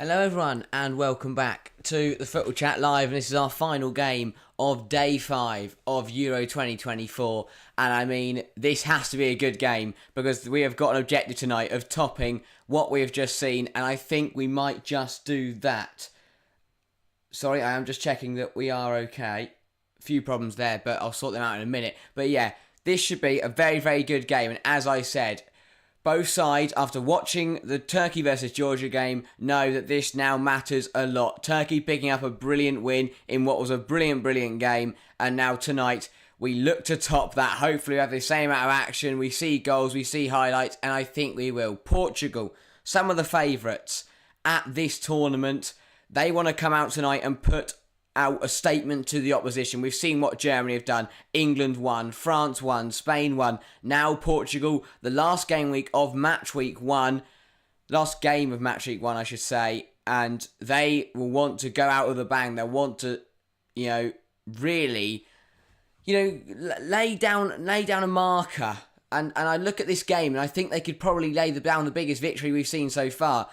Hello everyone and welcome back to the Football Chat Live, and this is our final game of day 5 of Euro 2024, and I mean this has to be a good game because we have got an objective tonight of topping what we have just seen, and I think we might just do that. Sorry, I am just checking that we are okay. A few problems there, but I'll sort them out in a minute. But yeah, this should be a very, very good game, and as I said, both sides, after watching the Turkey versus Georgia game, know that this now matters a lot. Turkey picking up a brilliant win in what was a brilliant, brilliant game. And now tonight, we look to top that. Hopefully we have the same amount of action. We see goals, we see highlights, and I think we will. Portugal, some of the favourites at this tournament, they want to come out tonight and put out a statement to the opposition. We've seen what Germany have done. England won, France won, Spain won. Now Portugal, the last game of match week 1, I should say, and they will want to go out with a bang. They'll want to, really, lay down a marker. And I look at this game and I think they could probably lay down the biggest victory we've seen so far.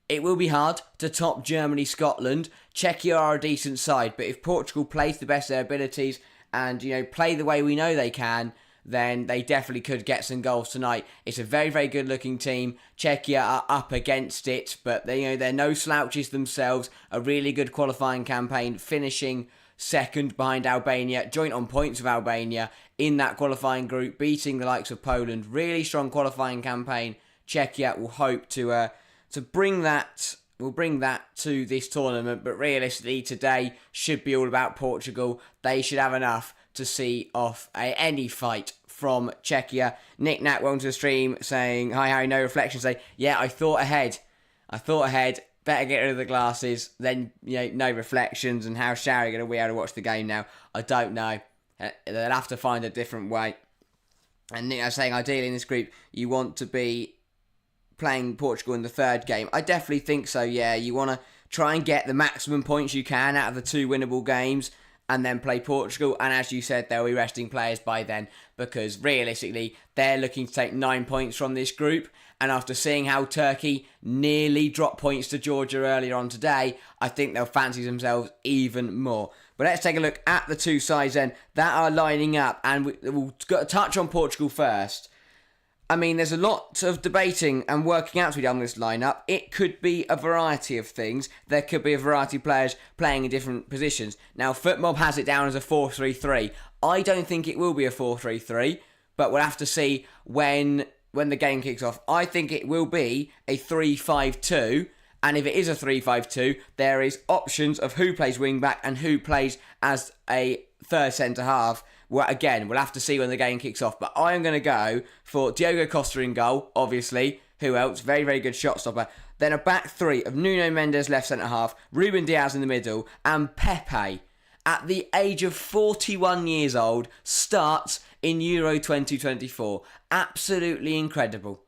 It will be hard to top Germany, Scotland. Czechia are a decent side, but if Portugal play to the best of their abilities and, play the way we know they can, then they definitely could get some goals tonight. It's a very, very good looking team. Czechia are up against it, but they're no slouches themselves. A really good qualifying campaign, finishing second behind Albania, joint on points with Albania in that qualifying group, beating the likes of Poland. Really strong qualifying campaign. Czechia will hope to bring that to this tournament, but realistically today should be all about Portugal. They should have enough to see off any fight from Czechia. Nick Nat, welcome to the stream, saying, hi Harry, no reflection. Say, yeah, I thought ahead, better get rid of the glasses, then, no reflections, and how's Sherry going to be able to watch the game now? I don't know. They'll have to find a different way. And Nick was saying, ideally in this group, you want to be playing Portugal in the third game. I definitely think so, yeah. You want to try and get the maximum points you can out of the 2 winnable games and then play Portugal. And as you said, they'll be resting players by then because realistically, they're looking to take 9 points from this group. And after seeing how Turkey nearly dropped points to Georgia earlier on today, I think they'll fancy themselves even more. But let's take a look at the two sides then that are lining up. And we'll touch on Portugal first. I mean, there's a lot of debating and working out to be done with this lineup. It could be a variety of things. There could be a variety of players playing in different positions. Now, FootMob has it down as a 4-3-3. I don't think it will be a 4-3-3, but we'll have to see when the game kicks off. I think it will be a 3-5-2, and if it is a 3-5-2, there is options of who plays wing-back and who plays as a third centre-half. Well, again, we'll have to see when the game kicks off. But I am going to go for Diogo Costa in goal, obviously. Who else? Very, very good shot stopper. Then a back 3 of Nuno Mendes, left centre-half, Ruben Diaz in the middle, and Pepe, at the age of 41 years old, starts in Euro 2024. Absolutely incredible.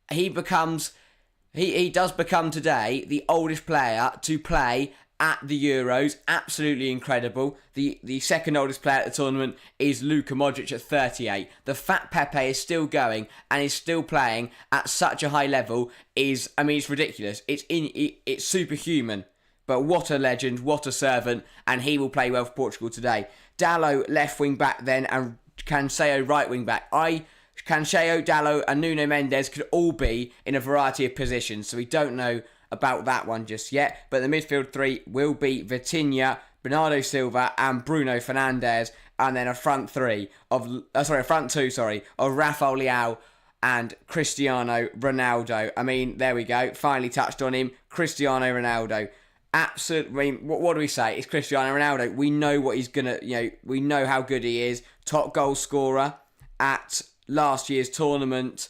He does become today the oldest player to play at the Euros. Absolutely incredible. The second oldest player at the tournament is Luka Modric at 38. The fat Pepe is still going and is still playing at such a high level. It's ridiculous. It's superhuman. But what a legend, what a servant, and he will play well for Portugal today. Dalot left wing back then, and Cancelo right wing back. Cancelo, Dalot and Nuno Mendes could all be in a variety of positions, so we don't know about that one just yet. But the midfield 3 will be Vitinha, Bernardo Silva and Bruno Fernandes, and then a front 2 of Rafael Leao and Cristiano Ronaldo. I mean, there we go. Finally touched on him. Cristiano Ronaldo. Absolutely. I mean, what do we say? It's Cristiano Ronaldo. We know what he's gonna. We know how good he is. Top goal scorer at last year's tournament.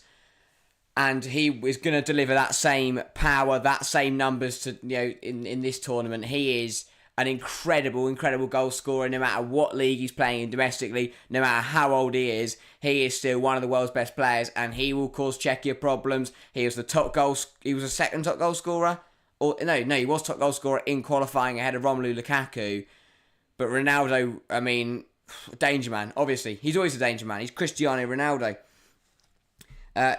And he is going to deliver that same power, that same numbers to in this tournament. He is an incredible, incredible goal scorer. No matter what league he's playing in domestically, no matter how old he is still one of the world's best players, and he will cause Czechia problems. He was the second top goal scorer, he was top goal scorer in qualifying ahead of Romelu Lukaku. But Ronaldo, I mean, danger man. Obviously, he's always a danger man. He's Cristiano Ronaldo.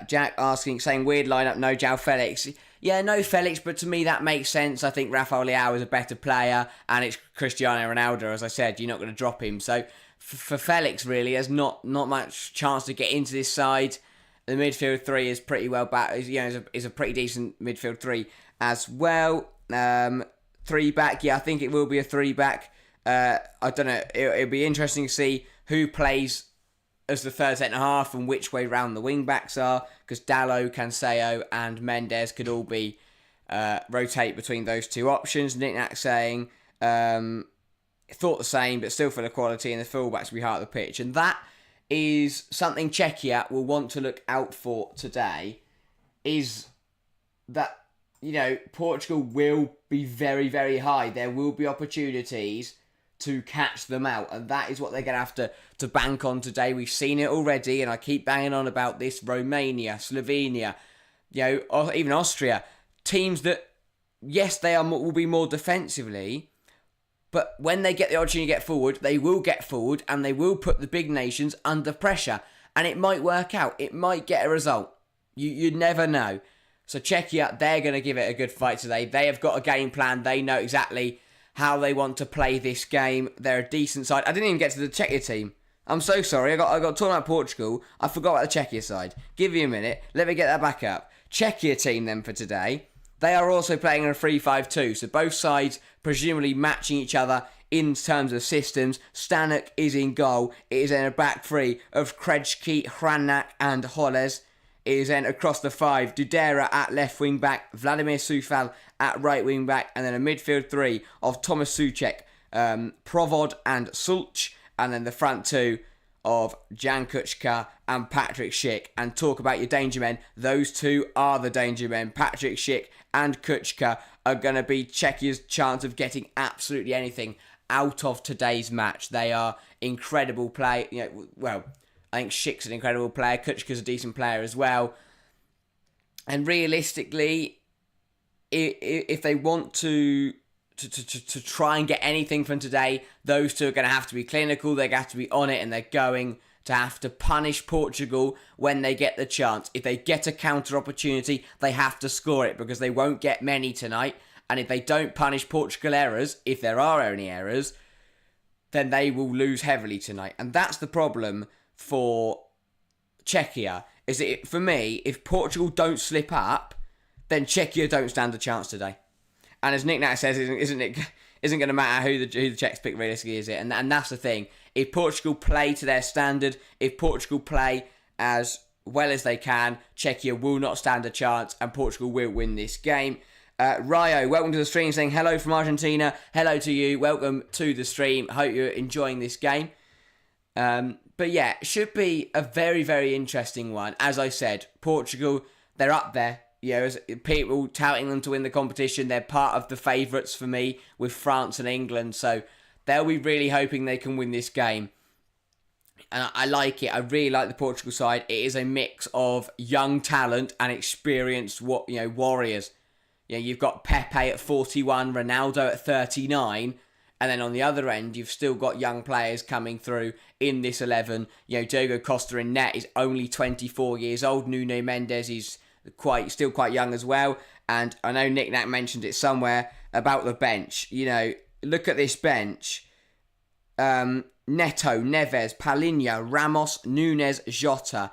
Jack saying weird lineup, no João Felix. Yeah, no Felix, but to me that makes sense. I think Rafael Leao is a better player, and it's Cristiano Ronaldo, as I said. You're not going to drop him. So for Felix, really, there's not much chance to get into this side. The midfield three is pretty well back. Is a pretty decent midfield three as well. Three back, yeah, I think it will be a three back. I don't know. It'll be interesting to see who plays as the third centre half and which way round the wing backs are, because Dalot, Cancelo and Mendes could all be rotate between those two options. Nick saying thought the same, but still for the quality and the fullbacks we heart of the pitch, and that is something Czechia will want to look out for today. Is that Portugal will be very, very high. There will be opportunities to catch them out, and that is what they're going to have to bank on today. We've seen it already, and I keep banging on about this. Romania, Slovenia, even Austria, teams that, yes, will be more defensively, but when they get the opportunity to get forward, they will get forward, and they will put the big nations under pressure, and it might work out. It might get a result. You never know. So Czechia, they're going to give it a good fight today. They have got a game plan. They know exactly how they want to play this game. They're a decent side. I didn't even get to the Czechia team. I'm so sorry. I got talking about Portugal. I forgot about the Czechia side. Give you a minute. Let me get that back up. Czechia team then for today. They are also playing in a 3-5-2. So both sides presumably matching each other in terms of systems. Stanek is in goal. It is in a back three of Krejci, Hranak and Holes. It is then across the five, Dudera at left wing back, Vladimir Sufal at right wing back, and then a midfield three of Thomas Souček, Provod and Sulch, and then the front two of Jan Kuchka and Patrick Schick. And talk about your danger men, those two are the danger men. Patrick Schick and Kuchka are going to be Czechia's chance of getting absolutely anything out of today's match. They are incredible play. I think Schick's an incredible player. Kuchka's a decent player as well. And realistically, if they want to try and get anything from today, those two are going to have to be clinical. They're going to have to be on it, and they're going to have to punish Portugal when they get the chance. If they get a counter opportunity, they have to score it, because they won't get many tonight. And if they don't punish Portugal errors, if there are any errors, then they will lose heavily tonight. And that's the problem for Czechia, is that for me, if Portugal don't slip up, then Czechia don't stand a chance today. And as Nick Nat says, isn't going to matter who the Czechs pick realistically, is it? And that's the thing. If Portugal play to their standard, if Portugal play as well as they can, Czechia will not stand a chance, and Portugal will win this game. Ryo, welcome to the stream, saying hello from Argentina. Hello to you. Welcome to the stream. Hope you're enjoying this game. But yeah, it should be a very, very interesting one. As I said, Portugal, they're up there. As people touting them to win the competition. They're part of the favourites for me with France and England. So they'll be really hoping they can win this game. And I like it. I really like the Portugal side. It is a mix of young talent and experienced warriors. You've got Pepe at 41, Ronaldo at 39. And then on the other end, you've still got young players coming through in this 11. Diogo Costa in net is only 24 years old. Nuno Mendes is still quite young as well. And I know Nick Nat mentioned it somewhere about the bench. Look at this bench. Neto, Neves, Palhinha, Ramos, Nunes, Jota.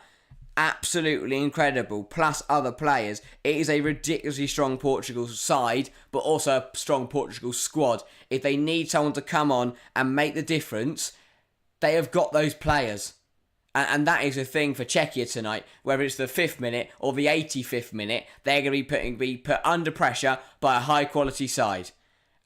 Absolutely incredible, plus other players. It is a ridiculously strong Portugal side, but also a strong Portugal squad. If they need someone to come on and make the difference, they have got those players. And that is the thing for Czechia tonight. Whether it's the 5th minute or the 85th minute, they're going to be put under pressure by a high-quality side.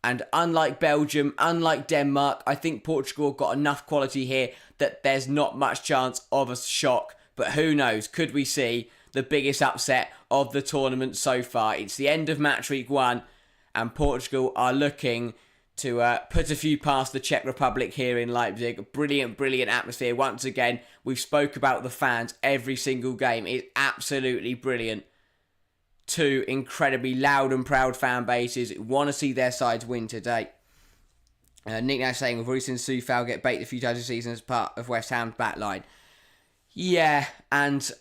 And unlike Belgium, unlike Denmark, I think Portugal have got enough quality here that there's not much chance of a shock. But who knows? Could we see the biggest upset of the tournament so far? It's the end of match week 1, and Portugal are looking to put a few past the Czech Republic here in Leipzig. Brilliant, brilliant atmosphere. Once again, we've spoke about the fans every single game. It's absolutely brilliant. Two incredibly loud and proud fan bases who want to see their sides win today. Nick now saying, we've already seen Sufal get baited a few times this season as part of West Ham's backline. Yeah, and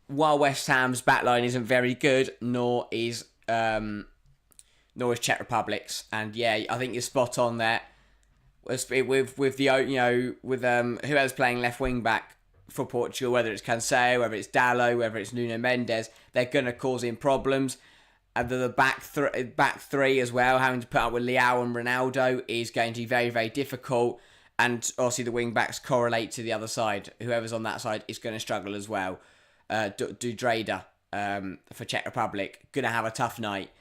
while West Ham's backline isn't very good, nor is nor is Czech Republic's. And yeah, I think you're spot on there. With the with whoever's playing left wing back for Portugal, whether it's Cancelo, whether it's Dalot, whether it's Nuno Mendes, they're going to cause him problems. And the back three as well, having to put up with Leao and Ronaldo is going to be very, very difficult. And obviously the wing backs correlate to the other side. Whoever's on that side is going to struggle as well. Dudrada for Czech Republic, going to have a tough night.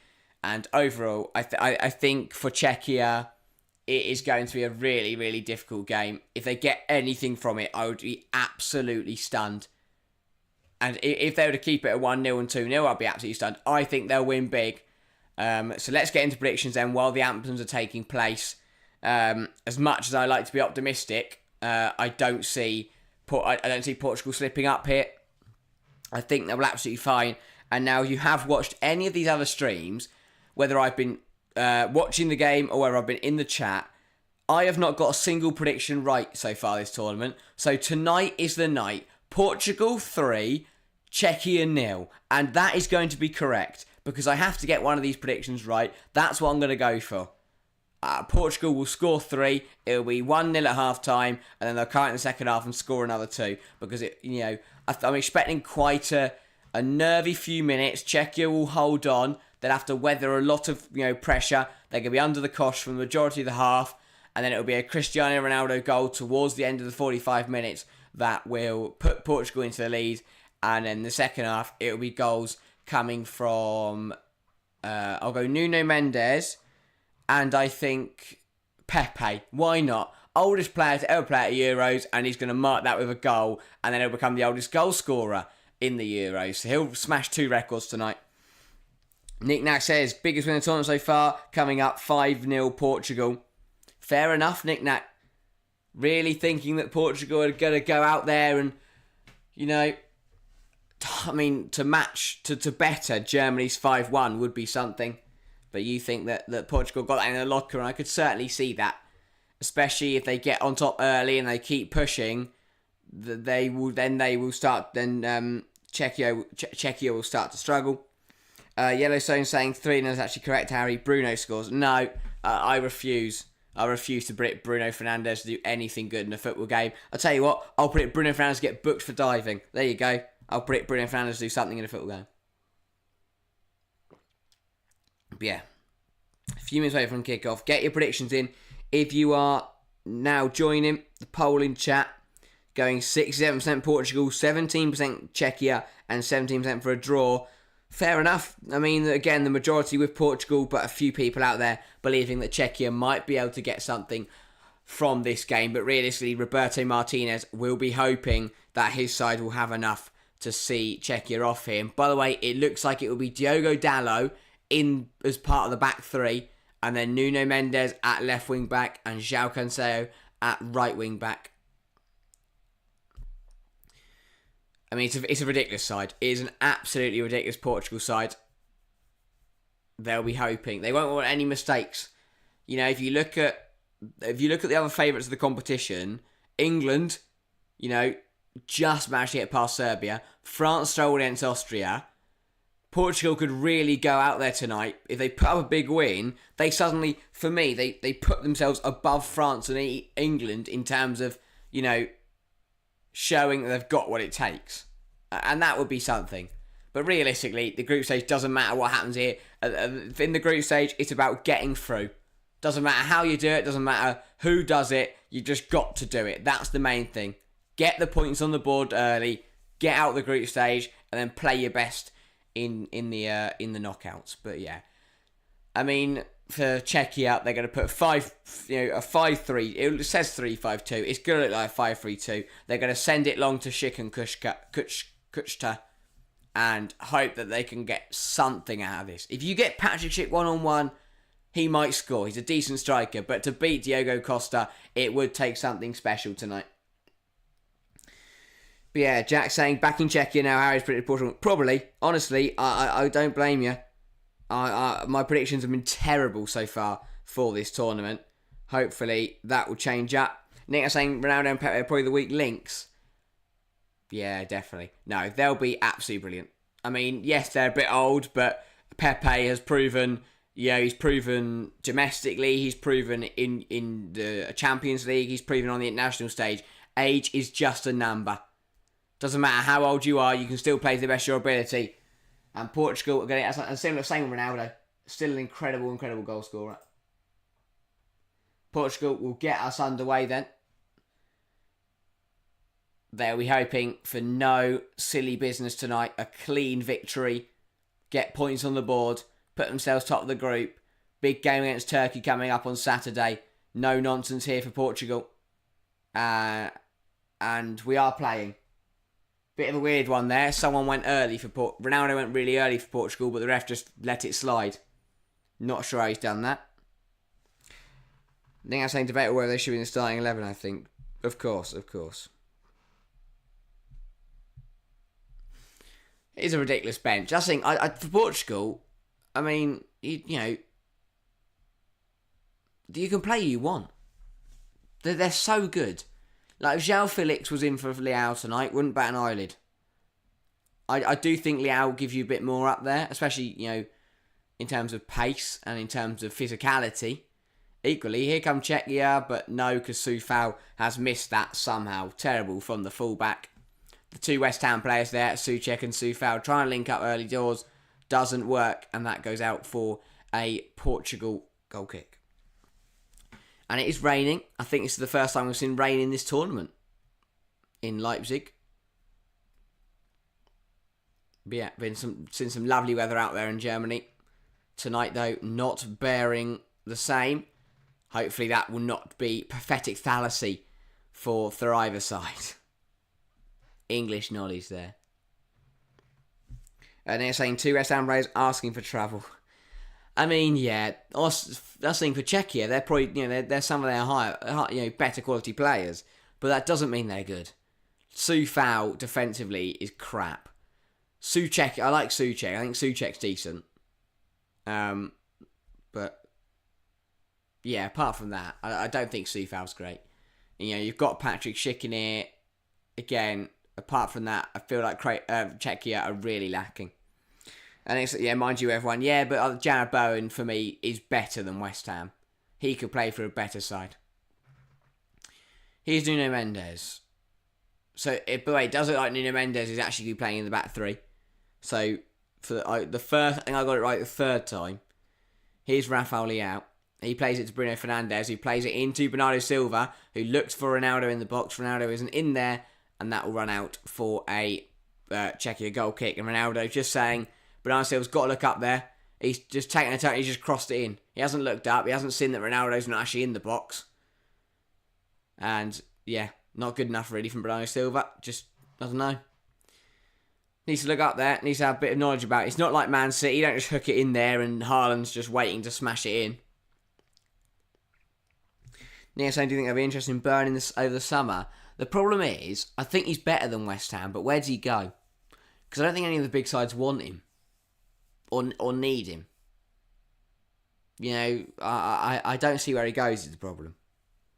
And overall, I think for Czechia, it is going to be a really, really difficult game. If they get anything from it, I would be absolutely stunned. And if they were to keep it at 1-0 and 2-0, I'd be absolutely stunned. I think they'll win big. So let's get into predictions then while the anthems are taking place. As much as I like to be optimistic, I don't see Portugal slipping up here. I think they'll absolutely fine. And now you have watched any of these other streams, whether I've been watching the game or whether I've been in the chat, I have not got a single prediction right so far this tournament. So tonight is the night. Portugal 3, Czechia 0. And that is going to be correct because I have to get one of these predictions right. That's what I'm going to go for. Portugal will score 3. It'll be 1-0 at half time, and then they'll come out in the second half and score another 2. Because I'm expecting quite a nervy few minutes. Czechia will hold on. They'll have to weather a lot of pressure. They're going to be under the cosh for the majority of the half, and then it'll be a Cristiano Ronaldo goal towards the end of the 45 minutes that will put Portugal into the lead. And then the second half, it'll be goals coming from I'll go Nuno Mendes. And I think Pepe. Why not? Oldest player to ever play at Euros, and he's going to mark that with a goal, and then he'll become the oldest goal scorer in the Euros. So he'll smash 2 records tonight. Nick Nack says, biggest win of the tournament so far, coming up 5-0 Portugal. Fair enough, Nick Nack. Really thinking that Portugal are going to go out there and, to match, to better Germany's 5-1 would be something. But you think that Portugal got that in their locker, and I could certainly see that. Especially if they get on top early and they keep pushing, Czechia will start to struggle. Yellowstone saying 3-0 is actually correct, Harry. Bruno scores. No, I refuse. I refuse to predict Bruno Fernandes to do anything good in a football game. I'll tell you what, I'll predict Bruno Fernandes to get booked for diving. There you go. I'll predict Bruno Fernandes to do something in a football game. But yeah, a few minutes away from kickoff. Get your predictions in. If you are now joining the polling chat, going 67% Portugal, 17% Czechia, and 17% for a draw. Fair enough. I mean, again, the majority with Portugal, but a few people out there believing that Czechia might be able to get something from this game. But realistically, Roberto Martinez will be hoping that his side will have enough to see Czechia off here. And by the way, it looks like it will be Diogo Dalot in as part of the back 3, and then Nuno Mendes at left wing back and João Cancelo at right wing back. I mean, it's a ridiculous side. It is an absolutely ridiculous Portugal side. They'll be hoping they won't want any mistakes. If you look at the other favourites of the competition, England, just managed to get past Serbia. France struggled against Austria. Portugal could really go out there tonight. If they put up a big win, they suddenly, for me, they put themselves above France and England in terms of, showing that they've got what it takes. And that would be something. But realistically, the group stage doesn't matter what happens here. In the group stage, it's about getting through. Doesn't matter how you do it, doesn't matter who does it, you just got to do it. That's the main thing. Get the points on the board early, get out the group stage, and then play your best in the knockouts. But yeah, I mean, for Czechia, they're going to put a 5-3. It says 3-5-2. It's going to look like a 5-3-2. They're going to send it long to Schick and Kuchta and hope that they can get something out of this. If you get Patrick Schick 1-on-1, he might score. He's a decent striker, but to beat Diogo Costa, it would take something special tonight. But yeah, Jack saying back in Czechia now. Harry's predicted Portugal. Probably, honestly, I don't blame you. My predictions have been terrible so far for this tournament. Hopefully that will change up. Nick is saying Ronaldo and Pepe are probably the weak links. Yeah, definitely. No, they'll be absolutely brilliant. I mean, yes, they're a bit old, but Pepe has proven, he's proven domestically, he's proven in the Champions League, he's proven on the international stage. Age is just a number. Doesn't matter how old you are, you can still play to the best of your ability. And Portugal are going to get same with Ronaldo. Still an incredible goal scorer. Portugal will get us underway then. They'll be hoping for no silly business tonight. A clean victory. Get points on the board. Put themselves top of the group. Big game against Turkey coming up on Saturday. No nonsense here for Portugal. And we are playing. Bit of a weird one there. Someone went early for Ronaldo went really early for Portugal, but the ref just let it slide. Not sure how he's done that. I think I'm saying debate whether they should be in the starting 11, I think. Of course. It is a ridiculous bench. I think for Portugal, I mean, you can play who you want. They're so good. Like, if João Felix was in for Leao tonight, wouldn't bat an eyelid. I do think Leao will give you a bit more up there, especially, in terms of pace and in terms of physicality. Equally, here come Czechia, but no, because Soufal has missed that somehow. Terrible from the fullback. The two West Ham players there, Souček and Soufal, trying to link up early doors. Doesn't work, and that goes out for a Portugal goal kick. And it is raining. I think this is the first time we've seen rain in this tournament. In Leipzig. But yeah, seen some lovely weather out there in Germany. Tonight, though, not bearing the same. Hopefully that will not be prophetic fallacy for either side. English knowledge there. And they're saying 2 West Ham players asking for travel. I mean, yeah, that's thing for Czechia. They're probably, they're some of their higher, better quality players, but that doesn't mean they're good. Soufal defensively is crap. Souček, I like Souček. I think Souček's decent. But yeah, apart from that, I don't think Soufal's great. You've got Patrick Schick in here. Again, apart from that, I feel like Czechia are really lacking. And it's, mind you, everyone, but Jared Bowen, for me, is better than West Ham. He could play for a better side. Here's Nuno Mendes. So, by the way, it does look like Nuno Mendes is actually playing in the back three. So, for the first, I think I got it right the third time. Here's Rafael Leao. He plays it to Bruno Fernandes, who plays it into Bernardo Silva, who looks for Ronaldo in the box. Ronaldo isn't in there, and that will run out for a Czechia goal kick. And Ronaldo just saying, Bernardo Silva's got to look up there. He's just taken a turn, he's just crossed it in. He hasn't looked up, he hasn't seen that Ronaldo's not actually in the box. And, not good enough really from Bernardo Silva. Just, I don't know. Needs to look up there, needs to have a bit of knowledge about it. It's not like Man City, you don't just hook it in there and Haaland's just waiting to smash it in. Neil saying, do you think it'll be interesting in burning this over the summer? The problem is, I think he's better than West Ham, but where does he go? Because I don't think any of the big sides want him. Or need him. I don't see where he goes is the problem.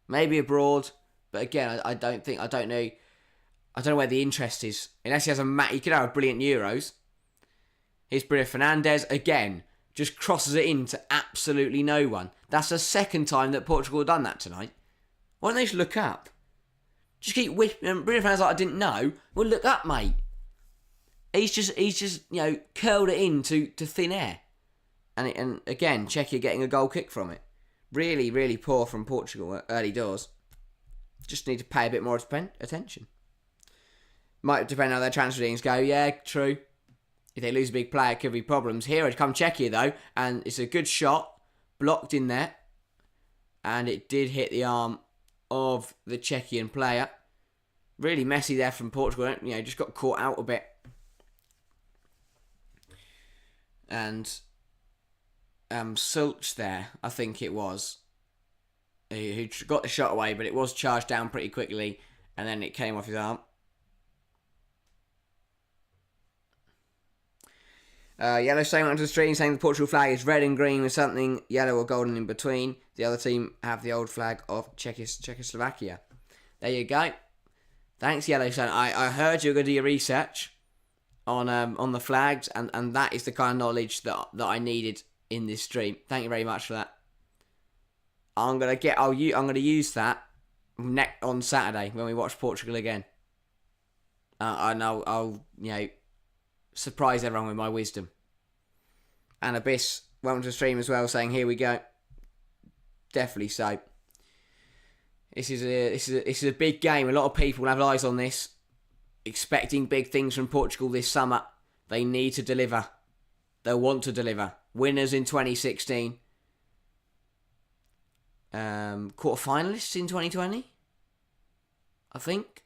Maybe abroad, but again, I don't know where the interest is. Unless he has he could have a brilliant Euros. Here's Bruno Fernandes, again, just crosses it into absolutely no one. That's the second time that Portugal have done that tonight. Why don't they just look up? Just keep whipping. Bruno Fernandes like, I didn't know. Well, look up, mate. He's just curled it into thin air. And again, Czechia getting a goal kick from it. Really, really poor from Portugal at early doors. Just need to pay a bit more attention. Might depend on how their transfer dealings go. Yeah, true. If they lose a big player, it could be problems. Here it come Czechia though, and it's a good shot. Blocked in there. And it did hit the arm of the Czechian player. Really messy there from Portugal. Just got caught out a bit. And Sulch there, I think it was, who got the shot away, but it was charged down pretty quickly, and then it came off his arm. Yellow saying onto the stream, saying the Portugal flag is red and green with something yellow or golden in between. The other team have the old flag of Czechoslovakia. There you go. Thanks, Yellow saying. I heard you were going to do your research. on the flags, and that is the kind of knowledge that I needed in this stream. Thank you very much for that. I'm gonna use that on Saturday when we watch Portugal again, and I'll surprise everyone with my wisdom. And Abyss, welcome to the stream as well, saying here we go. Definitely so. This is a big game. A lot of people have eyes on this, expecting big things from Portugal this summer. They need to deliver. They want to deliver. Winners in 2016. Quarter-finalists in 2020, I think.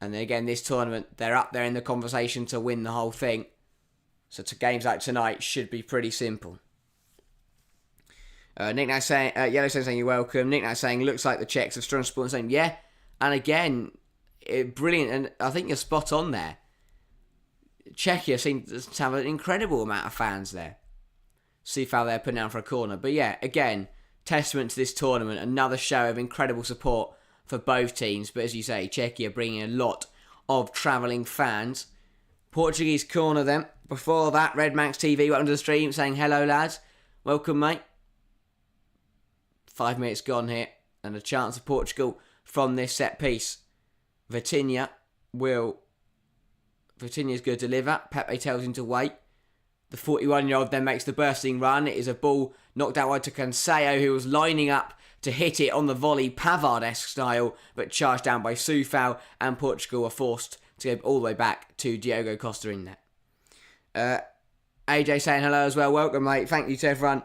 And again, this tournament, they're up there in the conversation to win the whole thing. So to games like tonight should be pretty simple. Nick now saying, Yellow saying you're welcome. Nick now saying, looks like the Czechs have strong support. Saying, yeah. And again, brilliant. And I think you're spot on there. Czechia seems to have an incredible amount of fans there. See how they're put down for a corner. But yeah, again, testament to this tournament. Another show of incredible support for both teams. But as you say, Czechia bringing a lot of travelling fans. Portuguese corner then. Before that, Red Max TV, welcome to the stream, saying hello lads. Welcome mate. 5 minutes gone here. And a chance of Portugal from this set piece. Vitinha's going to deliver. Pepe tells him to wait. The 41-year-old then makes the bursting run. It is a ball knocked out wide to Cancelo, who was lining up to hit it on the volley, Pavard-esque style, but charged down by Soufal, and Portugal are forced to go all the way back to Diogo Costa in there. AJ saying hello as well. Welcome, mate. Thank you to everyone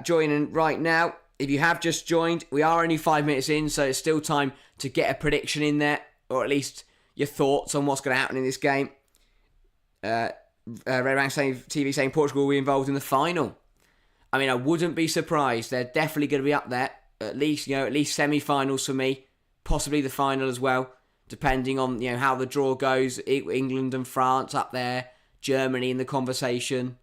joining right now. If you have just joined, we are only 5 minutes in, so it's still time to get a prediction in there, or at least your thoughts on what's going to happen in this game. Red Rank TV saying Portugal will be involved in the final. I mean, I wouldn't be surprised. They're definitely going to be up there. At least semi-finals for me. Possibly the final as well, depending on how the draw goes. England and France up there. Germany in the conversation.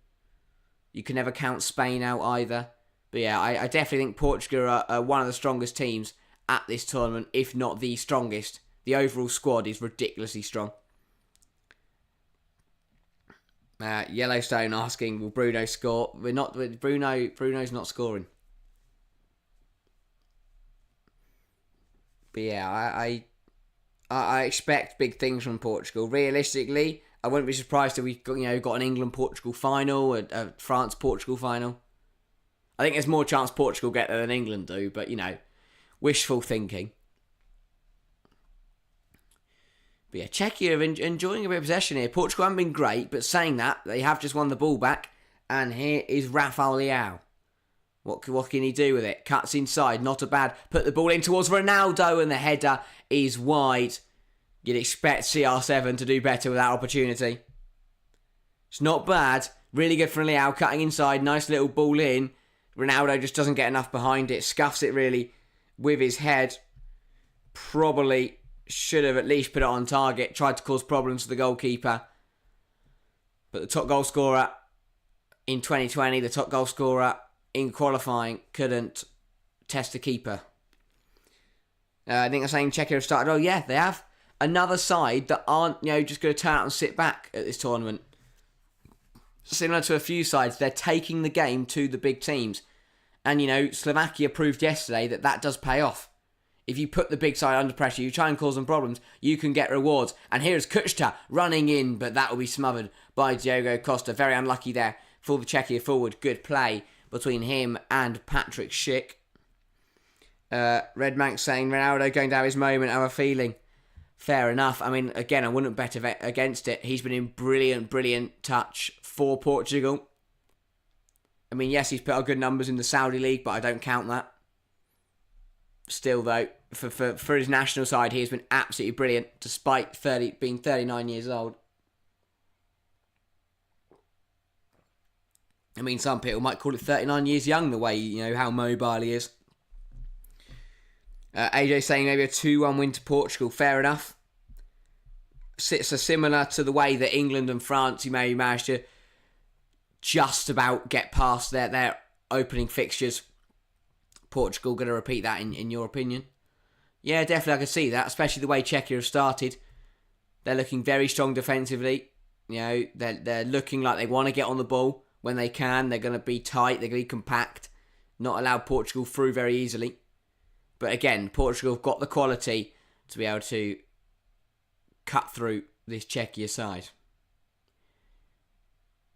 You can never count Spain out either. But yeah, I definitely think Portugal are one of the strongest teams at this tournament, if not the strongest. The overall squad is ridiculously strong. Yellowstone asking, will Bruno score? Bruno's not scoring. But yeah, I expect big things from Portugal. Realistically, I wouldn't be surprised if we got an England-Portugal final, a France-Portugal final. I think there's more chance Portugal get there than England do, but wishful thinking. But yeah, Czechia are enjoying a bit of possession here. Portugal haven't been great, but saying that, they have just won the ball back. And here is Rafael Leao. What can he do with it? Cuts inside, not a bad. Put the ball in towards Ronaldo, and the header is wide. You'd expect CR7 to do better with that opportunity. It's not bad. Really good from Leao, cutting inside. Nice little ball in. Ronaldo just doesn't get enough behind it. Scuffs it really with his head. Probably should have at least put it on target. Tried to cause problems for the goalkeeper. But the top goal scorer in 2020, the top goal scorer in qualifying, couldn't test the keeper. I think they're saying Czechia have started. Oh yeah, they have. Another side that aren't just going to turn out and sit back at this tournament. Similar to a few sides, they're taking the game to the big teams. And Slovakia proved yesterday that does pay off. If you put the big side under pressure, you try and cause them problems, you can get rewards. And here's Kuchta running in, but that will be smothered by Diogo Costa. Very unlucky there for the Czechia forward. Good play between him and Patrick Schick. Red Manx saying Ronaldo going to have his moment, I have a feeling. Fair enough. I mean, again, I wouldn't bet against it. He's been in brilliant touch for Portugal. I mean, yes, he's put out good numbers in the Saudi League, but I don't count that. Still, though, for his national side, he has been absolutely brilliant, despite being 39 years old. I mean, some people might call it 39 years young, the way, how mobile he is. AJ saying maybe a 2-1 win to Portugal. Fair enough. So similar to the way that England and France, you may manage to just about get past their opening fixtures. Portugal going to repeat that in your opinion? Yeah, definitely I can see that, especially the way Czechia have started. They're looking very strong defensively. You know, they're looking like they want to get on the ball when they can. They're going to be tight. They're going to be compact. Not allow Portugal through very easily. But again, Portugal have got the quality to be able to cut through this Czechia side.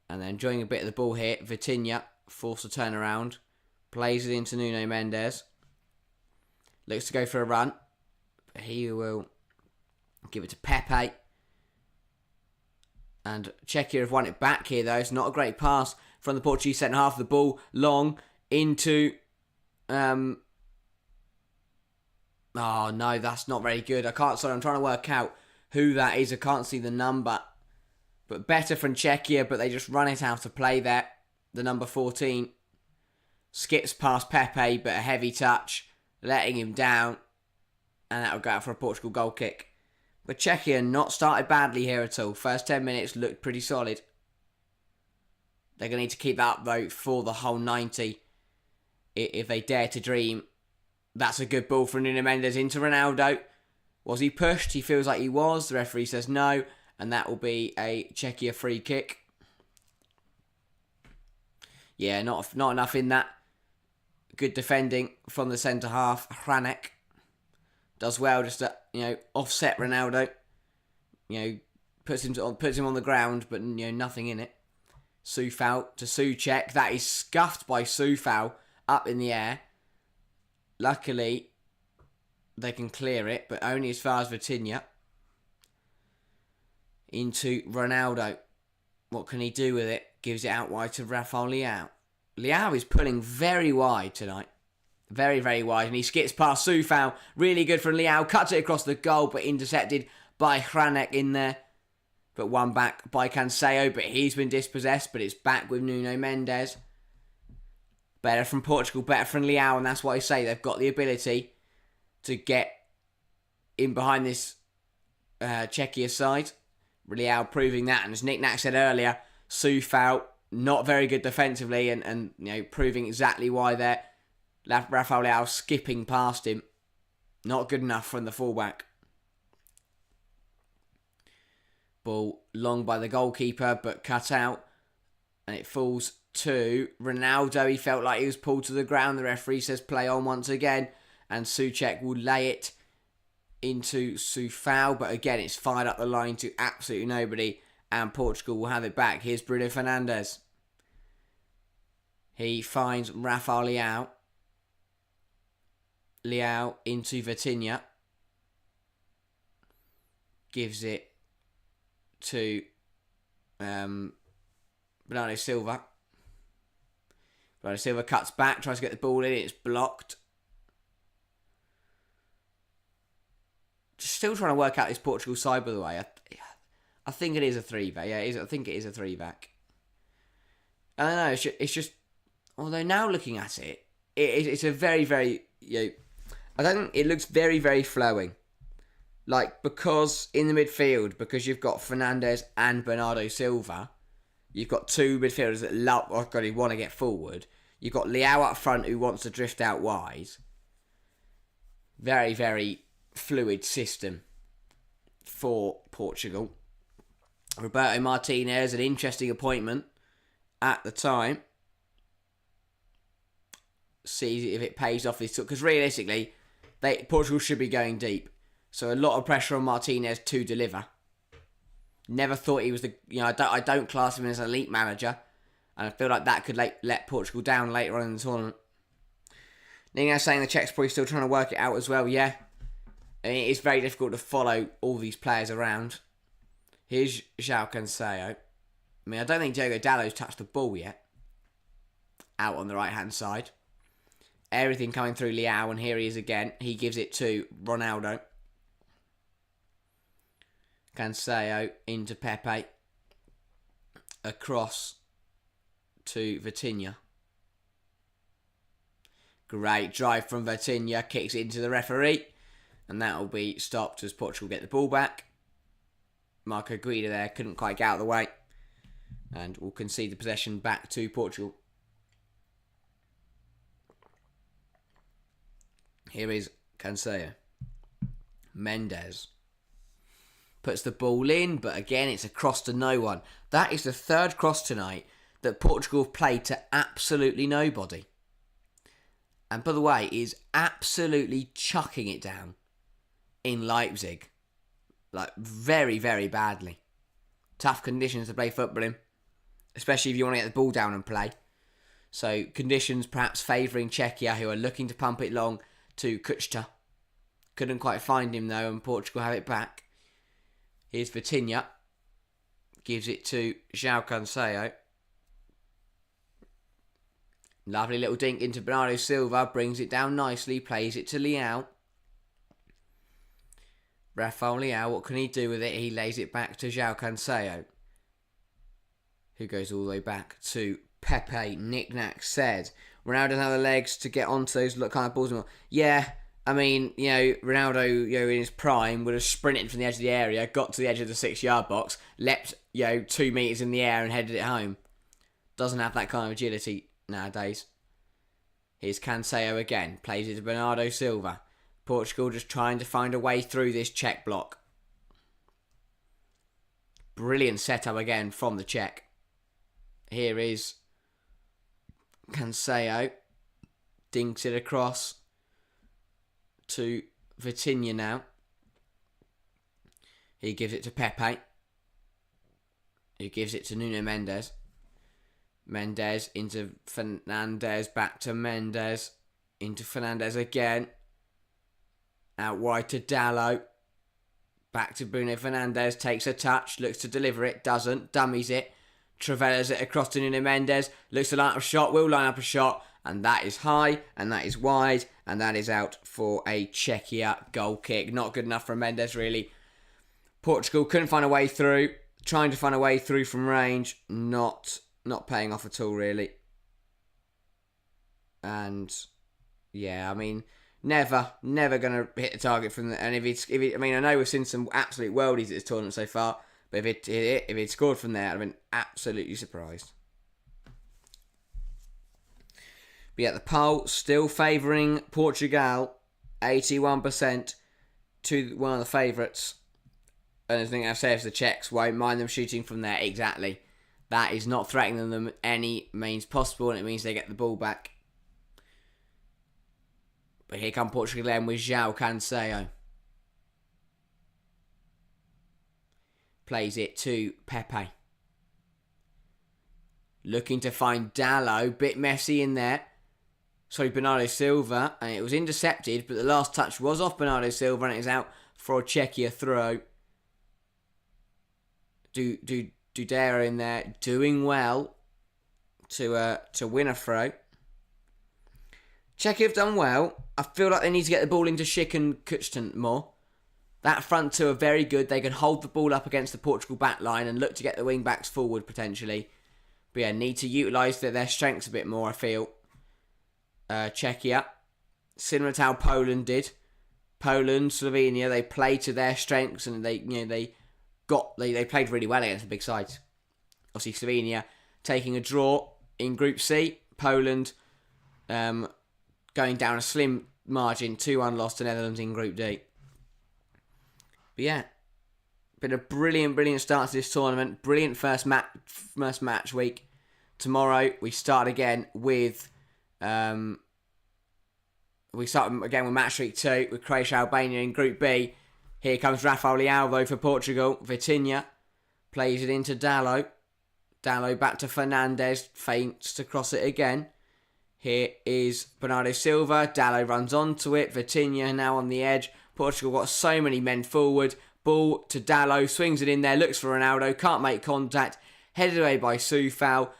And then enjoying a bit of the ball here. Vitinha forced a turnaround. Plays it into Nuno Mendes. Looks to go for a run. But he will give it to Pepe. And Czechia have won it back here, though. It's not a great pass from the Portuguese centre half. The ball long into... Oh, no, that's not very good. I'm trying to work out who that is. I can't see the number. But better from Czechia, but they just run it out of play there. The number 14 skips past Pepe, but a heavy touch, letting him down. And that'll go out for a Portugal goal kick. But Czechia not started badly here at all. First 10 minutes looked pretty solid. They're going to need to keep that up, though, for the whole 90. If they dare to dream. That's a good ball from Nuno Mendes into Ronaldo. Was he pushed? He feels like he was. The referee says no. And that will be a Czechia free kick. Yeah, not enough in that. Good defending from the centre half. Hranek does well just to, offset Ronaldo. Puts him on the ground, but nothing in it. Soufal to Souček. That is scuffed by Soufal up in the air. Luckily, they can clear it, but only as far as Vitinha. Into Ronaldo. What can he do with it? Gives it out wide to Rafael Leao. Leao is pulling very wide tonight. Very, very wide. And he skips past Soufal. Really good from Leao. Cuts it across the goal, but intercepted by Hranek in there. But won back by Cancelo. But he's been dispossessed. But it's back with Nuno Mendes. Better from Portugal. Better from Leao. And that's what I say. They've got the ability to get in behind this Czechia side. Leao proving that. And as Nick Nack said earlier, Soufal not very good defensively. And proving exactly why they're Rafael Leao skipping past him. Not good enough from the fullback. Ball long by the goalkeeper, but cut out. And it falls to Ronaldo. He felt like he was pulled to the ground. The referee says play on once again. And Souček will lay it into Soufal. But again, it's fired up the line to absolutely nobody. And Portugal will have it back. Here's Bruno Fernandes. He finds Rafael Leao. Leao into Vitinha. Gives it to Bernardo Silva. Bernardo Silva cuts back, tries to get the ball in. It's blocked. Still trying to work out this Portugal side, by the way. I think it is a 3-back. Yeah, I think it is a 3-back. I don't know. It's just... Although now looking at it, it's a very, very... I don't think it looks very, very flowing. Because in the midfield, because you've got Fernandes and Bernardo Silva, you've got two midfielders that who want to get forward. You've got Leao up front who wants to drift out wide. Very, very fluid system for Portugal. Roberto Martinez, an interesting appointment at the time. See if it pays off this. Because realistically, Portugal should be going deep. So a lot of pressure on Martinez to deliver. Never thought he was I don't class him as an elite manager. And I feel like that could let Portugal down later on in the tournament. Nina saying the Czechs probably still trying to work it out as well. Yeah. I mean, it's very difficult to follow all these players around. Here's João Cancelo. I mean, I don't think Diogo Dalot's touched the ball yet. Out on the right-hand side. Everything coming through Leao, and here he is again. He gives it to Ronaldo. Cancelo into Pepe. Across to Vitinha. Great drive from Vitinha. Kicks it into the referee. And that will be stopped as Portugal get the ball back. Marco Guida there couldn't quite get out of the way. And will concede the possession back to Portugal. Here is Cancelo. Mendes. puts the ball in, but again, it's a cross to no one. That is the third cross tonight that Portugal have played to absolutely nobody. And by the way, is absolutely chucking it down in Leipzig. Like, very, very badly. Tough conditions to play football in, especially if you want to get the ball down and play. So, conditions perhaps favouring Czechia, who are looking to pump it long to Kuchta. Couldn't quite find him, though, and Portugal have it back. Here's Vitinha. Gives it to João Cancelo. Lovely little dink into Bernardo Silva. Brings it down nicely. Plays it to Leão. Rafael Leão, what can he do with it? He lays it back to João Cancelo, who goes all the way back to Pepe. Knick-knack said. Ronaldo doesn't have the legs to get onto those kind of balls. Yeah, I mean, Ronaldo, in his prime would have sprinted from the edge of the area, got to the edge of the 6-yard box, leapt, 2 metres in the air and headed it home. Doesn't have that kind of agility nowadays. Here's Cancelo again. Plays it to Bernardo Silva. Portugal just trying to find a way through this Czech block. Brilliant setup again from the Czech. Here is Cancelo. Dinks it across to Vitinha now. He gives it to Pepe. He gives it to Nuno Mendes. Mendes into Fernandes. Back to Mendes. Into Fernandes again. Out wide to Dalot. Back to Bruno Fernandes. Takes a touch. Looks to deliver it. Doesn't. Dummies it. Travellas it across to Nuno Mendes. Looks to line up a shot. Will line up a shot. And that is high. And that is wide. And that is out for a Czechia goal kick. Not good enough for Mendes, really. Portugal couldn't find a way through. Trying to find a way through from range. Not paying off at all, really. And yeah, I mean, never going to hit the target from the. And I know we've seen some absolute worldies at this tournament so far, but if he'd scored from there, I'd have been absolutely surprised. But yeah, the poll still favouring Portugal, 81% to one of the favourites. And I think I say if the Czechs won't mind them shooting from there, exactly. That is not threatening them any means possible, and it means they get the ball back. But here come Portugal again with João Cancelo. Plays it to Pepe. Looking to find Dalot. Bit messy in there. Sorry, Bernardo Silva. And it was intercepted, but the last touch was off Bernardo Silva, and it is out for a Czechia throw. Dudera in there, doing well to win a throw. Czechia have done well. I feel like they need to get the ball into Schick and Kuchta more. That front two are very good. They can hold the ball up against the Portugal back line and look to get the wing backs forward potentially. But yeah, need to utilise their strengths a bit more, I feel. Czechia, similar to how Poland did. Poland, Slovenia, they played to their strengths and they played really well against the big sides. Obviously, Slovenia taking a draw in Group C. Poland going down a slim margin, 2-1 loss to Netherlands in Group D. But yeah, been a brilliant start to this tournament. Brilliant first match week. Tomorrow we start again with match week 2 with Croatia, Albania in Group B. Here comes Rafael Leão though for Portugal. Vitinha plays it into Dalot. Dalot back to Fernandes. Feints to cross it again. Here is Bernardo Silva. Dalot runs onto it. Vitinha now on the edge. Portugal got so many men forward. Ball to Dalot. Swings it in there. Looks for Ronaldo. Can't make contact. Headed away by Soufal.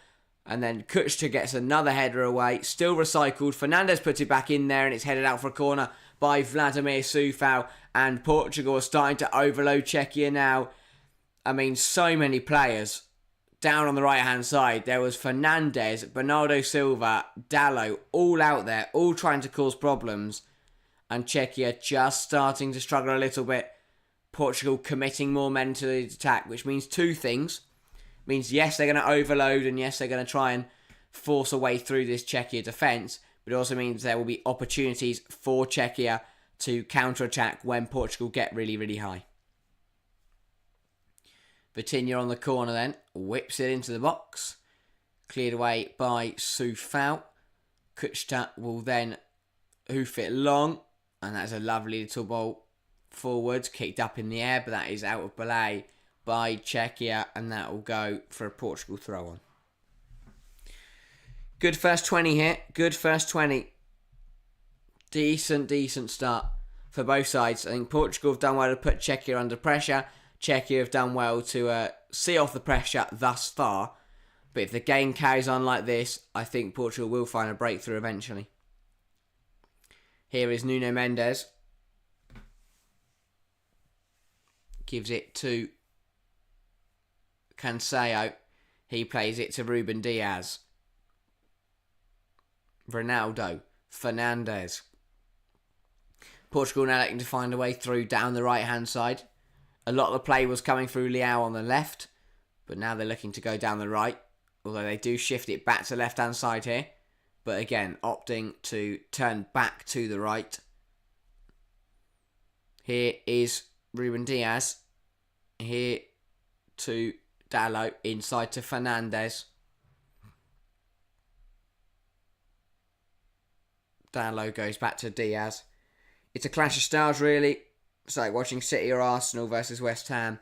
And then Kuchta gets another header away. Still recycled. Fernandes puts it back in there and it's headed out for a corner by Vladimir Soufal. And Portugal are starting to overload Czechia now. I mean, so many players down on the right-hand side. There was Fernandes, Bernardo Silva, Dalot, all out there, all trying to cause problems. And Czechia just starting to struggle a little bit. Portugal committing more men to the attack, which means two things. Means, yes, they're going to overload, and yes, they're going to try and force a way through this Czechia defence. But it also means there will be opportunities for Czechia to counter-attack when Portugal get really, really high. Vitinha on the corner then. Whips it into the box. Cleared away by Soufal. Kuchta will then hoof it long. And that's a lovely little ball forwards. Kicked up in the air, but that is out of play by Czechia. And that will go for a Portugal throw on. Good first 20 here. Good first 20. Decent start for both sides. I think Portugal have done well to put Czechia under pressure. Czechia have done well to see off the pressure thus far. But if the game carries on like this, I think Portugal will find a breakthrough eventually. Here is Nuno Mendes. Gives it to Cancelo. He plays it to Ruben Diaz. Ronaldo. Fernandes. Portugal now looking to find a way through down the right-hand side. A lot of the play was coming through Leao on the left, but now they're looking to go down the right, although they do shift it back to the left-hand side here. But again, opting to turn back to the right. Here is Ruben Diaz. Here to Dalot, inside to Fernandes. Dalot goes back to Diaz. It's a clash of styles, really. It's like watching City or Arsenal versus West Ham.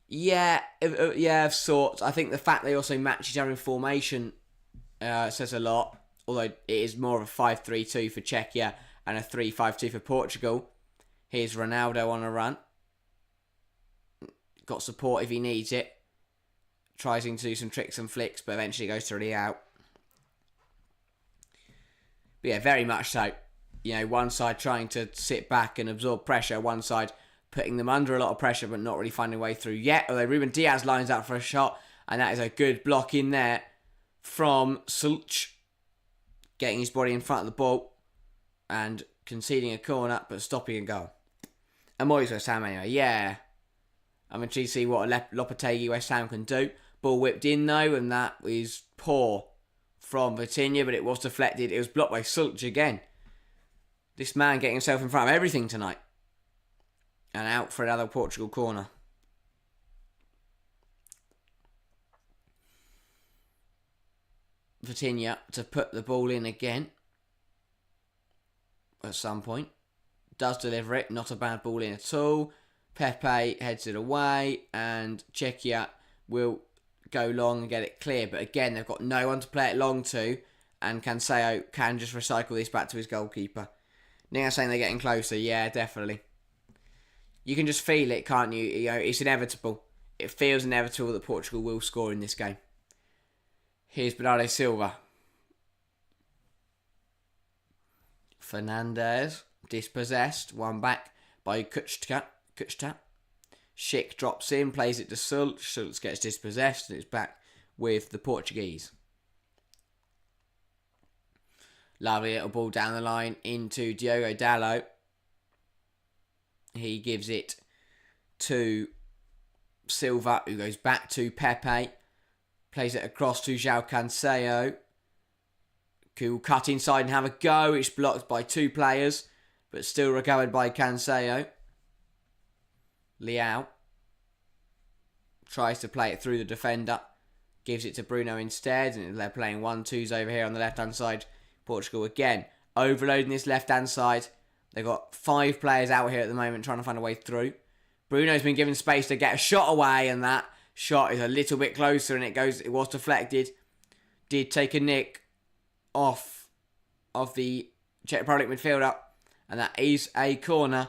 Yeah, of sorts. I think the fact they also match each other in formation says a lot. Although it is more of a 5-3-2 for Czechia and a 3-5-2 for Portugal. Here's Ronaldo on a run. Got support if he needs it. Tries to do some tricks and flicks, but eventually goes to Leao. But yeah, very much so. You know, one side trying to sit back and absorb pressure, one side putting them under a lot of pressure but not really finding a way through yet. Although Ruben Diaz lines up for a shot, and that is a good block in there from Sulch, getting his body in front of the ball and conceding a corner but stopping a goal. And Moyes West Ham anyway, yeah. I'm intrigued to see what a Lopetegui West Ham can do. Ball whipped in though, and that is poor from Vitinha, but it was deflected. It was blocked by Sulch again. This man getting himself in front of everything tonight. And out for another Portugal corner. Vitinha to put the ball in again. At some point. Does deliver it. Not a bad ball in at all. Pepe heads it away. And Czechia will go long and get it clear. But again, they've got no one to play it long to. And Cancelo can just recycle this back to his goalkeeper. Now saying they're getting closer. Yeah, definitely. You can just feel it, can't you? You know, it's inevitable. It feels inevitable that Portugal will score in this game. Here's Bernardo Silva. Fernandes, dispossessed. One back by Kuchta. Schick drops in, plays it to Sulch. Sulch gets dispossessed and it's back with the Portuguese. Lovely little ball down the line into Diogo Dalot. He gives it to Silva, who goes back to Pepe. Plays it across to João Cancelo. Who will cut inside and have a go. It's blocked by two players, but still recovered by Cancelo. Leao tries to play it through the defender. Gives it to Bruno instead, and they're playing 1-2s over here on the left-hand side. Portugal again overloading this left-hand side. They've got 5 players out here at the moment trying to find a way through. Bruno's been given space to get a shot away, and that shot is a little bit closer, and it was deflected. Did take a nick off of the Czech Republic midfielder, and that is a corner,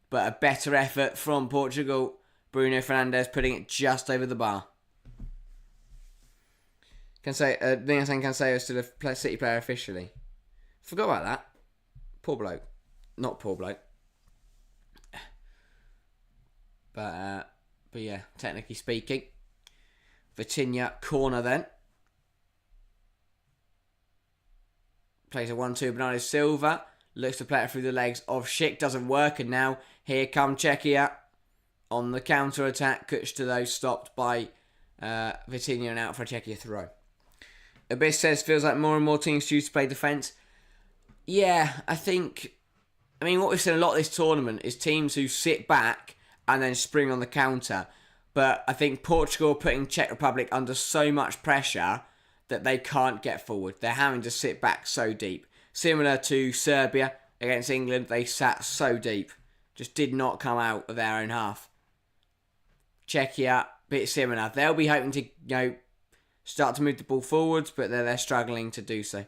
but a better effort from Portugal. Bruno Fernandes putting it just over the bar. Cancelo is still a City player officially. Forgot about that. Poor bloke. Not poor bloke. But yeah, technically speaking. Vitinha corner then. Plays a 1-2 Bernardo Silva. Looks to play it through the legs of Schick. Doesn't work. And now here come Czechia on the counter-attack. Kuchta though stopped by Vitinha and out for a Czechia throw. Abyss says, feels like more and more teams choose to play defence. Yeah, I mean, what we've seen a lot of this tournament is teams who sit back and then spring on the counter. But I think Portugal are putting Czech Republic under so much pressure that they can't get forward. They're having to sit back so deep. Similar to Serbia against England, they sat so deep. Just did not come out of their own half. Czechia, bit similar. They'll be hoping to, start to move the ball forwards, but they're struggling to do so.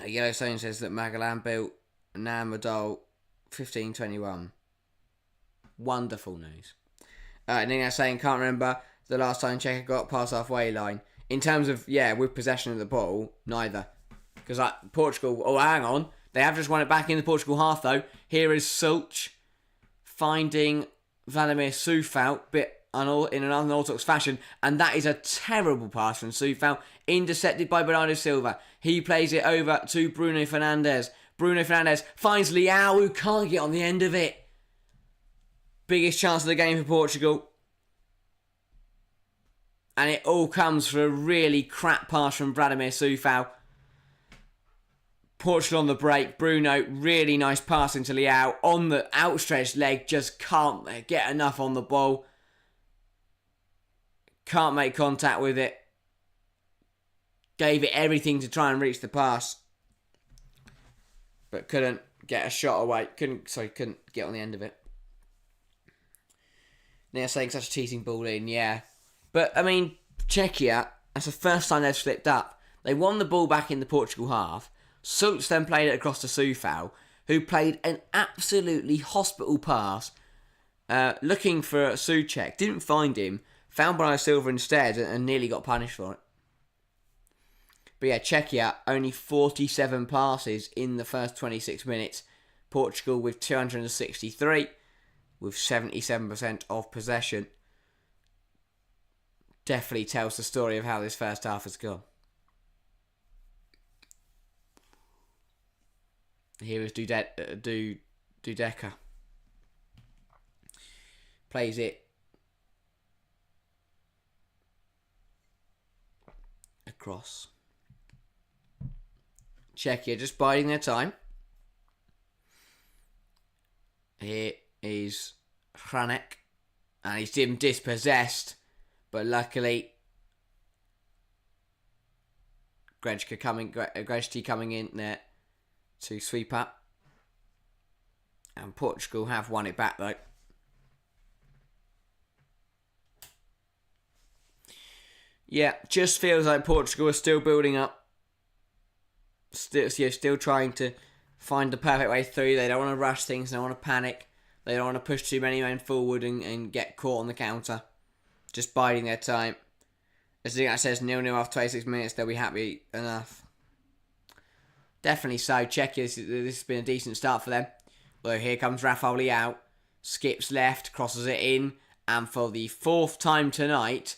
Yellowstone says that Magalan built Namadol 1521. Wonderful news. Nina saying, can't remember the last time Czechia got past halfway line. In terms of, with possession of the ball, neither. Because Portugal, hang on. They have just won it back in the Portugal half, though. Here is Sulch finding Vladimir Soufal, in an unorthodox fashion, and that is a terrible pass from Soufal, intercepted by Bernardo Silva. He plays it over to Bruno Fernandes. Bruno Fernandes finds Leao, who can't get on the end of it. Biggest chance of the game for Portugal. And it all comes for a really crap pass from Vladimir Soufal. Portugal on the break. Bruno, really nice pass into Leao. On the outstretched leg, just can't get enough on the ball. Can't make contact with it. Gave it everything to try and reach the pass. But couldn't get a shot away. Couldn't get on the end of it. They're saying such a teasing ball in, yeah. But, Czechia, that's the first time they've slipped up. They won the ball back in the Portugal half. Sulch then played it across to Soufal, who played an absolutely hospital pass, looking for Souček. Didn't find him. Found Bernardo Silva instead and nearly got punished for it. But yeah, Czechia, only 47 passes in the first 26 minutes. Portugal with 263, with 77% of possession. Definitely tells the story of how this first half has gone. Here is Dudeka. Plays it across. Czechia just biding their time. Here is Hranek. And he's been dispossessed. But luckily, Grejti coming in there to sweep up. And Portugal have won it back though. Yeah, just feels like Portugal are still building up. Still trying to find the perfect way through. They don't want to rush things. They don't want to panic. They don't want to push too many men forward and get caught on the counter. Just biding their time. As the guy says 0-0 after 26 minutes, they'll be happy enough. Definitely so. Czechia, this has been a decent start for them. Well, here comes Rafael Leao. Skips left, crosses it in. And for the fourth time tonight,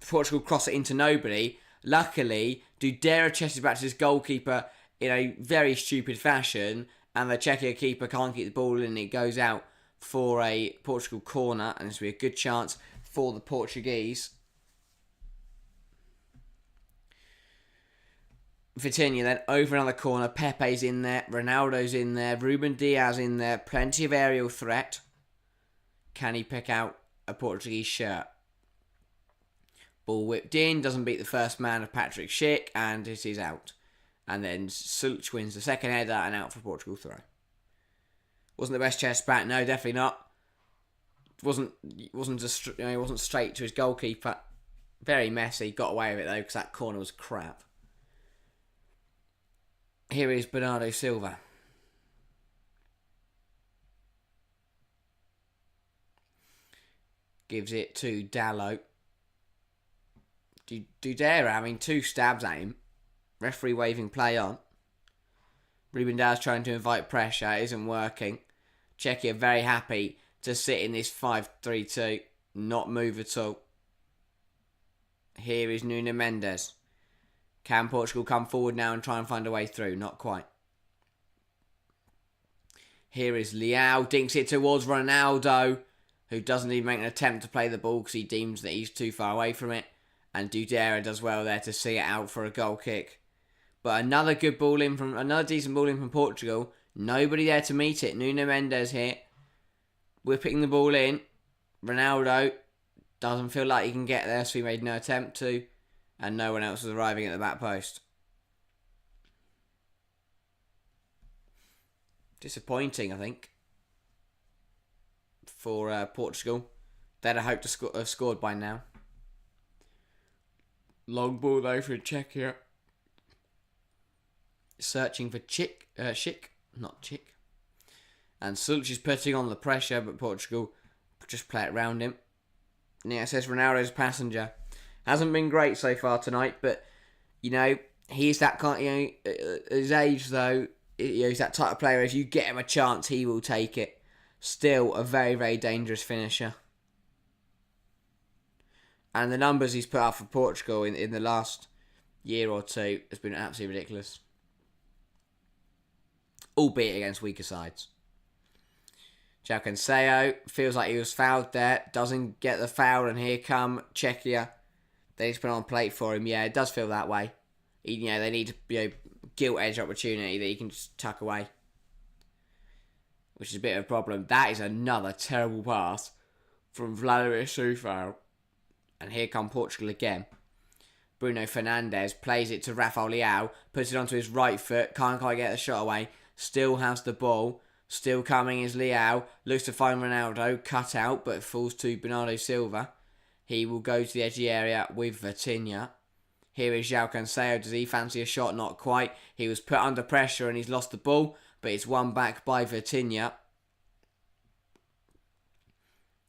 Portugal cross it into nobody. Luckily, Dudera chests back to his goalkeeper in a very stupid fashion. And the Czechia keeper can't keep the ball in and it goes out for a Portugal corner. And this will be a good chance for the Portuguese. Vitinha then over another corner. Pepe's in there. Ronaldo's in there. Ruben Diaz in there. Plenty of aerial threat. Can he pick out a Portuguese shirt? Ball whipped in. Doesn't beat the first man of Patrick Schick. And it is out. And then Sulch wins the second header and out for Portugal throw. Wasn't the best chest back. No, definitely not. Wasn't straight to his goalkeeper. Very messy. Got away with it though because that corner was crap. Here is Bernardo Silva. Gives it to Dalot. Dudera, 2 stabs at him. Referee waving play on. Ruben Diaz trying to invite pressure. It isn't working. Czechia very happy to sit in this 5-3-2. Not move at all. Here is Nuno Mendes. Can Portugal come forward now and try and find a way through? Not quite. Here is Leao. Dinks it towards Ronaldo, who doesn't even make an attempt to play the ball because he deems that he's too far away from it. And Dudera does well there to see it out for a goal kick. But another decent ball in from Portugal. Nobody there to meet it. Nuno Mendes here. Whipping the ball in. Ronaldo doesn't feel like he can get there, so he made no attempt to. And no one else was arriving at the back post. Disappointing, I think, for Portugal. They'd have hoped to have scored by now. Long ball though for Czechia. Searching for Schick, not Chick. And Sulch is putting on the pressure, but Portugal just play it round him. Yeah, it says Ronaldo's passenger. Hasn't been great so far tonight, but, you know, he's that kind, you know, his age though, you know, he's that type of player, if you get him a chance, he will take it. Still a very, very dangerous finisher. And the numbers he's put up for Portugal in the last year or two has been absolutely ridiculous. Albeit against weaker sides. João Cancelo feels like he was fouled there. Doesn't get the foul, and here come Czechia. They just put on a plate for him. Yeah, it does feel that way. You know, they need a gilt-edged opportunity that he can just tuck away. Which is a bit of a problem. That is another terrible pass from Vladimir Sufal. And here come Portugal again. Bruno Fernandes plays it to Rafael Leao. Puts it onto his right foot. Can't quite get the shot away. Still has the ball. Still coming is Leao. Looks to find Ronaldo. Cut out, but falls to Bernardo Silva. He will go to the edge of the area with Vitinha. Here is João Cancelo. Does he fancy a shot? Not quite. He was put under pressure and he's lost the ball. But it's won back by Vitinha.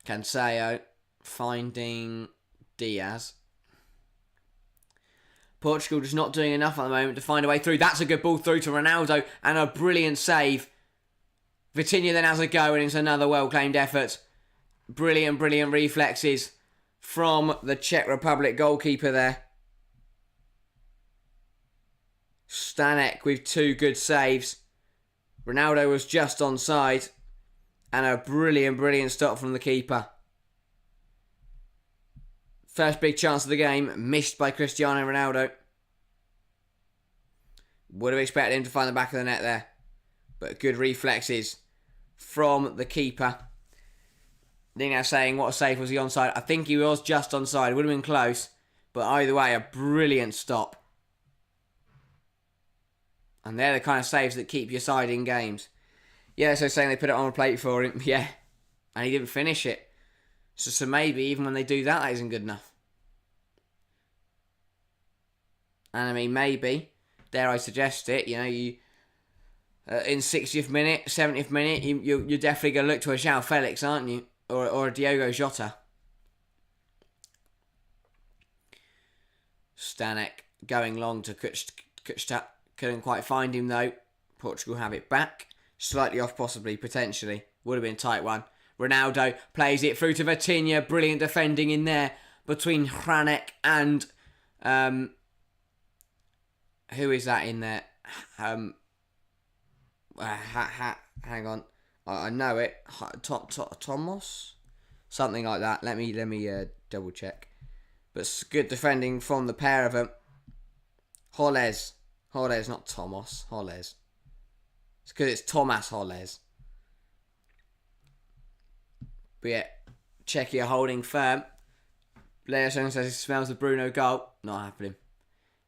Cancelo finding Diaz. Portugal just not doing enough at the moment to find a way through. That's a good ball through to Ronaldo and a brilliant save. Vitinha then has a go and it's another well-claimed effort. Brilliant reflexes from the Czech Republic goalkeeper there. Stanek with two good saves. Ronaldo was just onside. And a brilliant stop from the keeper. First big chance of the game, missed by Cristiano Ronaldo. Would have expected him to find the back of the net there. But good reflexes from the keeper. Nino saying, what a save, was he onside? I think he was just onside, would have been close. But either way, a brilliant stop. And they're the kind of saves that keep your side in games. Yeah, so saying they put it on a plate for him, yeah. And he didn't finish it. So maybe even when they do that, that isn't good enough. And I mean, maybe, dare I suggest it, you know, you in 60th minute, 70th minute, you're definitely going to look to a João Felix, aren't you? Or a Diogo Jota. Stanek going long to Kuchta. Couldn't quite find him though. Portugal have it back. Slightly off possibly, potentially. Would have been a tight one. Ronaldo plays it through to Vitinha. Brilliant defending in there between Hranek and... who is that in there? Hang on. I know it. Tomos? Something like that. Let me double check. But good defending from the pair of them. Holles, not Tomos. Holles. It's because it's Thomas Holles. But yeah, Czechia holding firm. Leo says he smells the Bruno goal. Not happening.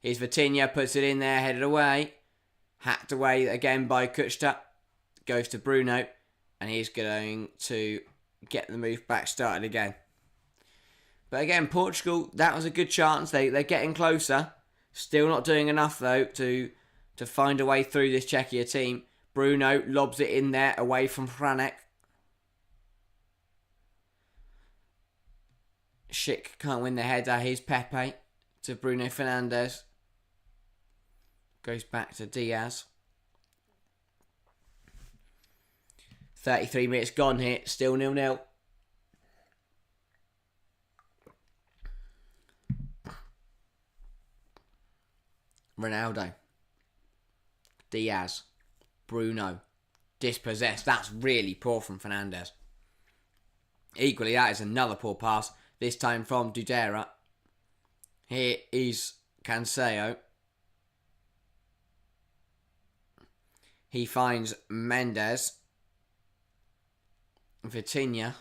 Here's Vitinha, puts it in there, headed away. Hacked away again by Kuchta. Goes to Bruno. And he's going to get the move back started again. But again, Portugal, that was a good chance. They're getting closer. Still not doing enough, though, to find a way through this Czechia team. Bruno lobs it in there, away from Hranek. Schick can't win the header. Here's Pepe to Bruno Fernandes. Goes back to Diaz. 33 minutes gone here. Still 0-0. Ronaldo. Diaz. Bruno. Dispossessed. That's really poor from Fernandes. Equally, that is another poor pass. This time from Dudera. Here is Cancelo. He finds Mendes. Vitinha.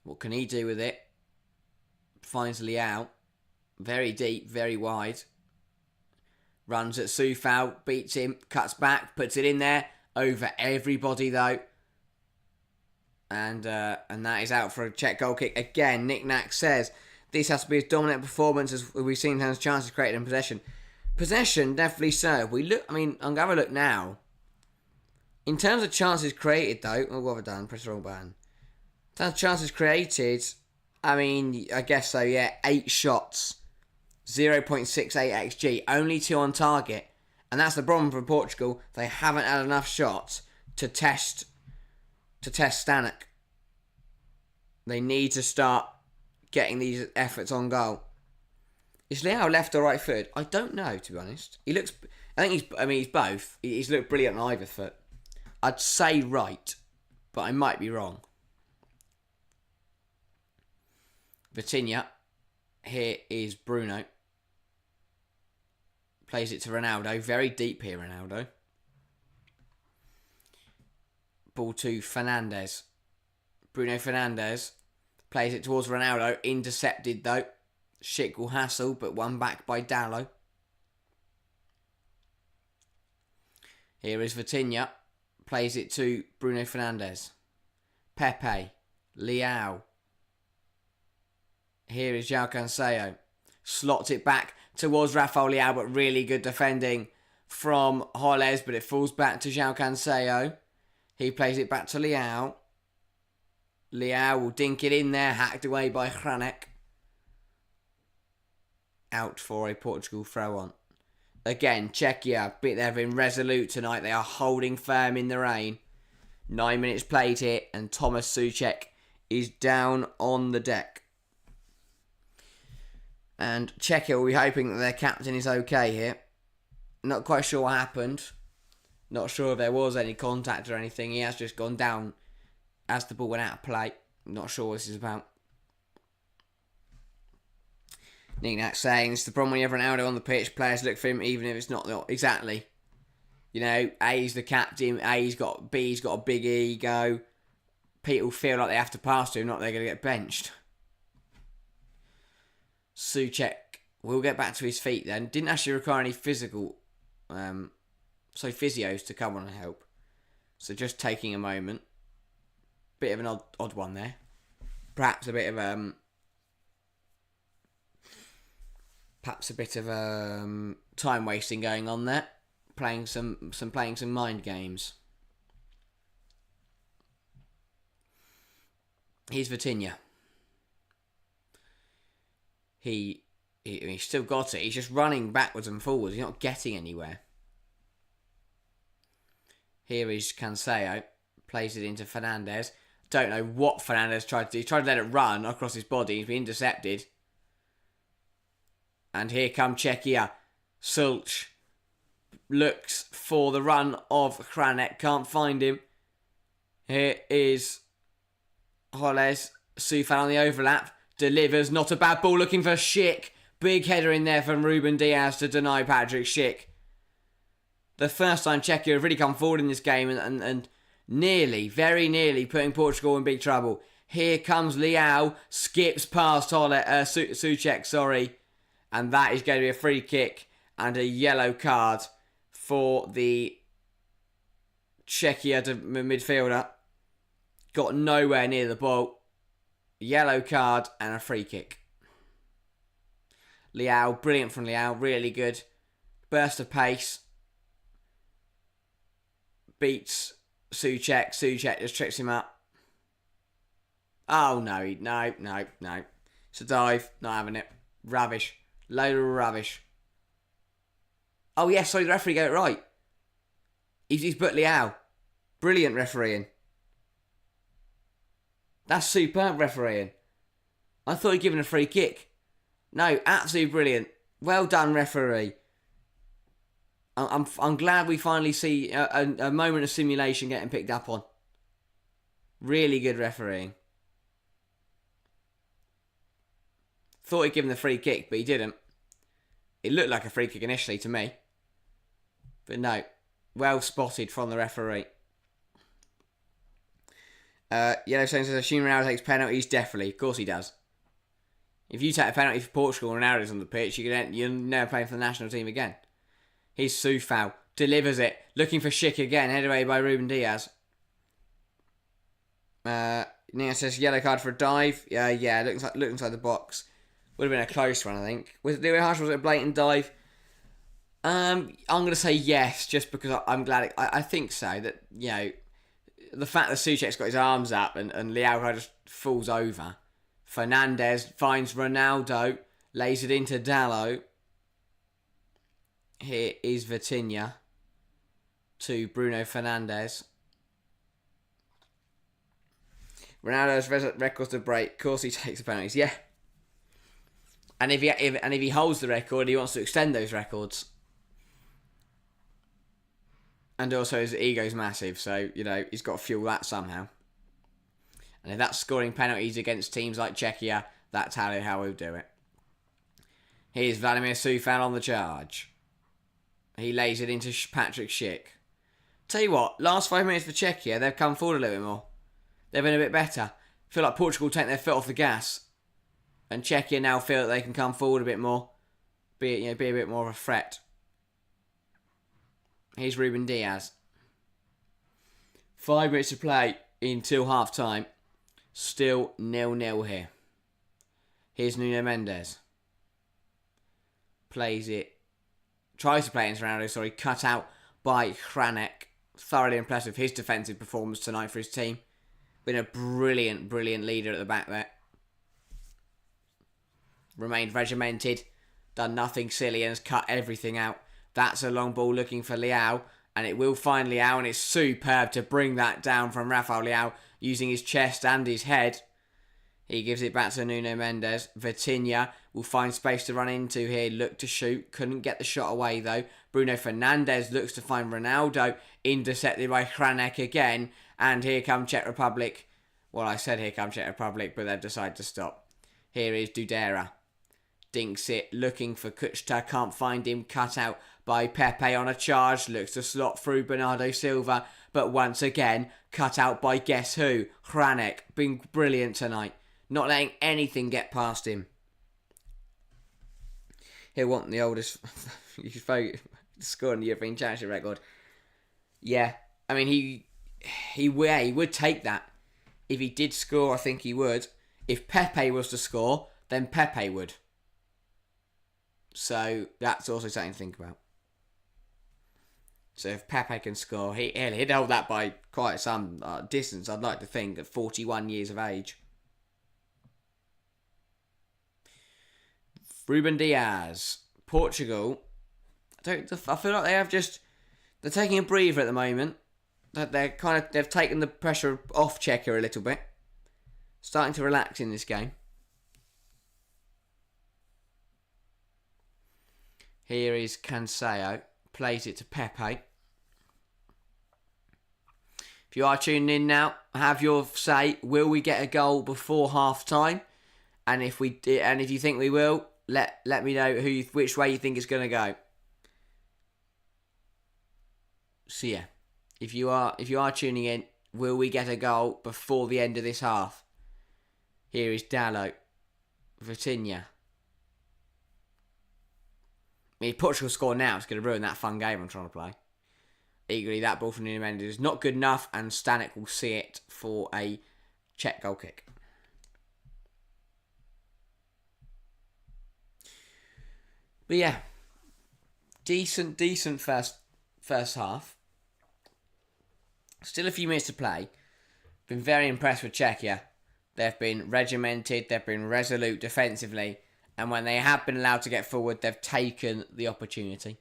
What can he do with it? Finds Leao. Very deep, very wide. Runs at Soufal, beats him, cuts back, puts it in there. Over everybody though. And that is out for a Czech goal kick. Again, Nick Nack says this has to be as dominant performance as we've seen in terms of chances created in possession. Possession, definitely so. I'm going to have a look now. In terms of chances created though, what have I done? Press the wrong button. In terms of chances created, I guess so, yeah. 8 shots. 0.68 XG. Only 2 on target. And that's the problem for Portugal. They haven't had enough shots to test Stanek. They need to start getting these efforts on goal. Is Leao left or right foot? I don't know, to be honest. He's both. He's looked brilliant on either foot. I'd say right, but I might be wrong. Vitinha. Here is Bruno. Plays it to Ronaldo. Very deep here, Ronaldo. Ball to Fernandes. Bruno Fernandes. Plays it towards Ronaldo. Intercepted, though. Schick will hassle, but won back by Dallo. Here is Vitinha. Plays it to Bruno Fernandes. Pepe. Leao. Here is João Cancelo. Slots it back towards Rafael Leao, but really good defending from Holles, but it falls back to João Cancelo. He plays it back to Leao. Leao will dink it in there, hacked away by Hranek. Out for a Portugal throw on. Again, Czechia, they've been resolute tonight. They are holding firm in the rain. 9 minutes played here, and Thomas Souček is down on the deck. And Czechia will be hoping that their captain is okay here. Not quite sure what happened. Not sure if there was any contact or anything. He has just gone down as the ball went out of play. Not sure what this is about. Nick Nack saying it's the problem when you have Ronaldo on the pitch. Players look for him even if it's not exactly. You know, A's the captain. B's got a big ego. People feel like they have to pass to him, not they're going to get benched. Souček will get back to his feet then. Didn't actually require any physios to come on and help. So just taking a moment. Bit of an odd one there. Perhaps a bit of time wasting going on there. Playing some mind games. Here's Vitinha. He's still got it. He's just running backwards and forwards. He's not getting anywhere. Here is Cancelo. Plays it into Fernandes. Don't know what Fernandes tried to do. He tried to let it run across his body. He's been intercepted. And here come Czechia. Sulch looks for the run of Hranek. Can't find him. Here is Holles. Soufal on the overlap. Delivers. Not a bad ball. Looking for Schick. Big header in there from Ruben Diaz to deny Patrick Schick. The first time Czechia have really come forward in this game and nearly, very nearly putting Portugal in big trouble. Here comes Leao. Skips past Souček, and that is going to be a free kick and a yellow card for the Czechia midfielder. Got nowhere near the ball. Yellow card and a free kick. Leao, brilliant from Leao, really good. Burst of pace. Beats Souček. Souček just tricks him up. Oh, no. It's a dive. Not having it. Rubbish. Load of rubbish. Oh, yes, sorry, the referee got it right. He's put Leao. Brilliant refereeing. That's superb refereeing. I thought he'd given a free kick. No, absolutely brilliant. Well done, referee. I'm glad we finally see a moment of simulation getting picked up on. Really good refereeing. Thought he'd given the free kick, but he didn't. It looked like a free kick initially to me. But no. Well spotted from the referee. Yellow Stone says, assuming Ronaldo takes penalties, definitely. Of course he does. If you take a penalty for Portugal and Ronaldo's on the pitch, you're never playing for the national team again. Here's Soufal. Delivers it. Looking for Schick again. Headed away by Ruben Diaz. Nia says, yellow card for a dive. Yeah, look inside the box. Would have been a close one, I think. Was it harsh? Was it a blatant dive? I'm going to say yes, just because I'm glad. I think so. That, you know, the fact that Soucek's got his arms up and Leao just falls over. Fernandes finds Ronaldo, lays it into Dalot. Here is Vitinha to Bruno Fernandes. Ronaldo's records to break. Of course, he takes the penalties. Yeah, and if he holds the record, he wants to extend those records. And also his ego's massive, so, you know, he's got to fuel that somehow. And if that's scoring penalties against teams like Czechia, that's how he'll do it. Here's Vladimir Soufal on the charge. He lays it into Patrick Schick. Tell you what, last 5 minutes for Czechia, they've come forward a little bit more. They've been a bit better. I feel like Portugal take their foot off the gas. And Czechia now feel that they can come forward a bit more. Be a bit more of a threat. Here's Ruben Diaz. 5 minutes to play until half time. Still 0-0 here. Here's Nuno Mendes. Plays it. Tries to play it into Ronaldo, cut out by Hranek. Thoroughly impressed with his defensive performance tonight for his team. Been a brilliant leader at the back there. Remained regimented. Done nothing silly and has cut everything out. That's a long ball looking for Leao. And it will find Leao. And it's superb to bring that down from Rafael Leao. Using his chest and his head. He gives it back to Nuno Mendes. Vitinha will find space to run into here. Look to shoot. Couldn't get the shot away though. Bruno Fernandes looks to find Ronaldo. Intercepted by Hranek again. And here come Czech Republic. Well, I said here come Czech Republic, but they've decided to stop. Here is Dudera. Dinks it. Looking for Kuchta. Can't find him. Cut out by Pepe on a charge. Looks to slot through Bernardo Silva. But once again, cut out by guess who? Hranek. Been brilliant tonight. Not letting anything get past him. He'll want the oldest score in the European Championship record. Yeah, I mean, he would take that. If he did score, I think he would. If Pepe was to score, then Pepe would. So that's also something to think about. So if Pepe can score, he'd hold that by quite some distance, I'd like to think, at 41 years of age. Ruben Diaz. Portugal. I feel like they're taking a breather at the moment. They've taken the pressure off Czechia a little bit. Starting to relax in this game. Here is Cancelo. Plays it to Pepe. If you are tuning in now, have your say. Will we get a goal before half time? And if you think we will, let me know which way you think it's going to go. So yeah, if you are tuning in, will we get a goal before the end of this half? Here is Dalot. Vitinha. I mean, if Portugal score now, it's going to ruin that fun game I'm trying to play. Eagerly, that ball from Nuno Mendes is not good enough, and Stanek will see it for a Czech goal kick. But yeah, decent first half. Still a few minutes to play. Been very impressed with Czechia. They've been regimented, they've been resolute defensively, and when they have been allowed to get forward, they've taken the opportunity.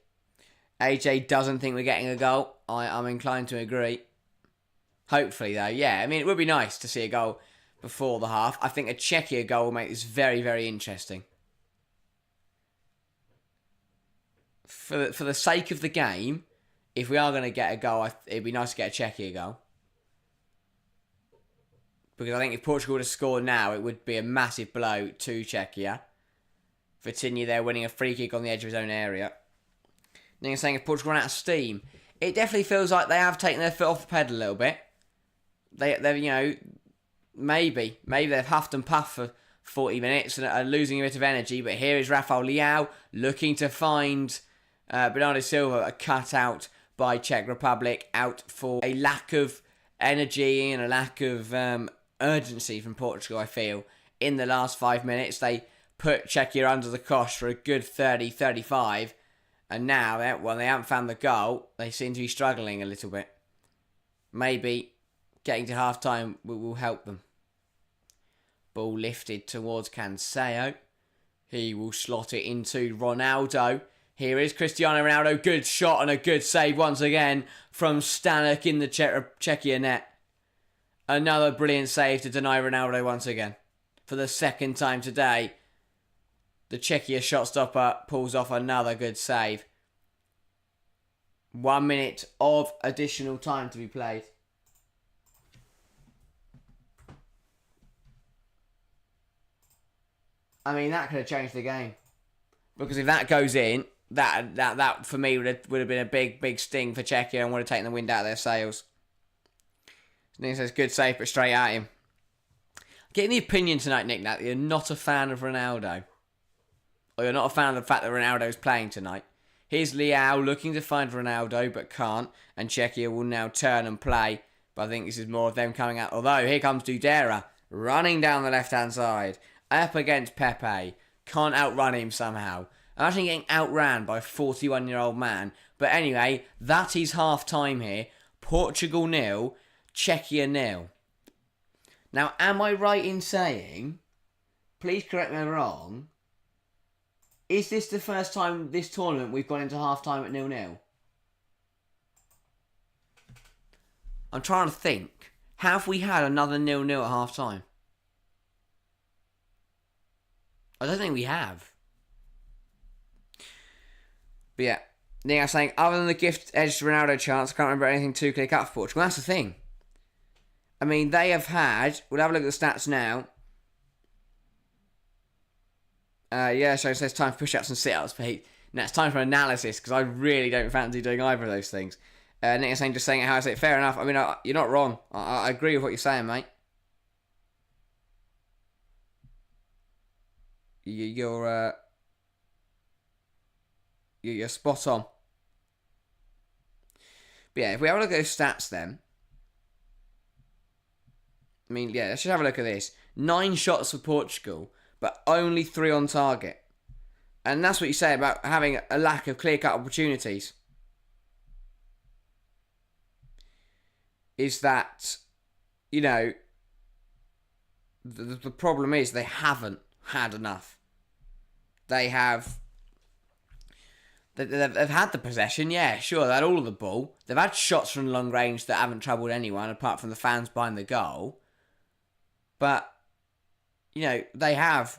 AJ doesn't think we're getting a goal. I'm inclined to agree. Hopefully, though, yeah. I mean, it would be nice to see a goal before the half. I think a Czechia goal will make this very, very interesting. For the sake of the game, if we are going to get a goal, it'd be nice to get a Czechia goal. Because I think if Portugal were to score now, it would be a massive blow to Czechia. Vitinha there winning a free kick on the edge of his own area. Then saying if Portugal run out of steam, it definitely feels like they have taken their foot off the pedal a little bit. They've maybe they've huffed and puffed for 40 minutes and are losing a bit of energy. But here is Rafael Leao looking to find Bernardo Silva, a cut out by Czech Republic, out for a lack of energy and a lack of urgency from Portugal, I feel. In the last 5 minutes, they put Czechia under the cosh for a good 30-35. And now, they haven't found the goal, they seem to be struggling a little bit. Maybe getting to half-time will help them. Ball lifted towards Cancelo. He will slot it into Ronaldo. Here is Cristiano Ronaldo. Good shot and a good save once again from Stanek in the Czechia net. Another brilliant save to deny Ronaldo once again. For the second time today, the Czechia shot stopper pulls off another good save. 1 minute of additional time to be played. I mean, that could have changed the game. Because if that goes in, that for me would have been a big sting for Czechia and would have taken the wind out of their sails. Nick says, good save, but straight at him. Getting the opinion tonight, Nick, that you're not a fan of Ronaldo. Or you're not a fan of the fact that Ronaldo's playing tonight. Here's Leao looking to find Ronaldo, but can't. And Czechia will now turn and play. But I think this is more of them coming out. Although, here comes Dudera, running down the left-hand side. Up against Pepe. Can't outrun him somehow. Imagine getting outran by a 41-year-old man. But anyway, that is half-time here. Portugal 0, Czechia 0. Now, am I right in saying, please correct me if I'm wrong, is this the first time this tournament we've gone into half-time at 0-0? I'm trying to think. Have we had another 0-0 at half-time? I don't think we have. But yeah, Nick, I was saying, other than the gift-edged Ronaldo chance, I can't remember anything too clear-cut for Portugal. That's the thing. I mean, they have had... We'll have a look at the stats now. So it says time for push-ups and sit-ups. But now it's time for analysis, because I really don't fancy doing either of those things. Nick is saying, just saying it how I say it. Fair enough. I mean, you're not wrong. I agree with what you're saying, mate. You're spot on. But yeah, if we have a look at those stats then. I mean, yeah, let's just have a look at this. 9 shots for Portugal, but only 3 on target. And that's what you say about having a lack of clear-cut opportunities. Is that, the problem is they haven't had enough. They've had the possession, yeah, sure, they had all of the ball. They've had shots from long range that haven't troubled anyone, apart from the fans behind the goal. But, they have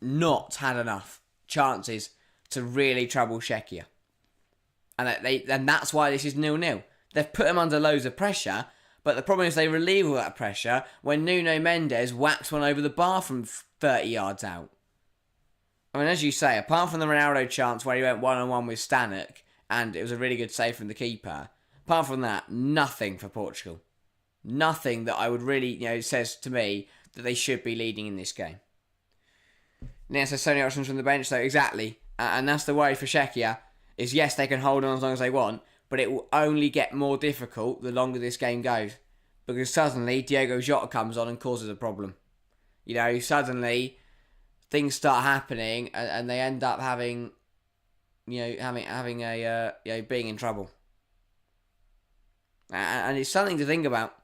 not had enough chances to really trouble Czechia. And that's why this is 0-0. They've put them under loads of pressure, but the problem is they relieve all that pressure when Nuno Mendes whacks one over the bar from 30 yards out. I mean, as you say, apart from the Ronaldo chance where he went one-on-one with Stanek, and it was a really good save from the keeper, apart from that, nothing for Portugal. Nothing that I would really, says to me that they should be leading in this game. Now, so many options from the bench, though, exactly. And that's the worry for Czechia, is yes, they can hold on as long as they want, but it will only get more difficult the longer this game goes. Because suddenly, Diogo Jota comes on and causes a problem. Suddenly, things start happening, and they end up having being in trouble. And it's something to think about.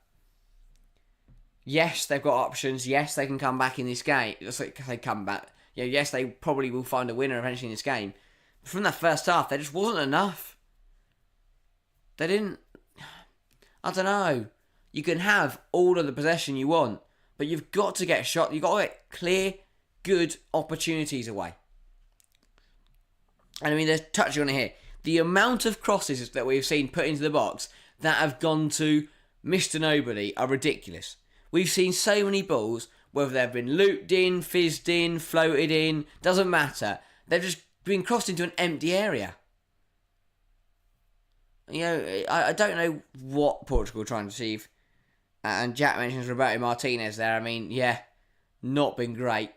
Yes, they've got options. Yes, they can come back in this game. They come back. Yes, they probably will find a winner eventually in this game. But from that first half, there just wasn't enough. They didn't... I don't know. You can have all of the possession you want, but you've got to get a shot. You've got to get clear, good opportunities away. And I mean, there's touching on it here. The amount of crosses that we've seen put into the box that have gone to Mr. Nobody are ridiculous. We've seen so many balls, whether they've been looped in, fizzed in, floated in, doesn't matter. They've just been crossed into an empty area. I don't know what Portugal are trying to achieve. And Jack mentions Roberto Martinez there. I mean, yeah, not been great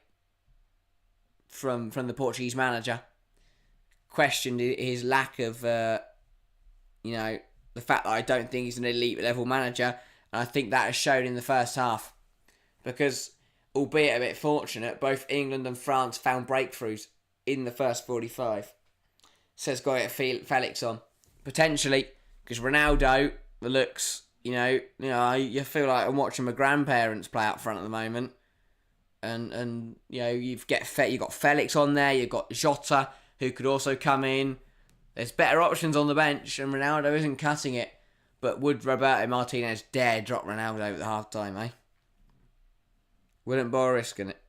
from the Portuguese manager. Questioned his lack of, the fact that I don't think he's an elite level manager. And I think that has shown in the first half. Because, albeit a bit fortunate, both England and France found breakthroughs in the first 45. Says got to get Felix on. Potentially, because Ronaldo looks, you feel like I'm watching my grandparents play up front at the moment. And you've got Felix on there, you've got Jota, who could also come in. There's better options on the bench, and Ronaldo isn't cutting it. But would Roberto Martinez dare drop Ronaldo at the half-time, eh? Wouldn't bother risking it.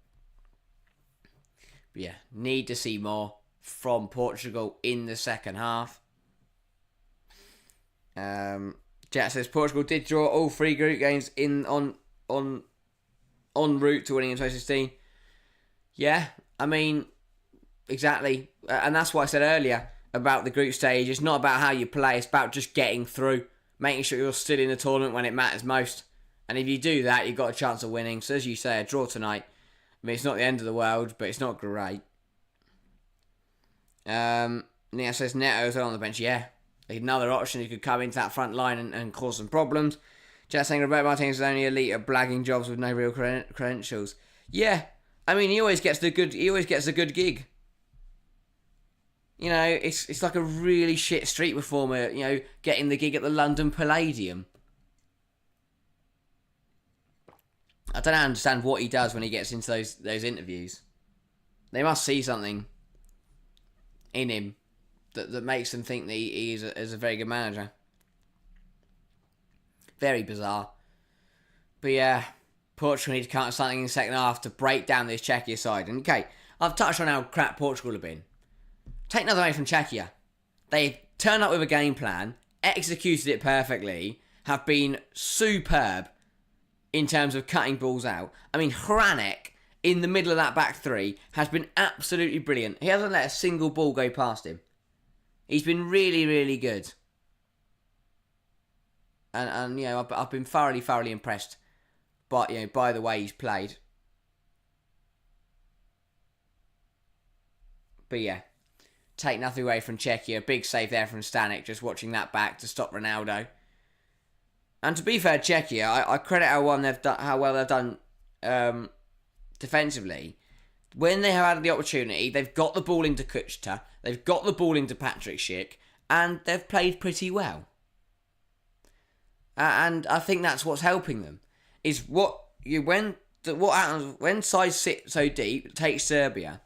But yeah, need to see more from Portugal in the second half. Jack says Portugal did draw all 3 group games on route to winning in 2016. Yeah, I mean, exactly. And that's what I said earlier about the group stage. It's not about how you play, it's about just getting through. Making sure you're still in the tournament when it matters most. And if you do that, you've got a chance of winning. So as you say, a draw tonight. I mean, it's not the end of the world, but it's not great. Nia says Neto's on the bench. Yeah, another option who could come into that front line and cause some problems. Just saying Roberto Martinez is only elite at blagging jobs with no real credentials. Yeah, I mean he always gets a good gig. It's like a really shit street performer, getting the gig at the London Palladium. I don't understand what he does when he gets into those interviews. They must see something in him that makes them think that he is a very good manager. Very bizarre. But yeah, Portugal need to counter something in the second half to break down this Czechia side. And okay, I've touched on how crap Portugal have been. Take another way from Czechia. They turned up with a game plan, executed it perfectly, have been superb in terms of cutting balls out. I mean, Hranek, in the middle of that back three, has been absolutely brilliant. He hasn't let a single ball go past him. He's been really, really good. And I've been thoroughly impressed by the way he's played. But yeah, take nothing away from Czechia. Big save there from Stanek, just watching that back to stop Ronaldo. And to be fair, Czechia, I credit how well they've done defensively. When they have had the opportunity, they've got the ball into Kuchta, they've got the ball into Patrick Schick, and they've played pretty well. And I think that's what's helping them. Is what happens when sides sit so deep, take Serbia,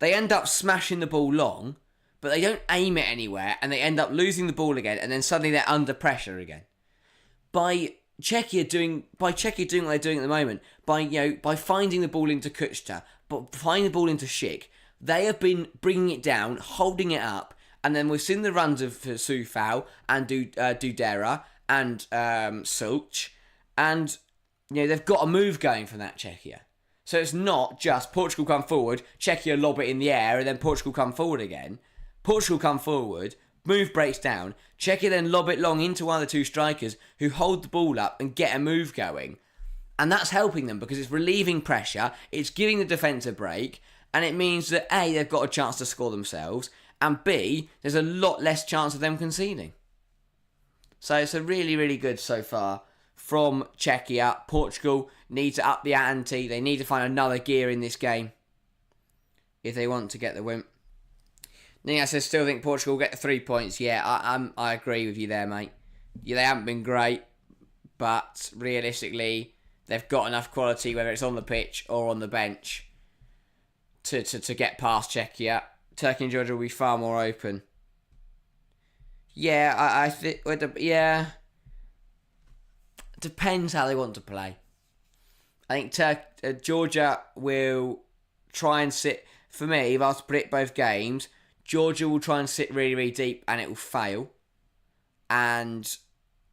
they end up smashing the ball long, but they don't aim it anywhere, and they end up losing the ball again, and then suddenly they're under pressure again. By Czechia doing what they're doing at the moment, by finding the ball into Kuchta, but finding the ball into Schick, they have been bringing it down, holding it up, and then we've seen the runs of Sufal and Dudera and Sulch, and they've got a move going from that Czechia. So it's not just Portugal come forward, Czechia lob it in the air, and then Portugal come forward again. Portugal come forward, move breaks down, Czechia then lob it long into one of the two strikers who hold the ball up and get a move going. And that's helping them because it's relieving pressure, it's giving the defence a break, and it means that A, they've got a chance to score themselves, and B, there's a lot less chance of them conceding. So it's a really, really good so far from Czechia. Portugal need to up the ante. They need to find another gear in this game if they want to get the win. Nia says, still think Portugal will get the 3 points. Yeah, I agree with you there, mate. Yeah, they haven't been great, but realistically, they've got enough quality, whether it's on the pitch or on the bench, to get past Czechia. Turkey and Georgia will be far more open. Yeah, I think... Yeah. Depends how they want to play. I think Georgia will try and sit... For me, if I was to predict both games, Georgia will try and sit really, really deep and it will fail. And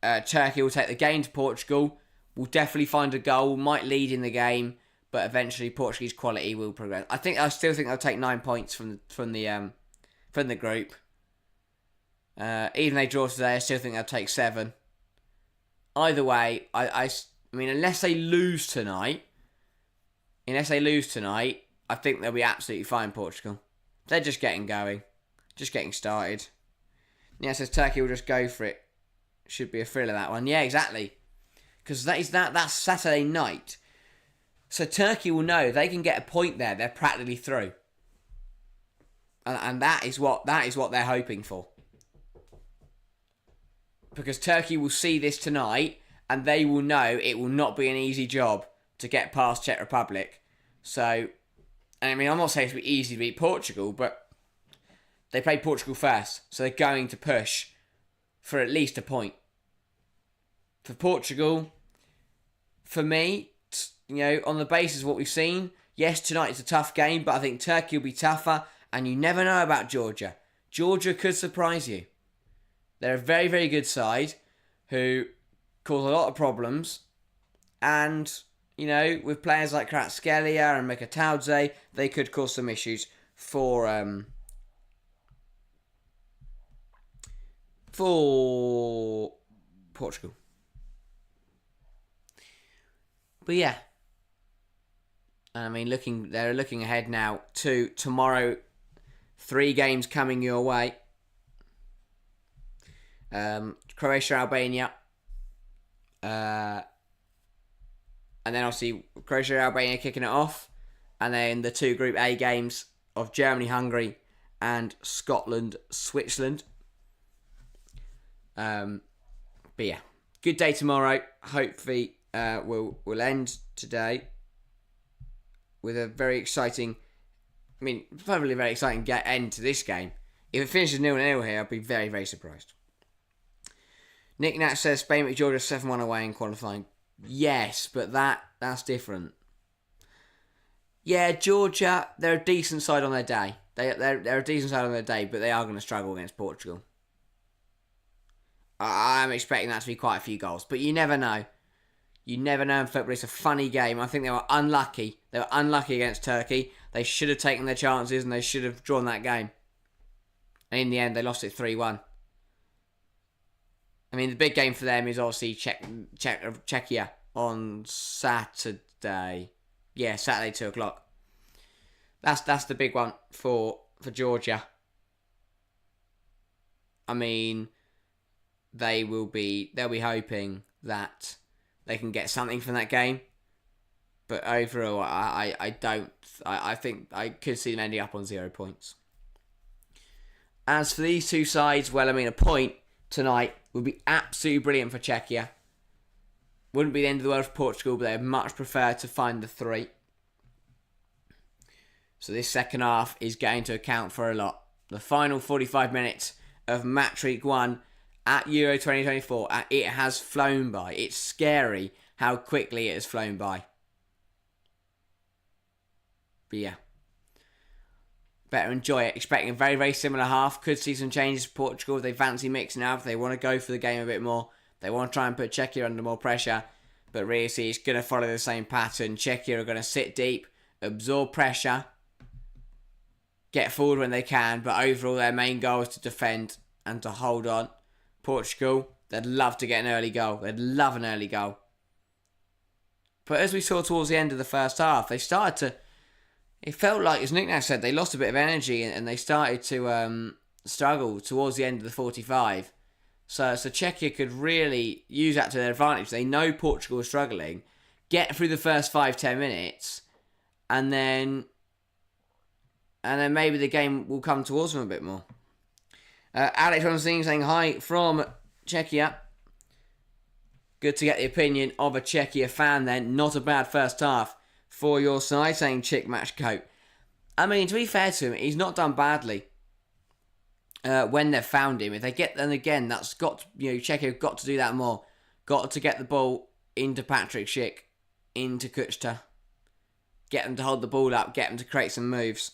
Turkey will take the game to Portugal, will definitely find a goal, might lead in the game, but eventually Portuguese quality will progress. I still think they'll take 9 points from the group. Even they draw today, I still think they'll take 7. Either way, I mean, unless they lose tonight, I think they'll be absolutely fine, Portugal. They're just getting going. Just getting started. Yeah, it says Turkey will just go for it. Should be a thriller, that one. Yeah, exactly. Because that's Saturday night. So Turkey will know they can get a point there. They're practically through. And that is what they're hoping for. Because Turkey will see this tonight, and they will know it will not be an easy job to get past Czech Republic. So, I mean, I'm not saying it's be easy to beat Portugal, but they played Portugal first, so they're going to push for at least a point. For Portugal, for me, on the basis of what we've seen, yes, tonight is a tough game, but I think Turkey will be tougher, and you never know about Georgia. Georgia could surprise you. They're a very, very good side who cause a lot of problems, and, with players like Kvaratskhelia and Mkhitaryan, they could cause some issues for Portugal. But yeah, I mean, they're looking ahead now to tomorrow. 3 games coming your way. Croatia, Albania, and then obviously Croatia, Albania kicking it off, and then the 2 Group A games of Germany, Hungary, and Scotland, Switzerland. But yeah, good day tomorrow. Hopefully, we'll end today with a very exciting. I mean, probably a very exciting end to this game. If it finishes 0-0 here, I'd be very, very surprised. Nick Nat says Spain beat Georgia 7-1 away in qualifying. Yes, but that's different. Yeah, Georgia, they're a decent side on their day. They're a decent side on their day, but they are going to struggle against Portugal. I'm expecting that to be quite a few goals, but you never know. You never know in football. It's a funny game. I think they were unlucky. They were unlucky against Turkey. They should have taken their chances and they should have drawn that game. And in the end, they lost it 3-1. I mean, the big game for them is obviously Czechia on Saturday. Yeah, Saturday, 2 o'clock. That's the big one for Georgia. I mean, they'll be hoping that they can get something from that game. But overall, I think I could see them ending up on 0 points. As for these two sides, well, I mean, a point tonight would be absolutely brilliant for Czechia. Wouldn't be the end of the world for Portugal, but they'd much prefer to find the 3. So this second half is going to account for a lot. The final 45 minutes of Match Week 1 at Euro 2024, it has flown by. It's scary how quickly it has flown by. But yeah, better enjoy it. Expecting a very, very similar half. Could see some changes for Portugal if they fancy mixing up. If they want to go for the game a bit more. They want to try and put Czechia under more pressure. But really, see, it's going to follow the same pattern. Czechia are going to sit deep, absorb pressure, get forward when they can. But overall, their main goal is to defend and to hold on. Portugal, they'd love to get an early goal. They'd love an early goal. But as we saw towards the end of the first half, they started to... It felt like, as Nick now said, they lost a bit of energy and they started to struggle towards the end of the 45. So Czechia could really use that to their advantage. They know Portugal is struggling. Get through the first 5-10 minutes, and then maybe the game will come towards them a bit more. Alex on scene saying hi from Czechia. Good to get the opinion of a Czechia fan then. Not a bad first half for your side, saying Chick Match Coat. I mean, to be fair to him, he's not done badly when they've found him. If they get them again, that's got Czechia have got to do that more. Got to get the ball into Patrick Schick, into Kuchta. Get them to hold the ball up, get them to create some moves.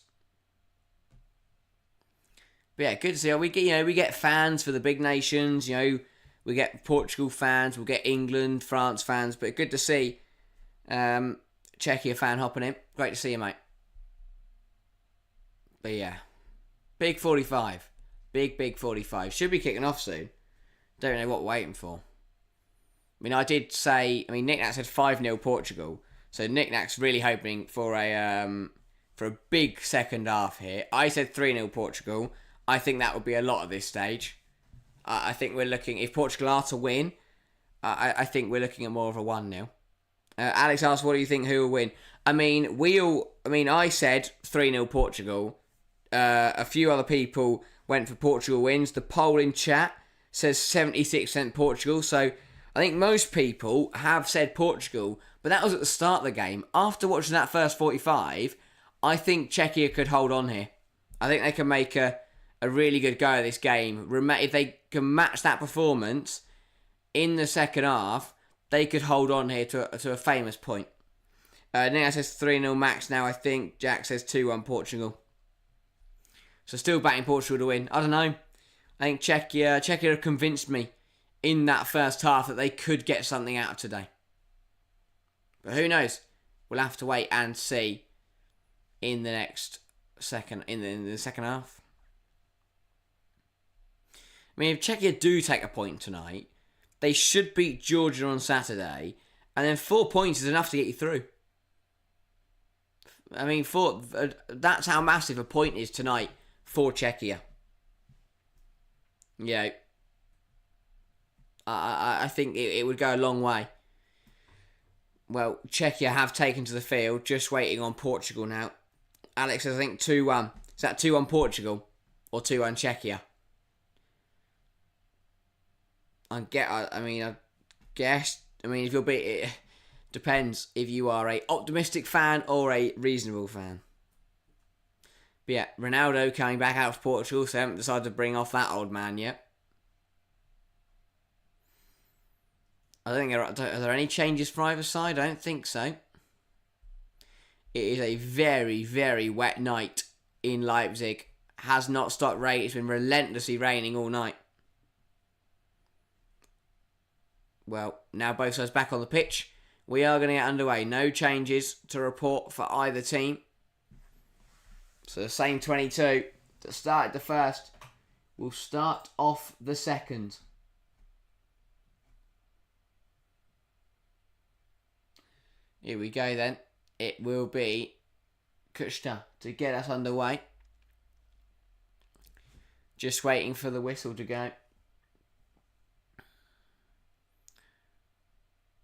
But yeah, good to see. We get fans for the big nations. We get Portugal fans. We'll get England, France fans. But good to see Czechia fan hopping in. Great to see you, mate. But yeah, big 45. Big 45. Should be kicking off soon. Don't know what we're waiting for. I mean, I did say... I mean, Nick Nack said 5-0 Portugal. So Nick Nack's really hoping for a big second half here. I said 3-0 Portugal. I think that would be a lot at this stage. I think we're looking... If Portugal are to win, I think we're looking at more of a 1-0. Alex asked, what do you think, who will win? I mean, I said 3-0 Portugal. A few other people went for Portugal wins. The poll in chat says 76% Portugal. So I think most people have said Portugal, but that was at the start of the game. After watching that first 45, I think Czechia could hold on here. I think they can make a really good go at this game. If they can match that performance in the second half, they could hold on here to a famous point. Nick says 3-0 Max now, I think. Jack says 2-1 Portugal. So still batting Portugal to win. I don't know. I think Czechia have convinced me in that first half that they could get something out of today. But who knows? We'll have to wait and see in the next second in the second half. I mean, if Czechia do take a point tonight, they should beat Georgia on Saturday, and then 4 points is enough to get you through. I mean, that's how massive a point is tonight for Czechia. Yeah. I think it would go a long way. Well, Czechia have taken to the field, just waiting on Portugal now. Alex says, I think 2-1. Is that 2-1 Portugal or 2-1 Czechia? I guess. I mean, if you'll be, it depends if you are a optimistic fan or a reasonable fan. But yeah, Ronaldo coming back out of Portugal, so they haven't decided to bring off that old man yet. I don't think are there any changes for either side? I don't think so. It is a very, very wet night in Leipzig. Has not stopped raining. It's been relentlessly raining all night. Well, now both sides back on the pitch. We are going to get underway. No changes to report for either team. So the same 22 that started the first will start off the second. Here we go then. It will be Kushta to get us underway. Just waiting for the whistle to go.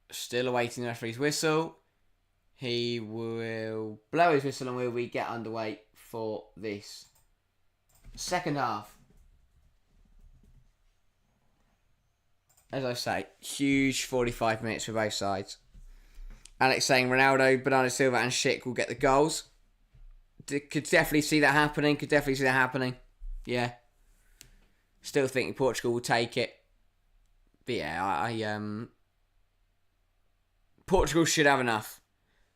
Still awaiting the referee's whistle. He will blow his whistle and we get underway for this second half. As I say, huge 45 minutes for both sides. Alex saying Ronaldo, Bernardo Silva and Schick will get the goals. Could definitely see that happening. Yeah. Still thinking Portugal will take it. But yeah, Portugal should have enough.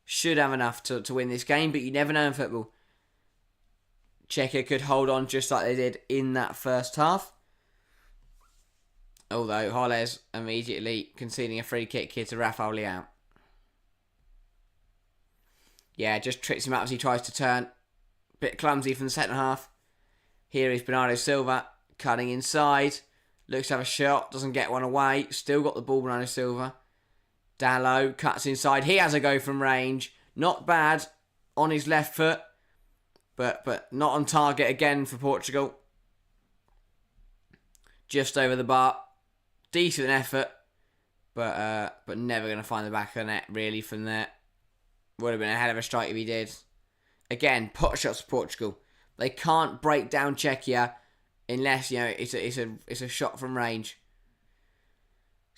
To win this game, but you never know in football. Czechia could hold on just like they did in that first half. Although Holes immediately conceding a free kick here to Rafael Leão. Yeah, just tricks him up as he tries to turn. Bit clumsy from the second half. Here is Bernardo Silva cutting inside. Looks to have a shot, doesn't get one away. Still got the ball, Bernardo Silva. Dalot cuts inside. He has a go from range. Not bad on his left foot. But not on target again for Portugal. Just over the bar. Decent effort. But never going to find the back of the net really from there. Would have been a hell of a strike if he did. Again, pot shots for Portugal. They can't break down Czechia unless, it's a shot from range.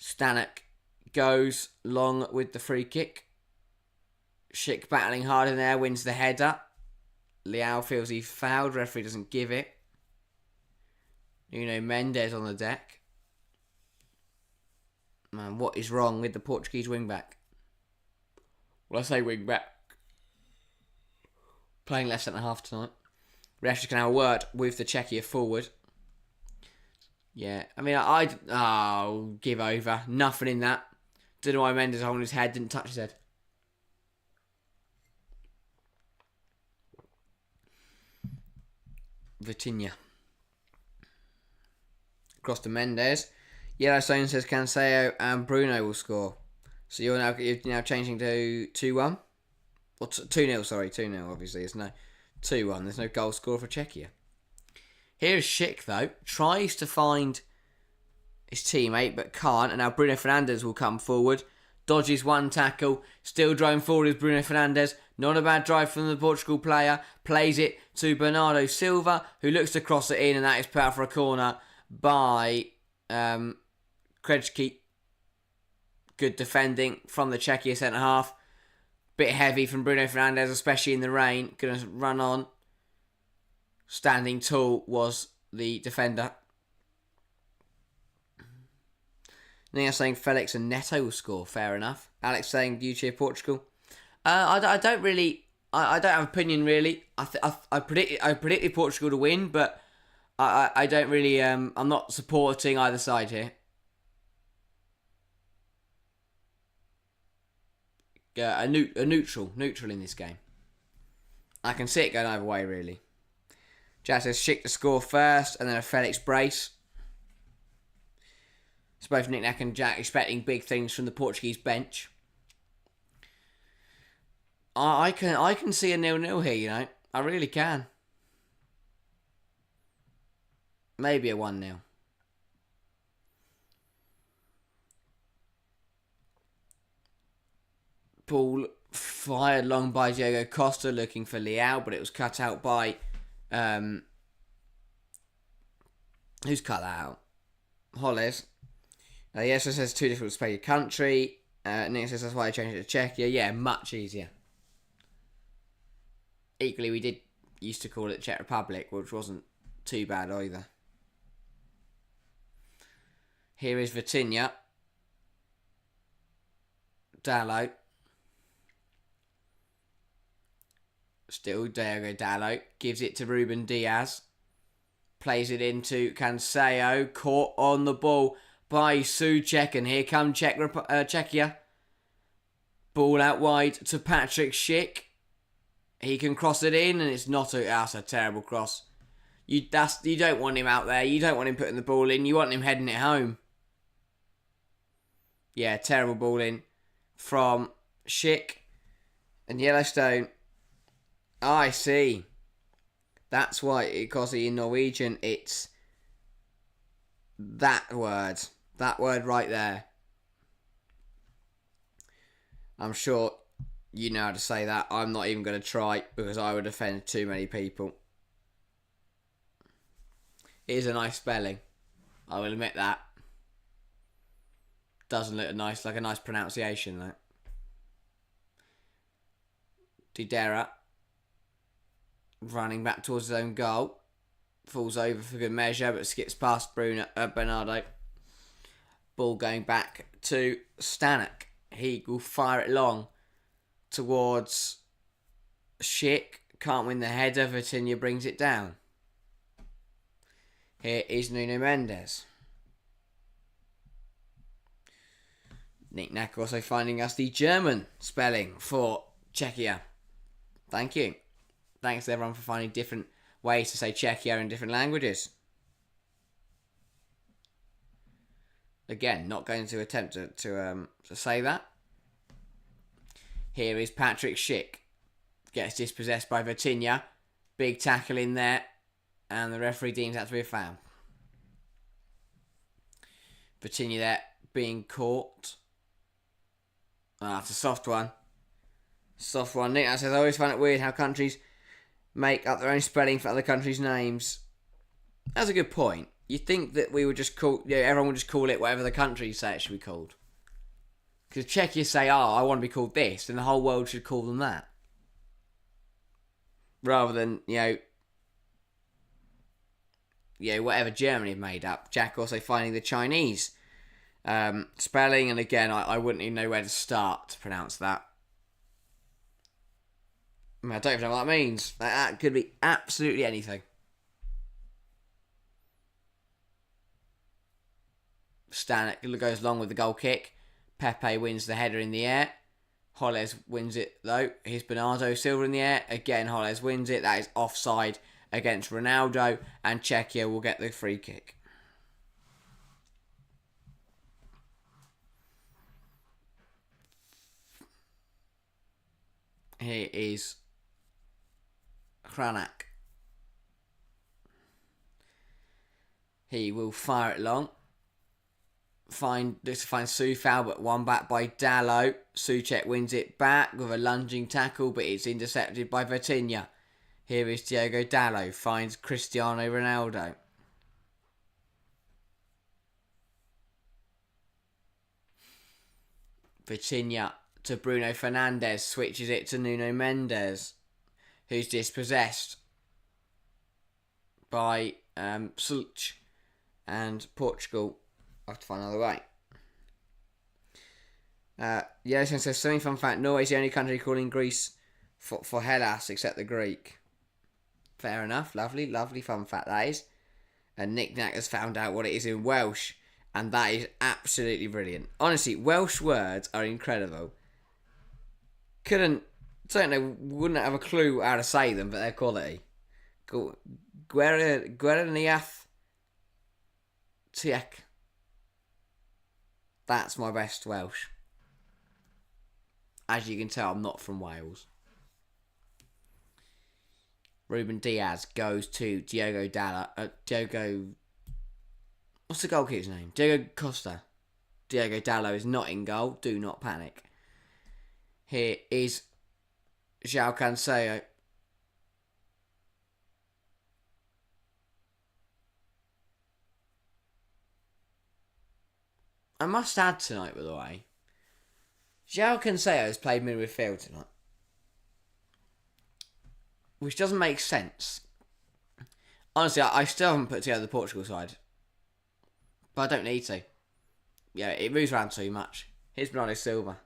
Stanek goes long with the free kick. Schick battling hard in there, wins the header. Leão feels he fouled, referee doesn't give it. Nuno Mendes on the deck. Man, what is wrong with the Portuguese wing-back? Well, I say wing-back. Playing less than a half tonight. Referee can have a word with the Czechia forward. Yeah, I mean, I'll give over. Nothing in that. Don't know why Mendes holding his head, didn't touch his head. Vitinha. Across to Mendes. Yellowstone says Cancelo and Bruno will score. So you're now changing to 2-1? Or 2-0, sorry. 2-0, obviously. It's no 2-1. There's no goal scorer for Czechia. Here's Schick, though. Tries to find his teammate, but can't. And now Bruno Fernandes will come forward. Dodges one tackle. Still driving forward is Bruno Fernandes. Not a bad drive from the Portugal player. Plays it to Bernardo Silva, who looks to cross it in, and that is put out for a corner by Krejci. Good defending from the Czechia centre-half. Bit heavy from Bruno Fernandes, especially in the rain. Going to run on. Standing tall was the defender. Nina saying Felix and Neto will score. Fair enough. Alex saying beauty of Portugal. I don't really. I don't have an opinion really. I predicted Portugal to win, but I don't really. I'm not supporting either side here. A neutral in this game. I can see it going either way really. Jack says Schick to score first, and then a Felix brace. It's both Nick Nack and Jack expecting big things from the Portuguese bench. I can see a 0-0 here, you know. I really can. Maybe a 1-0. Ball fired long by Diego Costa looking for Leao, but it was cut out by... who's cut that out? Hollis. Yes, it says too difficult to spell your country. Nick says that's why I changed it to Czechia. Yeah, much easier. Equally, we did used to call it Czech Republic, which wasn't too bad either. Here is Vitinha. Dalot. Still Diego Dalot. Gives it to Ruben Diaz. Plays it into Cancelo. Caught on the ball by Souček. And here come Czechia. Ball out wide to Patrick Schick. He can cross it in, and it's not that's a terrible cross. You don't want him out there. You don't want him putting the ball in. You want him heading it home. Yeah, terrible ball in from Schick. And Yellowstone. Oh, I see. That's why, because in Norwegian, it's that word. That word right there. I'm sure you know how to say that. I'm not even going to try because I would offend too many people. It is a nice spelling. I will admit that. Doesn't look nice, like a nice pronunciation though. Didera. Running back towards his own goal. Falls over for good measure, but skips past Bernardo. Ball going back to Stanek. He will fire it long towards Schick. Can't win the header. Vitinha brings it down. Here is Nuno Mendes. Nick Nack also finding us the German spelling for Czechia. Thank you. Thanks to everyone for finding different ways to say Czechia in different languages. Again, not going to attempt to say that. Here is Patrick Schick. Gets dispossessed by Vitinha. Big tackle in there. And the referee deems that to be a foul. Vitinha there being caught. It's a soft one. Soft one. Nick says, I always find it weird how countries make up their own spelling for other countries' names. That's a good point. You'd think that we would just call... everyone would just call it whatever the countries say it should be called. Because Czechia say, I want to be called this, then the whole world should call them that. Rather than, whatever Germany have made up. Jack also finding the Chinese spelling, and again, I wouldn't even know where to start to pronounce that. I don't even know what that means. That could be absolutely anything. Stanek goes along with the goal kick. Pepe wins the header in the air. Holles wins it though. Here's Bernardo Silva in the air. Again, Holles wins it. That is offside against Ronaldo. And Czechia will get the free kick. Here is Hranak. He will fire it long. This to find Sufal, but one back by Dallo. Souček wins it back with a lunging tackle, but it's intercepted by Vitinha. Here is Diogo Dallo, finds Cristiano Ronaldo. Vitinha to Bruno Fernandes, switches it to Nuno Mendes, who's dispossessed by Sulch, and Portugal have to find another way. Yes, and says something fun fact: Norway is the only country calling Greece for Hellas except the Greek. Fair enough, lovely fun fact that is. And Nick Knack has found out what it is in Welsh, and that is absolutely brilliant. Honestly, Welsh words are incredible. Wouldn't have a clue how to say them, but they're quality. Gweriniaeth Tiek. That's my best Welsh. As you can tell, I'm not from Wales. Ruben Diaz goes to Diogo Dallo. What's the goalkeeper's name? Diogo Costa. Diogo Dallo is not in goal. Do not panic. Here is João Cancelo. I must add tonight, by the way, João Cancelo has played midfield tonight, which doesn't make sense. Honestly, I still haven't put together the Portugal side, but I don't need to. Yeah, it moves around too much. Here's Bernardo Silva.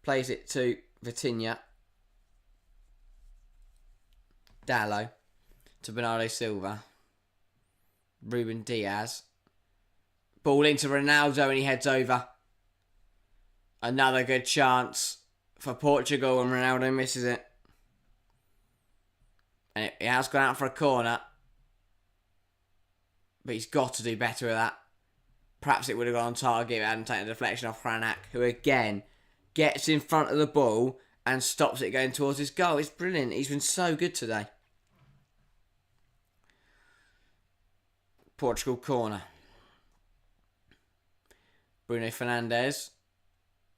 Plays it to Vitinha. Dallo to Bernardo Silva. Ruben Diaz. Ball into Ronaldo and he heads over. Another good chance for Portugal and Ronaldo misses it. And it has gone out for a corner. But he's got to do better with that. Perhaps it would have gone on target if it hadn't taken the deflection off Hranak, who again gets in front of the ball and stops it going towards his goal. It's brilliant. He's been so good today. Portugal corner. Bruno Fernandes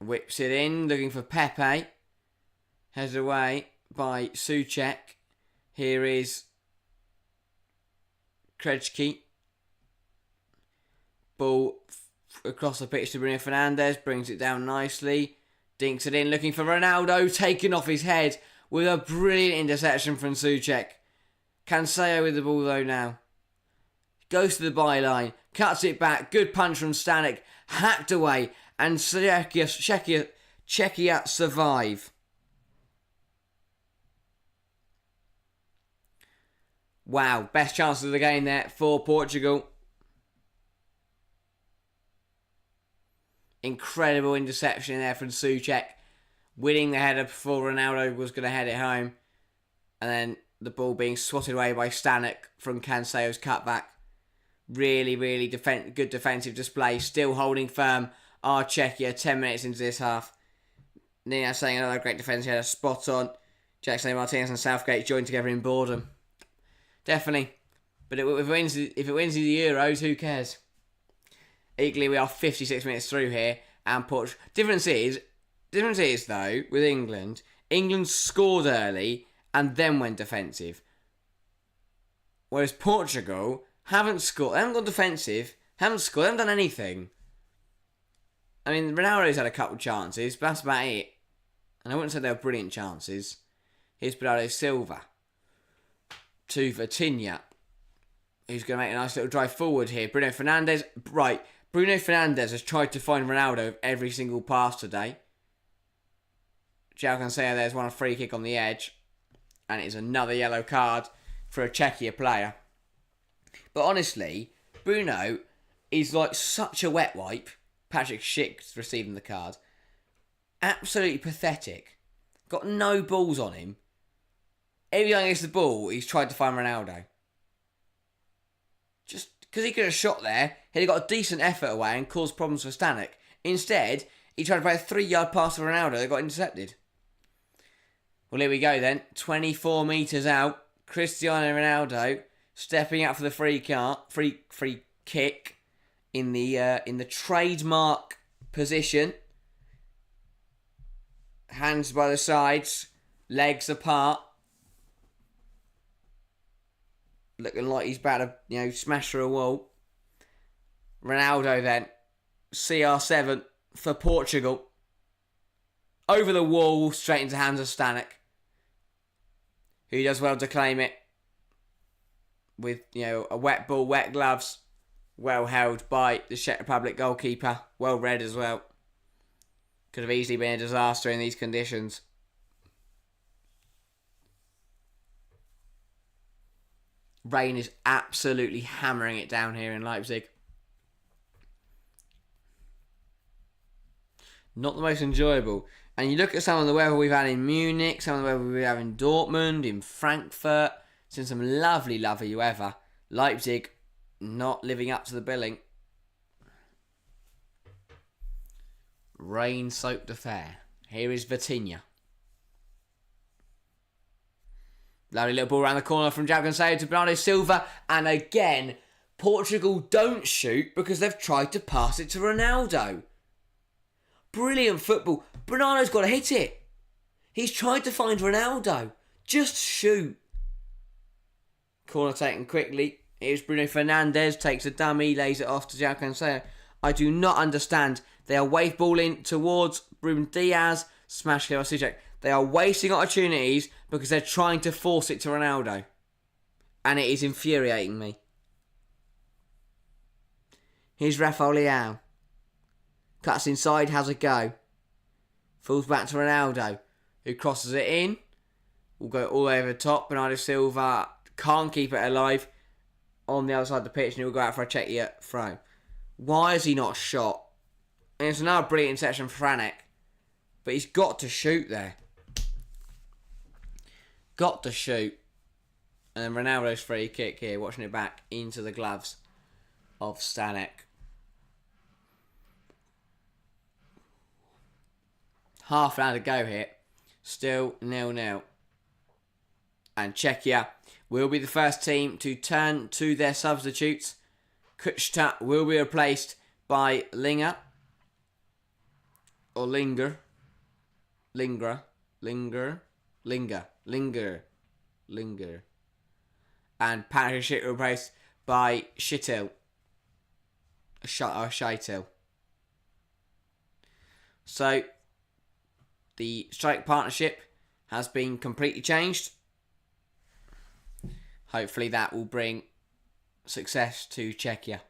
whips it in, looking for Pepe. Heads away by Souček. Here is Krejci. Ball across the pitch to Bruno Fernandes. Brings it down nicely. Dinks it in, looking for Ronaldo. Taken off his head with a brilliant interception from Souček. Cancelo with the ball though now. Goes to the byline. Cuts it back. Good punch from Stanek. Hacked away. And Czechia survive. Wow. Best chances of the game there for Portugal. Incredible interception there from Souček. Winning the header before Ronaldo was going to head it home. And then the ball being swatted away by Stanek from Cancelo's cutback. Really good defensive display. Still holding firm. Our Czechia 10 minutes into this half. Nina saying another great defence. He had a spot on. Jackson Martinez and Southgate joined together in boredom. Definitely. But if it wins the Euros, who cares? Equally, we are 56 minutes through here. And Portugal. Difference is though, with England scored early and then went defensive. Whereas Portugal haven't scored. They haven't gone defensive. Haven't scored. They haven't done anything. I mean, Ronaldo's had a couple of chances, but that's about it. And I wouldn't say they were brilliant chances. Here's Bernardo Silva to Vitinha, who's going to make a nice little drive forward here. Bruno Fernandes. Right. Bruno Fernandes has tried to find Ronaldo with every single pass today. João Cancelo there's won a free kick on the edge. And it's another yellow card for a Czechia player. But honestly, Bruno is like such a wet wipe. Patrick Schick receiving the card. Absolutely pathetic. Got no balls on him. Every time he gets the ball, he's tried to find Ronaldo. Just because he could have shot there, he'd have got a decent effort away and caused problems for Stanek. Instead, he tried to play a 3-yard pass to Ronaldo that got intercepted. Well, here we go then. 24 metres out. Cristiano Ronaldo stepping out for the free kick in the trademark position. Hands by the sides, legs apart. Looking like he's about to, smash through a wall. Ronaldo then. CR7 for Portugal. Over the wall, straight into the hands of Stanek, who does well to claim it with, a wet ball, wet gloves, well held by the Czech Republic goalkeeper, well read as well. Could have easily been a disaster in these conditions. Rain is absolutely hammering it down here in Leipzig. Not the most enjoyable. And you look at some of the weather we've had in Munich, some of the weather we've had in Dortmund, in Frankfurt. Seen some lovely, lovely weather. Leipzig not living up to the billing. Rain-soaked affair. Here is Vitinha. Lovely little ball around the corner from João Cancelo to Bernardo Silva. And again, Portugal don't shoot because they've tried to pass it to Ronaldo. Brilliant football. Bernardo's got to hit it. He's tried to find Ronaldo. Just shoot. Corner taken quickly. Here's Bruno Fernandes. Takes a dummy. Lays it off to João Cancelo. I do not understand. They are wave balling towards Ruben Diaz. Smash kill by Schick. They are wasting opportunities because they're trying to force it to Ronaldo. And it is infuriating me. Here's Rafael Leão. Cuts inside, has a go. Falls back to Ronaldo, who crosses it in. Will go all the way over the top. Bernardo Silva can't keep it alive on the other side of the pitch, and he'll go out for a Czechia throw. Why is he not shot? And it's another brilliant interception for Franek. But he's got to shoot there. Got to shoot. And then Ronaldo's free kick here, watching it back into the gloves of Stanek. Half an hour to go here. Still 0-0. And Czechia will be the first team to turn to their substitutes. Kuchta will be replaced by Linger. Or Linger. And Patrick Schick replaced by Schittel. Scheitel. So, the strike partnership has been completely changed. Hopefully that will bring success to Czechia.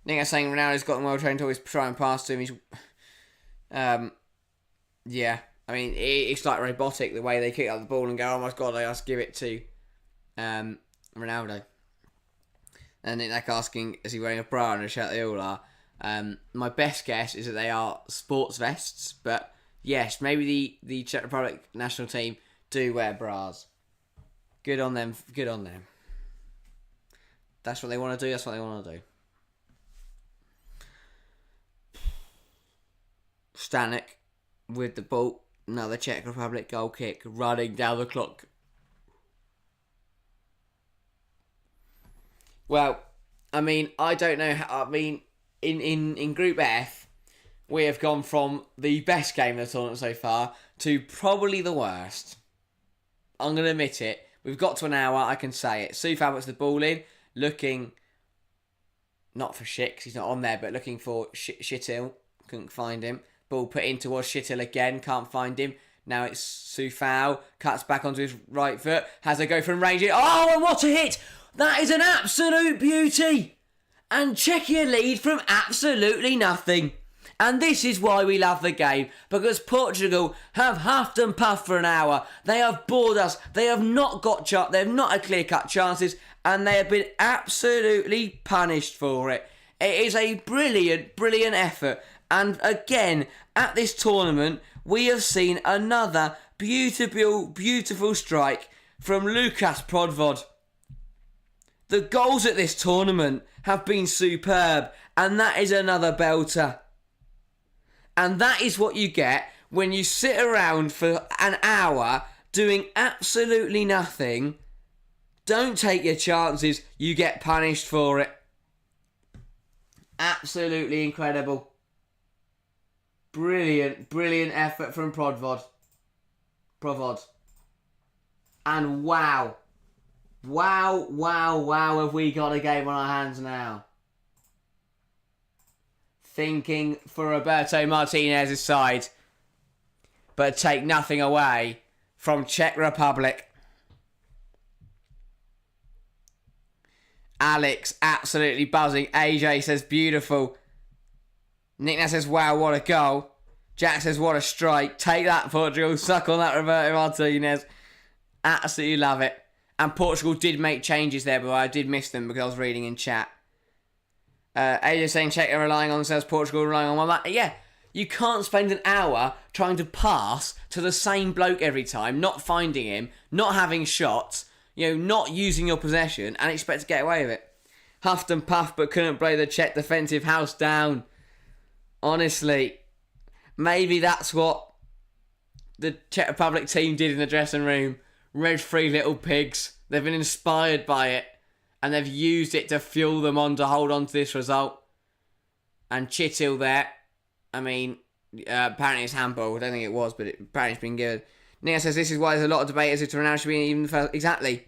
Nick is saying Ronaldo's got them well trained to always try and pass to him. He's, yeah. I mean, it's like robotic the way they kick up the ball and go, oh my god, I just give it to Ronaldo. And Nick Nack asking, is he wearing a bra and a shirt? They all are. My best guess is that they are sports vests, but yes, maybe the Czech Republic national team do wear bras. Good on them. Good on them. That's what they want to do. That's what they want to do. Stanek with the ball. Another Czech Republic goal kick. Running down the clock. Well, I mean, I don't know how... I mean, in Group F, we have gone from the best game of the tournament so far to probably the worst. I'm going to admit it. We've got to an hour, I can say it. Soufal puts the ball in, looking, not for Schick, 'cause he's not on there, but looking for Schittel. Couldn't find him. Ball put in towards Schittel again, can't find him. Now it's Soufal, cuts back onto his right foot, has a go from range. Oh, and what a hit! That is an absolute beauty! And Czechia lead from absolutely nothing. And this is why we love the game, because Portugal have huffed and puffed for an hour. They have bored us. They have not they have not had clear-cut chances, and they have been absolutely punished for it. It is a brilliant, brilliant effort. And again, at this tournament, we have seen another beautiful, beautiful strike from Lukas Podvod. The goals at this tournament have been superb, and that is another belter. And that is what you get when you sit around for an hour doing absolutely nothing. Don't take your chances. You get punished for it. Absolutely incredible. Brilliant effort from Provod. And wow, have we got a game on our hands now. Thinking for Roberto Martinez's side, but take nothing away from Czech Republic. Alex absolutely buzzing. AJ says beautiful. Nick says wow, what a goal. Jack says what a strike. Take that, Portugal. Suck on that, Roberto Martinez. Absolutely love it. And Portugal did make changes there, but I did miss them because I was reading in chat. AJ saying Czech are relying on themselves, Portugal relying on one man. Yeah, you can't spend an hour trying to pass to the same bloke every time, not finding him, not having shots, not using your possession, and expect to get away with it. Huffed and puffed, but couldn't blow the Czech defensive house down. Honestly, maybe that's what the Czech Republic team did in the dressing room. Read Three Little Pigs. They've been inspired by it, and they've used it to fuel them on to hold on to this result. And Chittil there, apparently it's handball. I don't think it was, but apparently it's been good. Nia says this is why there's a lot of debate as if Ronaldo should be even first. Exactly.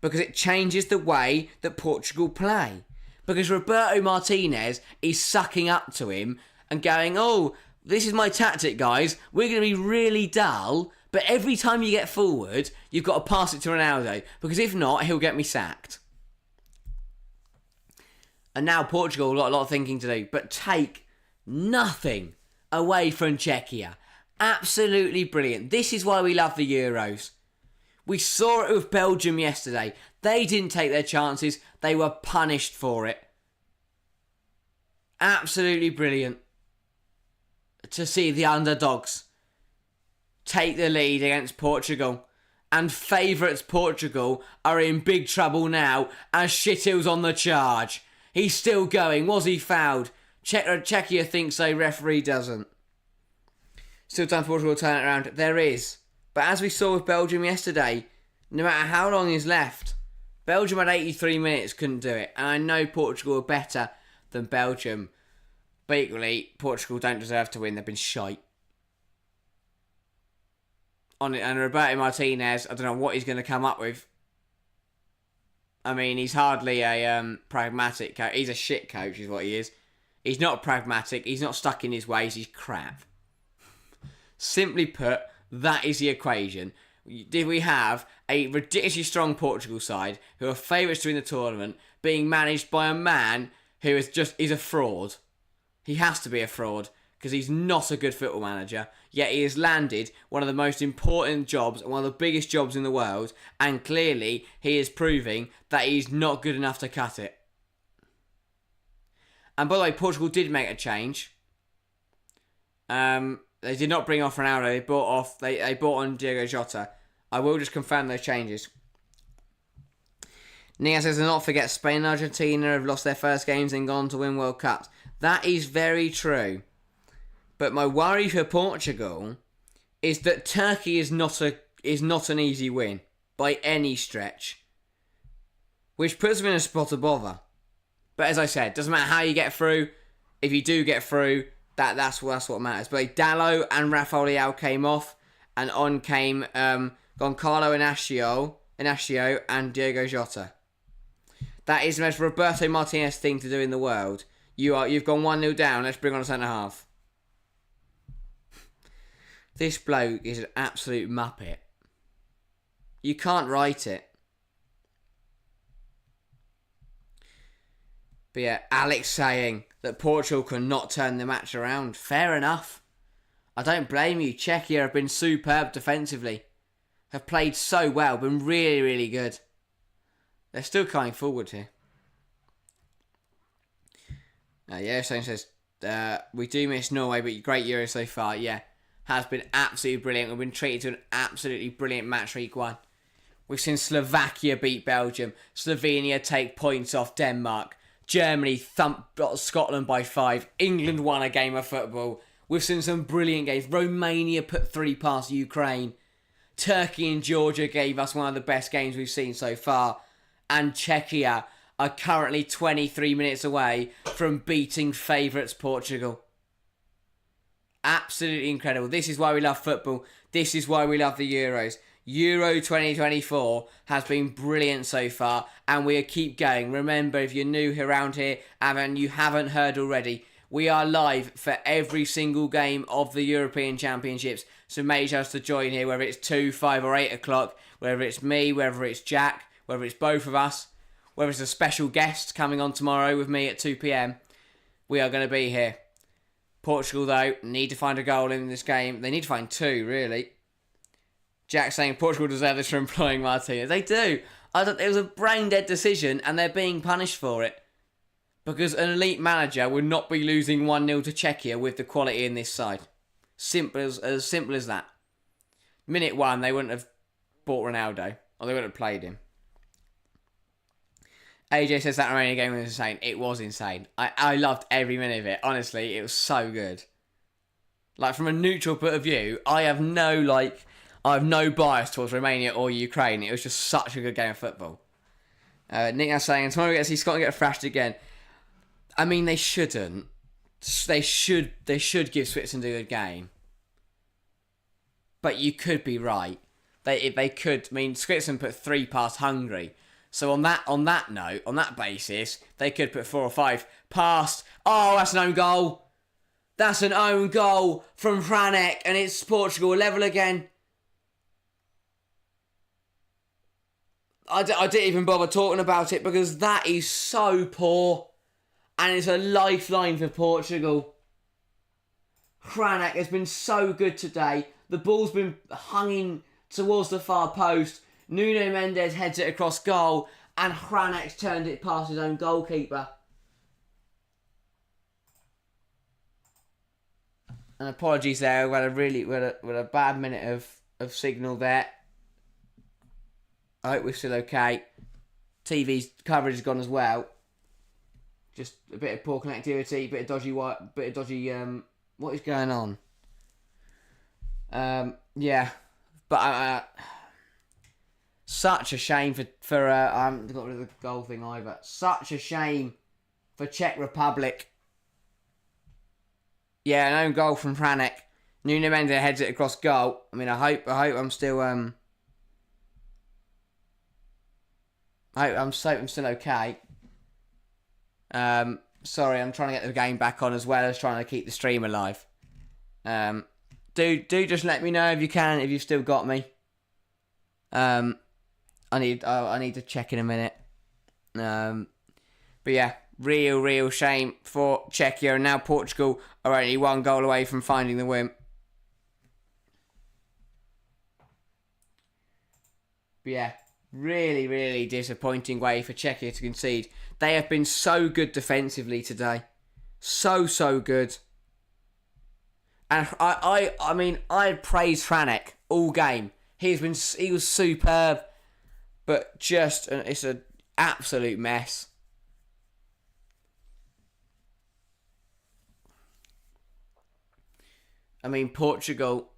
Because it changes the way that Portugal play. Because Roberto Martinez is sucking up to him and going, oh, this is my tactic, guys. We're going to be really dull, but every time you get forward, you've got to pass it to Ronaldo. Because if not, he'll get me sacked. And now Portugal got a lot of thinking to do, but take nothing away from Czechia. Absolutely brilliant. This is why we love the Euros. We saw it with Belgium yesterday. They didn't take their chances. They were punished for it. Absolutely brilliant to see the underdogs take the lead against Portugal. And favourites Portugal are in big trouble now as Schittil's on the charge. He's still going. Was he fouled? Czechia thinks so. Referee doesn't. Still time for Portugal to turn it around. There is. But as we saw with Belgium yesterday, no matter how long is left, Belgium at 83 minutes couldn't do it. And I know Portugal are better than Belgium. But equally, Portugal don't deserve to win. They've been shite. And Roberto Martinez, I don't know what he's going to come up with. He's hardly a pragmatic coach. He's a shit coach is what he is. He's not pragmatic. He's not stuck in his ways. He's crap. Simply put, that is the equation. Did we have a ridiculously strong Portugal side who are favourites to win the tournament being managed by a man who is a fraud? He has to be a fraud because he's not a good football manager. Yet he has landed one of the most important jobs and one of the biggest jobs in the world, and clearly he is proving that he's not good enough to cut it. And by the way, Portugal did make a change. They did not bring off Ronaldo. They brought on Diogo Jota. I will just confirm those changes. Nia says, do not forget Spain and Argentina have lost their first games and gone to win World Cups. That is very true. But my worry for Portugal is that Turkey is not an easy win by any stretch, which puts them in a spot of bother. But as I said, doesn't matter how you get through. If you do get through, that's what matters. But Dallo and Rafael Leao came off, and on came Goncalo Inacio and Diogo Jota. That is the most Roberto Martinez thing to do in the world. You've gone 1-0 down. Let's bring on a centre half. This bloke is an absolute muppet. You can't write it. But yeah, Alex saying that Portugal cannot turn the match around. Fair enough. I don't blame you. Czechia have been superb defensively. Have played so well. Been really, really good. They're still coming forward here. Someone says, we do miss Norway, but great Euro so far. Yeah, has been absolutely brilliant. We've been treated to an absolutely brilliant match week one. We've seen Slovakia beat Belgium. Slovenia take points off Denmark. Germany thumped Scotland by 5. England won a game of football. We've seen some brilliant games. Romania put 3 past Ukraine. Turkey and Georgia gave us one of the best games we've seen so far. And Czechia are currently 23 minutes away from beating favourites Portugal. Absolutely incredible. This is why we love football. This is why we love the Euros. Euro 2024 has been brilliant so far, and we'll keep going. Remember, if you're new around here and you haven't heard already, we are live for every single game of the European Championships, so make sure to join here, whether it's 2, 5 or 8 o'clock, whether it's me, whether it's Jack, whether it's both of us, whether it's a special guest coming on tomorrow with me at 2 p.m, we are going to be here. Portugal, though, need to find a goal in this game. They need to find 2, really. Jack saying Portugal deserve this for employing Martinez. They do. I thought it was a brain-dead decision, and they're being punished for it. Because an elite manager would not be losing 1-0 to Czechia with the quality in this side. As simple as that. Minute 1, they wouldn't have bought Ronaldo, or they wouldn't have played him. AJ says that Romania game was insane. It was insane. I loved every minute of it. Honestly, it was so good. Like, from a neutral point of view, I have no bias towards Romania or Ukraine. It was just such a good game of football. Nick now saying, tomorrow we get to see Scotland get thrashed again. I mean, they shouldn't. They should give Switzerland a good game. But you could be right. They could. I mean, Switzerland put 3 past Hungary. So on that note, on that basis, they could put 4 or 5 past. Oh, that's an own goal. That's an own goal from Franek, and it's Portugal level again. I didn't even bother talking about it because that is so poor. And it's a lifeline for Portugal. Franek has been so good today. The ball's been hung in towards the far post. Nuno Mendes heads it across goal, and Hranek's turned it past his own goalkeeper. And apologies there, we had a bad minute of signal there. I hope we're still okay. TV's coverage has gone as well. Just a bit of poor connectivity, bit of dodgy. What is going on? Yeah, but such a shame for I haven't got rid of the goal thing either. Such a shame for Czech Republic. Yeah, an own goal from Hranek. Nuno Mendes heads it across goal. I mean, I hope I'm still I'm still okay. Sorry, I'm trying to get the game back on as well as trying to keep the stream alive. Do just let me know if you can, if you've still got me. I need to check in a minute. But yeah, real shame for Czechia, and now Portugal are only 1 goal away from finding the win. But yeah, really disappointing way for Czechia to concede. They have been so good defensively today. So good. And I mean, I praised Hranek all game. He was superb, but it's an absolute mess. I mean, Portugal,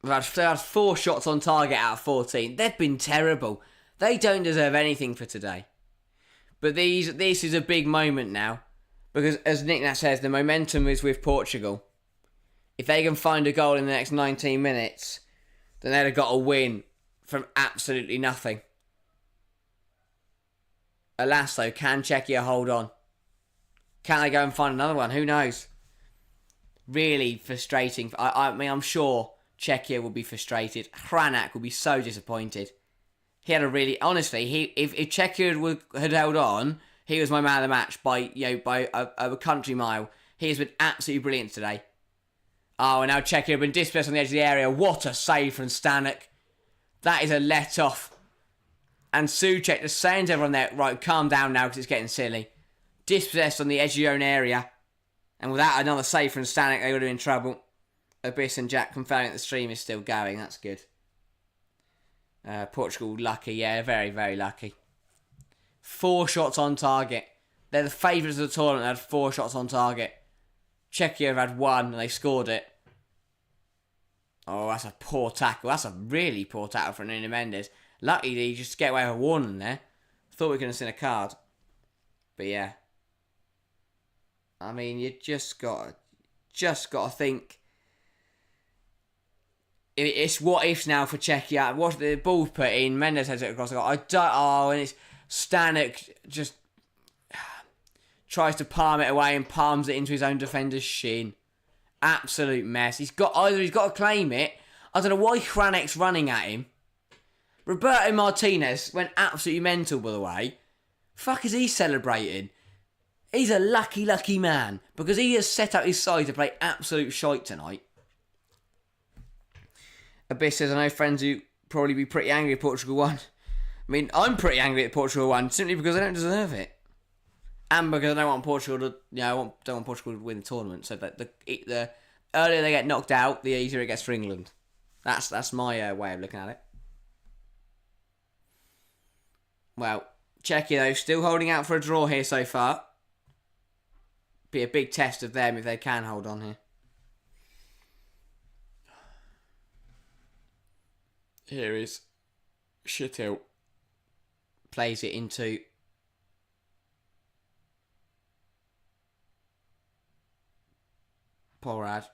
they had 4 shots on target out of 14. They've been terrible. They don't deserve anything for today. But this is a big moment now, because as Nick Nat says, the momentum is with Portugal. If they can find a goal in the next 19 minutes, then they'd have got a win from absolutely nothing. Alas, though, can Czechia hold on? Can they go and find another one? Who knows? Really frustrating. I mean, I'm sure Czechia will be frustrated. Hranek will be so disappointed. He had a really... Honestly, if Czechia had held on, he was my man of the match by a country mile. He has been absolutely brilliant today. Oh, and now Czechia have been dispossessed on the edge of the area. What a save from Stanek. That is a let-off. And Souček just saying to everyone there, right, calm down now because it's getting silly. Dispossessed on the edge of your own area. And without another save from Stanek, they would have been in trouble. Abyss and Jack confirming that the stream is still going. That's good. Portugal lucky, yeah, very lucky. 4 shots on target. They're the favourites of the tournament. They had 4 shots on target. Czechia have had 1 and they scored it. Oh, that's a poor tackle. That's a really poor tackle from Nuno Mendes. Lucky he just get away with a warning there. Thought we were going to see a card. But yeah. I mean, you just got to think. It's what ifs now for Czechia. What the ball's put in, Mendes heads it across the goal. And it's Stanek just tries to palm it away and palms it into his own defender's shin. Absolute mess. He's got to claim it. I don't know why Hranek's running at him. Roberto Martinez went absolutely mental, by the way. Fuck is he celebrating? He's a lucky, lucky man because he has set up his side to play absolute shite tonight. Abyss says, I know friends who probably be pretty angry if Portugal won. I mean, I'm pretty angry at Portugal won simply because they don't deserve it. And because I don't want Portugal to, don't want Portugal to win the tournament. So that the earlier they get knocked out, the easier it gets for England. That's my way of looking at it. Well, Czechia though, still holding out for a draw here so far. Be a big test of them if they can hold on here. Here is Shittil. Plays it into Porad.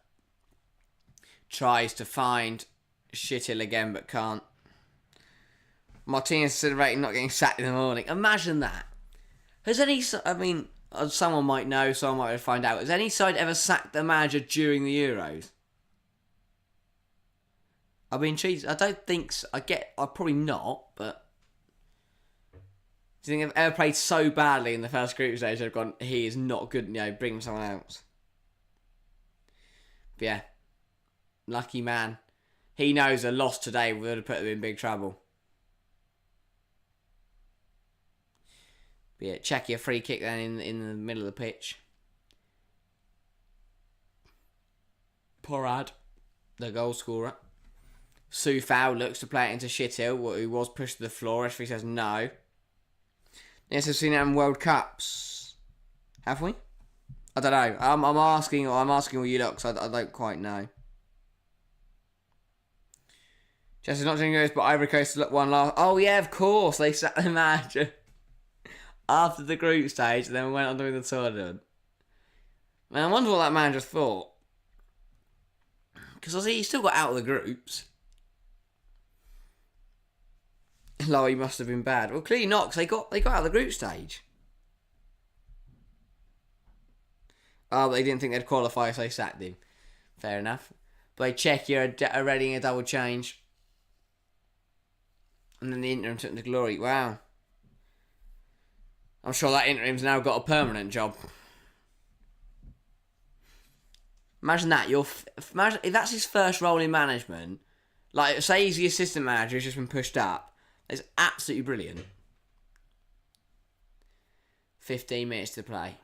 Tries to find Shittil again but can't. Martinez celebrating not getting sacked in the morning. Imagine that. Someone might know, someone might find out. Has any side ever sacked the manager during the Euros? I mean, I don't think so. I'll probably not, but do you think they've ever played so badly in the first group stage they've gone, he is not good, bring someone else? But yeah, lucky man. He knows a loss today would have put them in big trouble. But yeah, Czechia free kick then in the middle of the pitch. Porad, the goal scorer. Sufau looks to play it into Shittil, who was pushed to the floor. Referee says no. Yes, we've seen it in World Cups. Have we? I don't know. I'm asking all you lot because I don't quite know. Just not doing this, but Ivory Coast won last. Oh yeah, of course they sacked the manager after the group stage, and then went on doing the tournament. Man, I wonder what that manager thought. Because he still got out of the groups. He must have been bad. Well, clearly not, because they got out of the group stage. Oh, but they didn't think they'd qualify, so they sacked him. Fair enough. But Czechia are readying a double change. And then the interim took the glory. Wow. I'm sure that interim's now got a permanent job. Imagine that. Imagine if that's his first role in management. Like, say he's the assistant manager who's just been pushed up. It's absolutely brilliant. 15 minutes to play.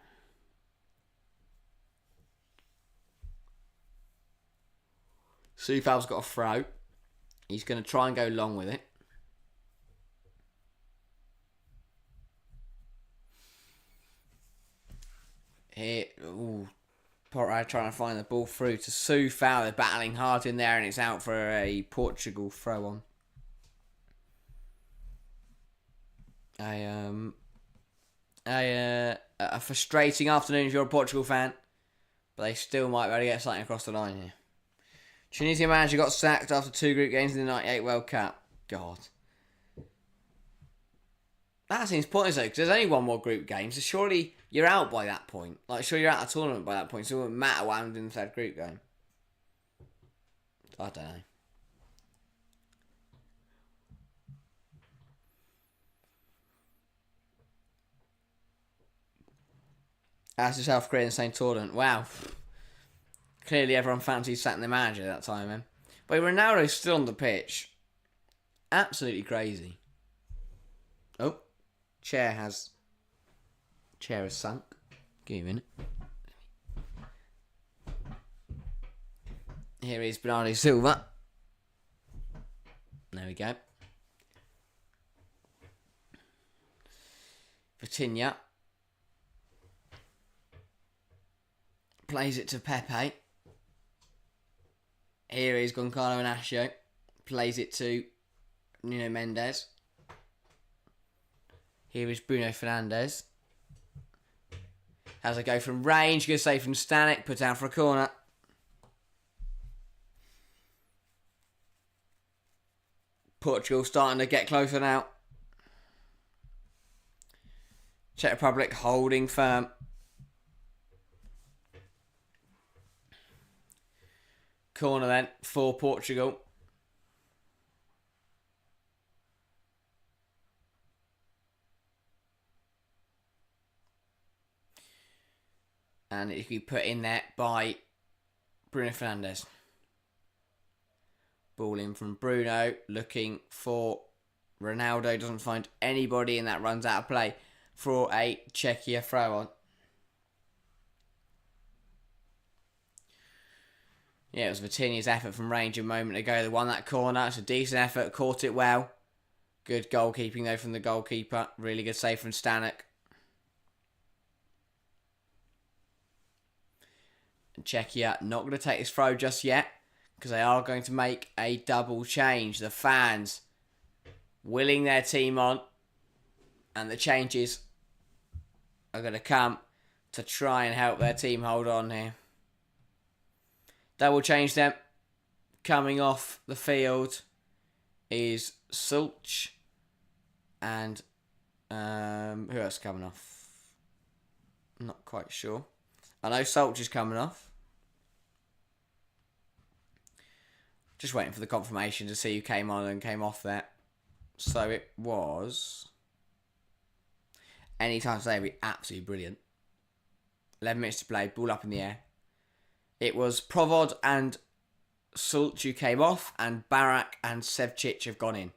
Sufal's got a throw. He's going to try and go long with it. Here, Portugal trying to find the ball through to Sufal. They're battling hard in there and it's out for a Portugal throw on. A frustrating afternoon if you're a Portugal fan, but they still might be able to get something across the line here. Tunisia manager got sacked after 2 group games in the 98 World Cup. God. That seems pointless though, because there's only one more group game, so surely you're out by that point. You're out of the tournament by that point, so it wouldn't matter what happened in the third group game. I don't know. As to South Korea in the same tournament. Wow. Clearly everyone fancies sacking the manager that time, man. But Ronaldo's still on the pitch. Absolutely crazy. Oh. Chair has sunk. Give me a minute. Here is Bernardo Silva. There we go. Vitinha. Plays it to Pepe. Here is Goncalo Inacio. Plays it to Nuno Mendes. Here is Bruno Fernandes. Has a go from range. Good save from Stanek. Put out for a corner. Portugal starting to get closer now. Czech Republic holding firm. Corner then for Portugal. And it can be put in there by Bruno Fernandes. Ball in from Bruno, looking for Ronaldo. Doesn't find anybody, and that runs out of play for a Czechia throw on. Yeah, it was Vitinha's effort from range a moment ago that won that corner. It's a decent effort, caught it well. Good goalkeeping though from the goalkeeper. Really good save from Stanek. And Czechia not going to take this throw just yet, because they are going to make a double change. The fans willing their team on, and the changes are going to come to try and help their team hold on here. Double change them. Coming off the field is Sulch. And who else coming off? I'm not quite sure. I know Sulch is coming off. Just waiting for the confirmation to see who came on and came off there. So it was... Anytime today would be absolutely brilliant. 11 minutes to play, ball up in the air. It was Provod and Sulch who came off, and Barak and Sevcik have gone in.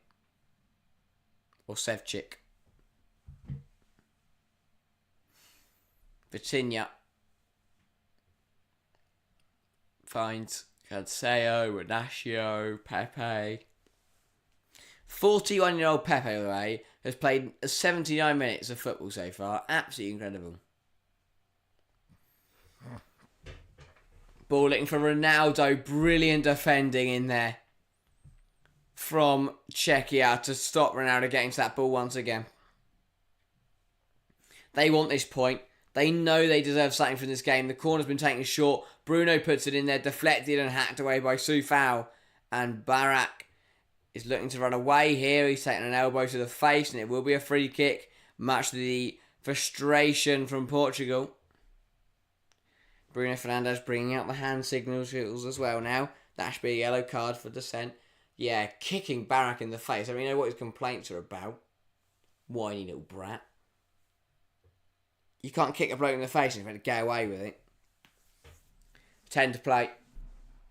Or Sevcik. Vitinha finds Canseo, Inacio, Pepe. 41-year-old Pepe, by the way, has played 79 minutes of football so far. Absolutely incredible. Ball looking for Ronaldo. Brilliant defending in there from Czechia to stop Ronaldo getting to that ball once again. They want this point. They know they deserve something from this game. The corner's been taken short. Bruno puts it in there, deflected and hacked away by Soufal. And Barak is looking to run away here. He's taking an elbow to the face, and it will be a free kick. Much to the frustration from Portugal. Bruno Fernandes bringing out the hand signals as well now. That should be a yellow card for dissent. Yeah, kicking Barak in the face. I mean, you know what his complaints are about. Whiny little brat. You can't kick a bloke in the face and you're going to get away with it. 10 to play.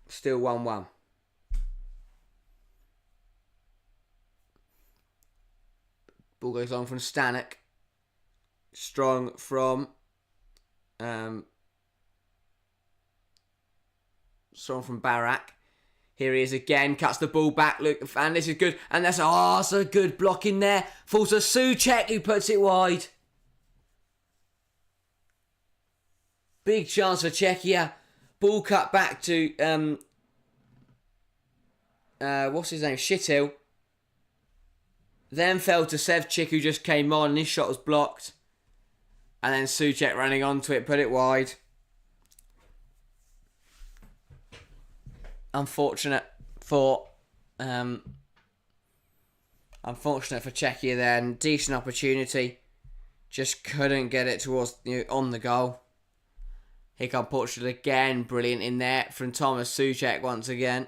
Still 1-1. Ball goes on from Stanek. Strong from... Strong from Barak. Here he is again. Cuts the ball back. Look, and this is good. And that's a good block in there. Falls to Souček, who puts it wide. Big chance for Czechia. Ball cut back to what's his name? Schittil. Then fell to Sevcik, who just came on, and his shot was blocked. And then Souček running onto it, put it wide. Unfortunate for Czechia then. Decent opportunity. Just couldn't get it towards on the goal. Here come Portugal again. Brilliant in there from Thomas Souček once again.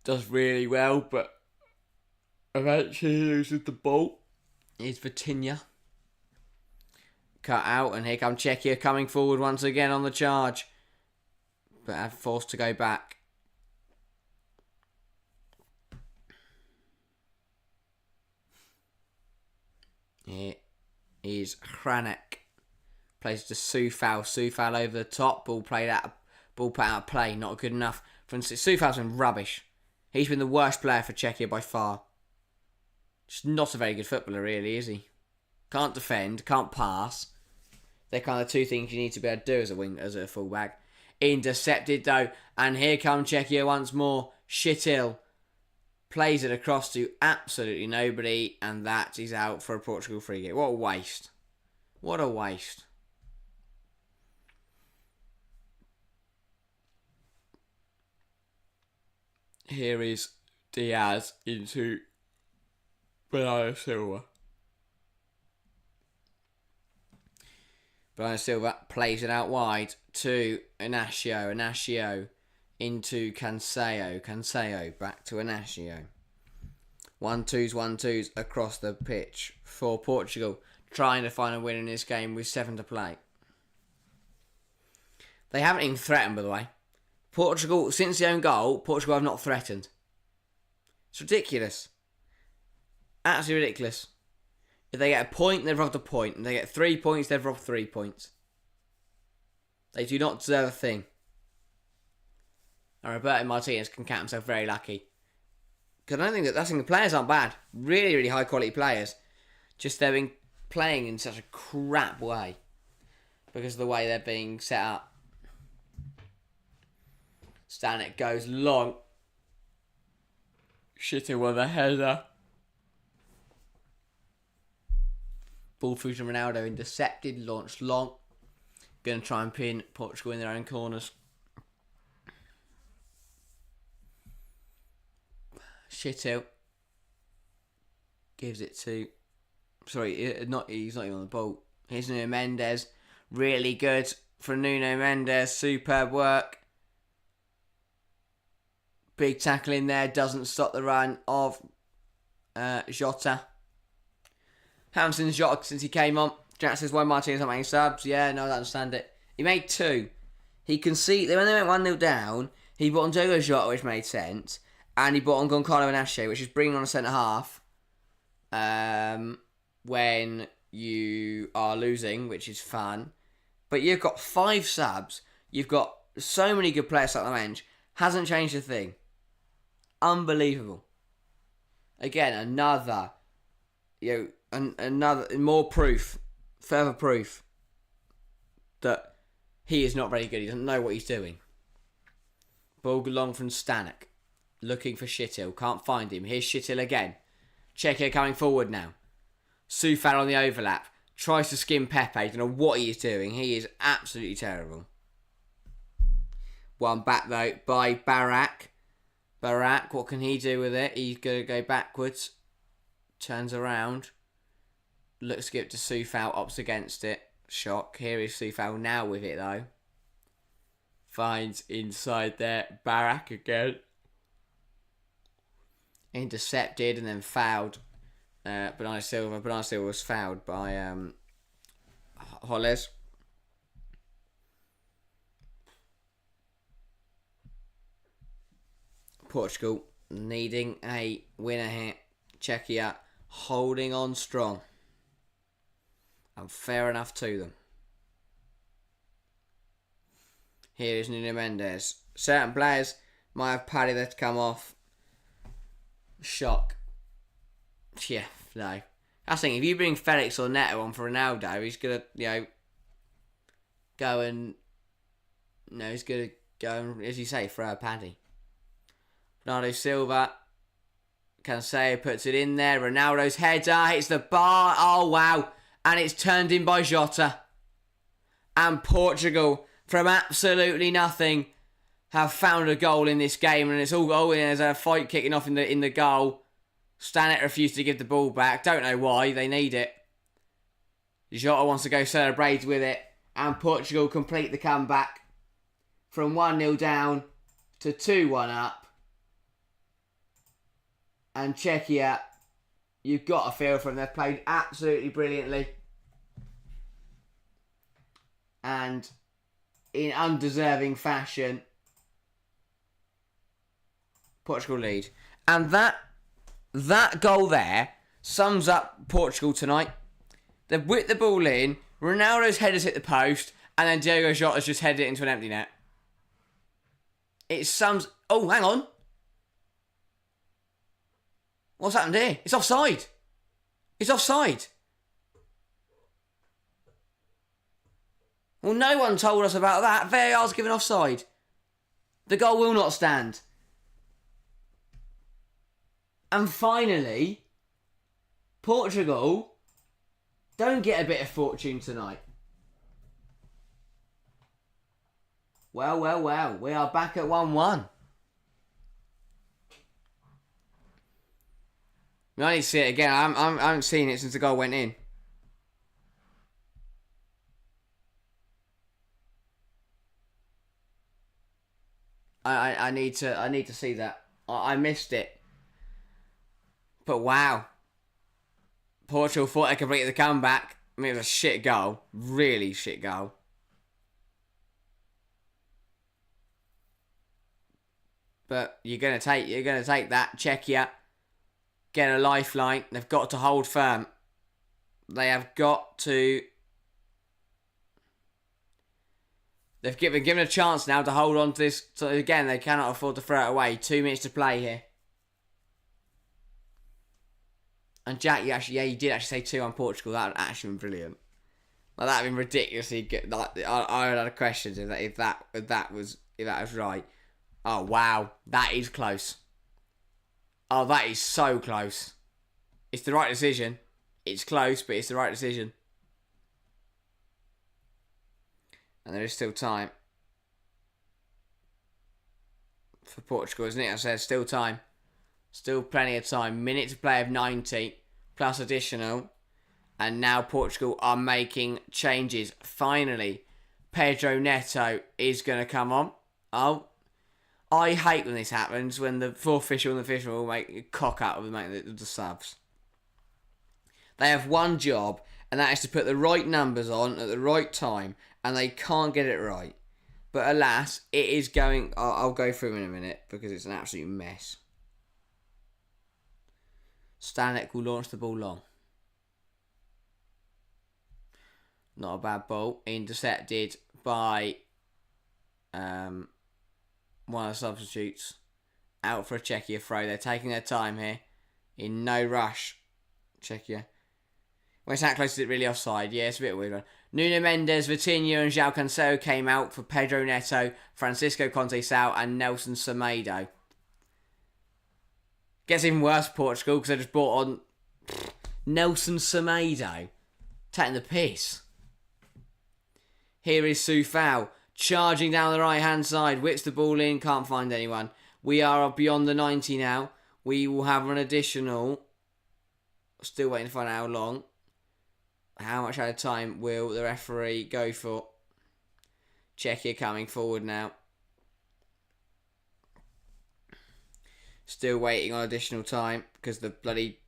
Does really well, but eventually loses the ball. Here's Vitinha. Cut out, and here come Czechia coming forward once again on the charge. But have forced to go back. Here is Hranek. Plays to Soufal. Soufal over the top. Ball put out of play. Not good enough. Soufal's been rubbish. He's been the worst player for Czechia by far. Just not a very good footballer, really, is he? Can't defend, can't pass. They're kind of two things you need to be able to do as a fullback. Intercepted though, and here come Czechia once more. Schittil plays it across to absolutely nobody, and that is out for a Portugal free kick. What a waste. What a waste. Here is Diaz into Bernardo Silva. Bernardo Silva plays it out wide to Inacio. Inacio into Cancelo. Cancelo back to Inacio. 1-2s across the pitch for Portugal, trying to find a win in this game with 7 to play. They haven't even threatened, by the way. Portugal, since the own goal, Portugal have not threatened. It's ridiculous. Absolutely ridiculous. If they get a point, they've robbed a point. If they get 3 points, they've robbed 3 points. They do not deserve a thing. And Roberto Martinez can count himself very lucky. Because I think the players aren't bad. Really, really high quality players. Just they've been playing in such a crap way. Because of the way they're being set up. Stanek goes long. Schittil with a header. Ball through to Ronaldo, intercepted, launched long. Going to try and pin Portugal in their own corners. Schittil gives it to... Sorry, he's not even on the ball. Here's Nuno Mendes. Really good for Nuno Mendes. Superb work. Big tackle in there. Doesn't stop the run of Jota. Haven't seen Jota since he came on. Jack says, why Martinez not making subs? Yeah, no, I don't understand it. He made 2. He conceded, when they went 1-0 down, he brought on Diogo Jota, which made sense. And he brought on Goncalo Inacio, which is bringing on a centre-half when you are losing, which is fun. But you've got 5 subs. You've got so many good players on the bench. Hasn't changed a thing. Unbelievable. Again, another more proof, further proof that he is not very good. He doesn't know what he's doing. Ball long from Stanek, looking for Schittil, can't find him. Here's Schittil again. Czechia coming forward now. Soufal on the overlap, tries to skim Pepe. Don't know what he is doing. He is absolutely terrible. One back though by Barak. Barak, what can he do with it? He's going to go backwards. Turns around. Looks to give it to Soufal. Opts against it. Shock. Here is Soufal now with it though. Finds inside there. Barak again. Intercepted and then fouled. Bernardo Silva. Bernardo Silva was fouled by Holles. Portugal needing a winner here. Czechia holding on strong. And fair enough to them. Here is Nuno Mendes. Certain players might have padded that to come off. Shock. Yeah, no. That's the thing, if you bring Felix or Neto on for Ronaldo, he's going to, go and, he's going to go and, as you say, throw a paddy. Bernardo Silva, Cancelo puts it in there. Ronaldo's header hits the bar. Oh, wow. And it's turned in by Jota. And Portugal, from absolutely nothing, have found a goal in this game. And it's all going. There's a fight kicking off in the goal. Stanek refused to give the ball back. Don't know why. They need it. Jota wants to go celebrate with it. And Portugal complete the comeback. From 1-0 down to 2-1 up. And Czechia, you've got to feel for them. They've played absolutely brilliantly. And in undeserving fashion, Portugal lead. And that goal there sums up Portugal tonight. They've whipped the ball in. Ronaldo's header's hit the post. And then Diogo Jota's just headed it into an empty net. It sums... Oh, hang on. What's happened here? It's offside. It's offside. Well, no one told us about that. VAR's given offside. The goal will not stand. And finally, Portugal don't get a bit of fortune tonight. Well. We are back at 1-1. I need to see it again. I haven't seen it since the goal went in. I need to see that. I missed it. But wow. Portugal thought they completed the comeback. I mean, it was a shit goal. Really shit goal. But you're gonna take that. Czechia get a lifeline. They've got to hold firm. They have got to. They've been given a chance now to hold on to this. So again, they cannot afford to throw it away. 2 minutes to play here. And Jack, you did actually say 2 on Portugal. That would actually been brilliant. Like, that would have been ridiculously good. Like, I would have questions if that was right. Oh wow, that is close. Oh, that is so close. It's the right decision. It's close, but it's the right decision. And there is still time for Portugal, isn't it? I said still time. Still plenty of time. Minute to play of 90 plus additional. And now Portugal are making changes. Finally, Pedro Neto is going to come on. Oh, I hate when this happens, when the fourth official and the fifth will make a cock out of the subs. They have one job, and that is to put the right numbers on at the right time, and they can't get it right. But alas, it is going. I'll go through in a minute because it's an absolute mess. Stanek will launch the ball long. Not a bad ball. Intercepted by one of the substitutes. Out for a Czechia throw. They're taking their time here. In no rush. Czechia. Well, it's that close, is it really offside? Yeah, it's a bit weird. Nuno Mendes, Vitinha and João Cancelo came out for Pedro Neto, Francisco Conceição and Nelson Semedo. Gets even worse for Portugal because they just brought on Nelson Semedo. Taking the piss. Here is Soufal charging down the right hand side, whips the ball in, can't find anyone. We are beyond the 90 now. We will have an additional. Still waiting to find out how long. How much out of time will the referee go for? Czechia coming forward now. Still waiting on additional time because the bloody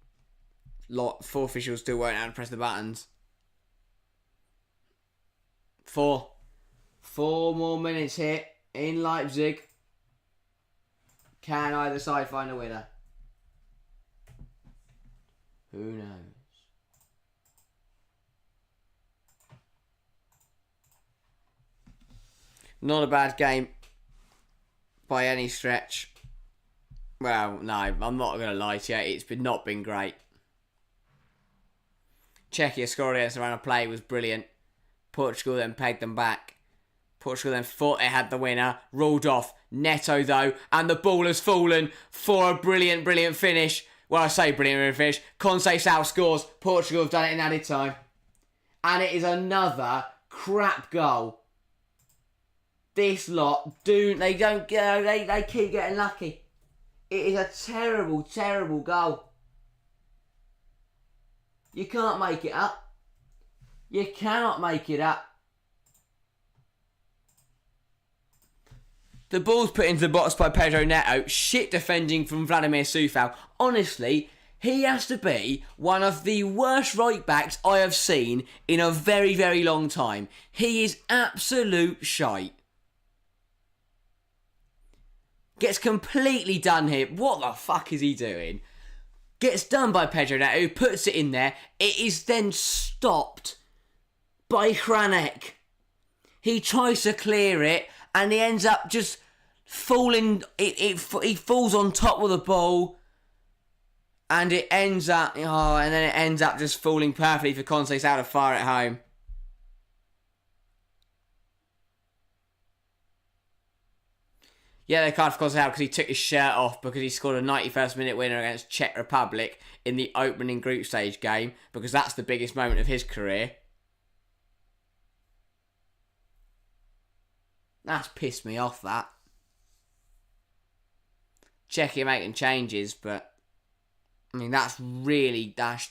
four officials still won't have to press the buttons. 4 more minutes here in Leipzig. Can either side find a winner? Who knows? Not a bad game by any stretch. Well, no, I'm not going to lie to you. It's not been great. Czechia scored against the round of play was brilliant. Portugal then pegged them back. Portugal then thought they had the winner. Ruled off. Neto, though. And the ball has fallen for a brilliant finish. Well, I say brilliant finish. Conceição scores. Portugal have done it in added time. And it is another crap goal. This lot, they keep getting lucky. It is a terrible goal. You can't make it up. You cannot make it up. The ball's put into the box by Pedro Neto. Shit defending from Vladimir Soufal. Honestly, he has to be one of the worst right backs I have seen in a very long time. He is absolute shite. Gets completely done here. What the fuck is he doing? Gets done by Pedro Neto, who puts it in there. It is then stopped by Hranek. He tries to clear it, and he ends up just falling. He falls on top of the ball, and it ends up. And then it ends up just falling perfectly for Conceição to fire it home. Yellow card for Gonzalo because he took his shirt off because he scored a 91st minute winner against Czech Republic in the opening group stage game, because that's the biggest moment of his career. That's pissed me off, that. Czechia making changes, but I mean, that's really, that's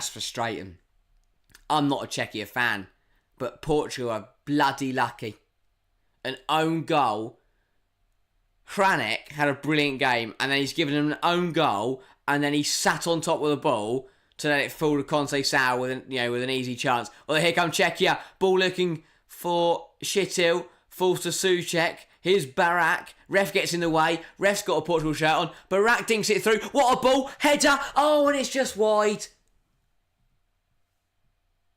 frustrating. I'm not a Czechia fan, but Portugal are bloody lucky. An own goal. Hranek had a brilliant game, and then he's given him an own goal, and then he sat on top of the ball to let it fall to Conceição with an easy chance. Well, here come Czechia. Ball looking for Schick. Falls to Souček. Here's Barak. Ref gets in the way. Ref's got a Portugal shirt on. Barak dinks it through. What a ball. Header. Oh, and it's just wide.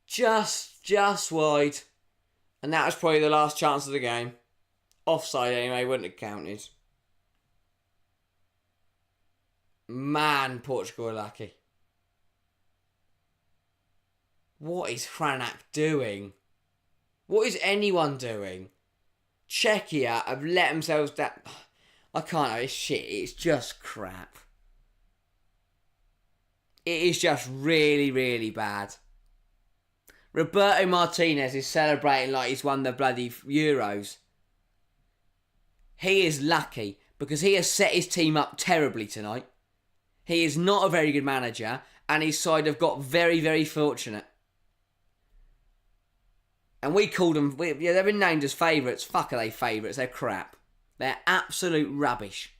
Just wide. And that was probably the last chance of the game. Offside anyway, wouldn't have counted. Man, Portugal are lucky. What is Hranek doing? What is anyone doing? Czechia have let themselves down. I can't know, it's shit. It's just crap. It is just really, really bad. Roberto Martinez is celebrating like he's won the bloody Euros. He is lucky because he has set his team up terribly tonight. He is not a very good manager, and his side have got very, very fortunate. And we called them, they've been named as favourites. Fuck, are they favourites? They're crap. They're absolute rubbish.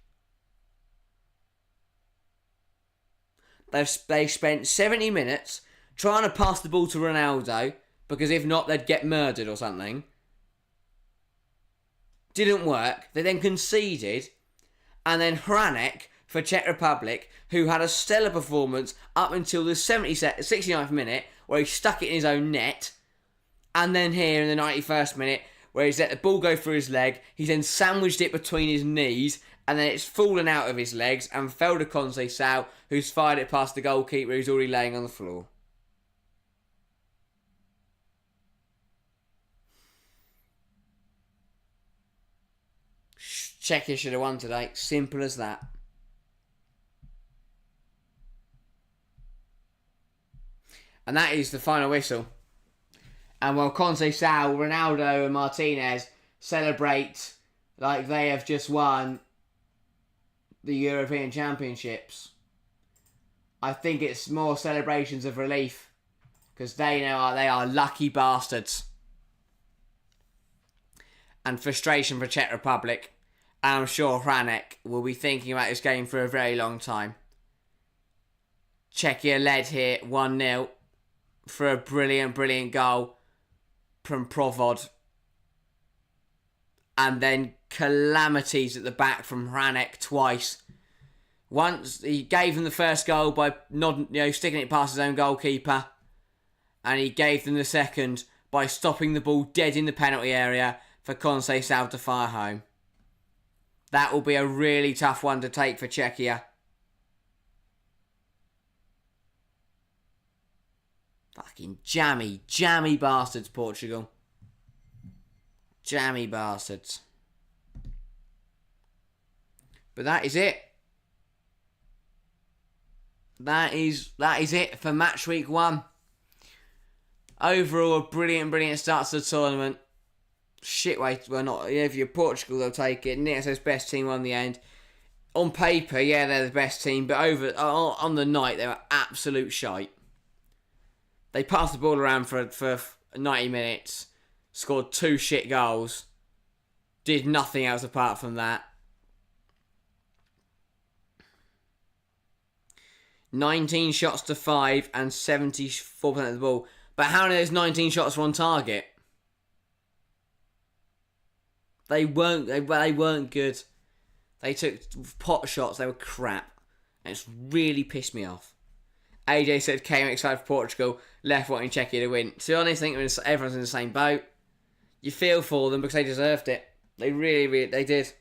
They spent 70 minutes trying to pass the ball to Ronaldo, because if not, they'd get murdered or something. Didn't work. They then conceded. And then Hranek for Czech Republic, who had a stellar performance up until the 69th minute, where he stuck it in his own net. And then here in the 91st minute, where he's let the ball go through his leg, he's then sandwiched it between his knees, and then it's fallen out of his legs and fell to Conceição, who's fired it past the goalkeeper, who's already laying on the floor. Czechia should have won today. Simple as that. And that is the final whistle. And while Conceição, Ronaldo and Martinez celebrate like they have just won the European Championships, I think it's more celebrations of relief, because they are lucky bastards. And frustration for Czech Republic. And I'm sure Hranek will be thinking about this game for a very long time. Czechia led here 1-0 for a brilliant, brilliant goal from Provod. And then calamities at the back from Hranek twice. Once he gave them the first goal by sticking it past his own goalkeeper, and he gave them the second by stopping the ball dead in the penalty area for Conceição to fire home. That will be a really tough one to take for Czechia. Fucking jammy bastards, Portugal. Jammy bastards. But that is it. That is it for match week 1. Overall, a brilliant start to the tournament. Shit way, well not, if you're Portugal they'll take it. Neto's best team on the end. On paper, yeah, they're the best team, but on the night they were absolute shite. They passed the ball around for 90 minutes, scored 2 shit goals, did nothing else apart from that. 19 shots to 5 and 74% of the ball. But how many of those 19 shots were on target? They weren't good. They took pot shots. They were crap. And it's really pissed me off. AJ said came excited for Portugal, left wanting Czechia to win. To be honest, I think everyone's in the same boat. You feel for them because they deserved it. They really they did.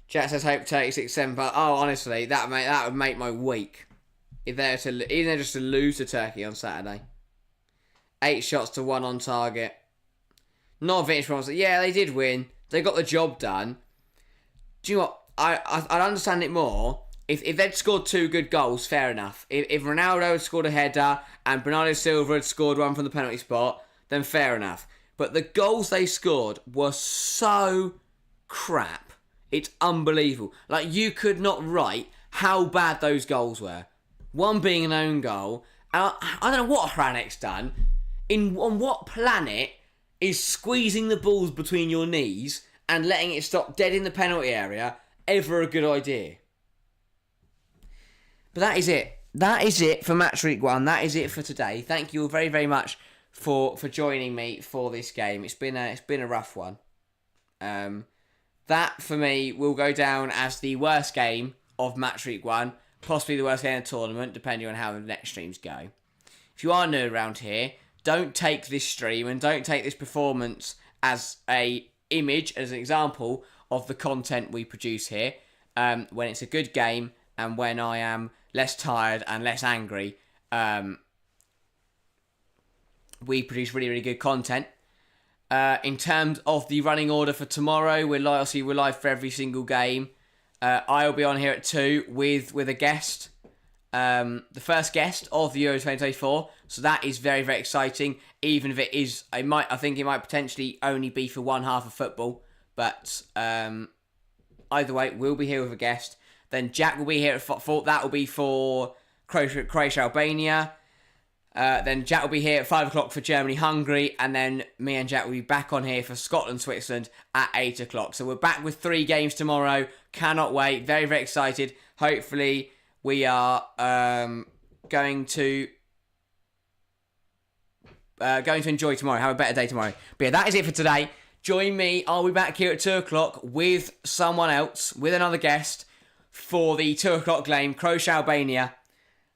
Chat says hope 36-7, but honestly, that would make my week if they were just to lose to Turkey on Saturday. 8 shots to 1 on target. Not a vintage performance. Yeah, they did win. They got the job done. Do you know what? I'd understand it more if they'd scored 2 good goals, fair enough. If Ronaldo had scored a header and Bernardo Silva had scored one from the penalty spot, then fair enough. But the goals they scored were so crap. It's unbelievable. Like, you could not write how bad those goals were. One being an own goal. And I don't know what Hranek's done. On what planet is squeezing the balls between your knees and letting it stop dead in the penalty area ever a good idea? But that is it. That is it for Match Week 1. That is it for today. Thank you all very, very much for joining me for this game. It's been a rough one. That, for me, will go down as the worst game of Match Week 1. Possibly the worst game of the tournament, depending on how the next streams go. If you are new around here, don't take this stream and don't take this performance as a image, as an example of the content we produce here. When it's a good game and when I am less tired and less angry, we produce really, really good content. In terms of the running order for tomorrow, we're live for every single game. I'll be on here at 2 with a guest. The first guest of the Euro 2024. So that is very, very exciting. Even if I think it might potentially only be for one half of football. But either way, we'll be here with a guest. Then Jack will be here at 4. That will be for Croatia, Albania. Then Jack will be here at 5 o'clock for Germany, Hungary. And then me and Jack will be back on here for Scotland, Switzerland at 8 o'clock. So we're back with 3 games tomorrow. Cannot wait. Very, very excited. Hopefully we are going to enjoy tomorrow. Have a better day tomorrow. But yeah, that is it for today. Join me. I'll be back here at 2 o'clock with someone else, with another guest, for the 2 o'clock game, Croatia, Albania.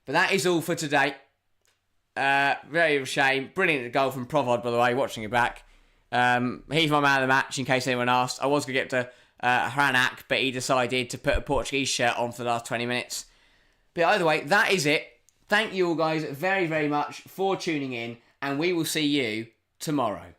But that is all for today. Very shame. Brilliant goal from Provod, by the way, watching it back. He's my man of the match, in case anyone asked. I was going to get to Hranek, but he decided to put a Portuguese shirt on for the last 20 minutes. But either way, that is it. Thank you all guys very, very much for tuning in, and we will see you tomorrow.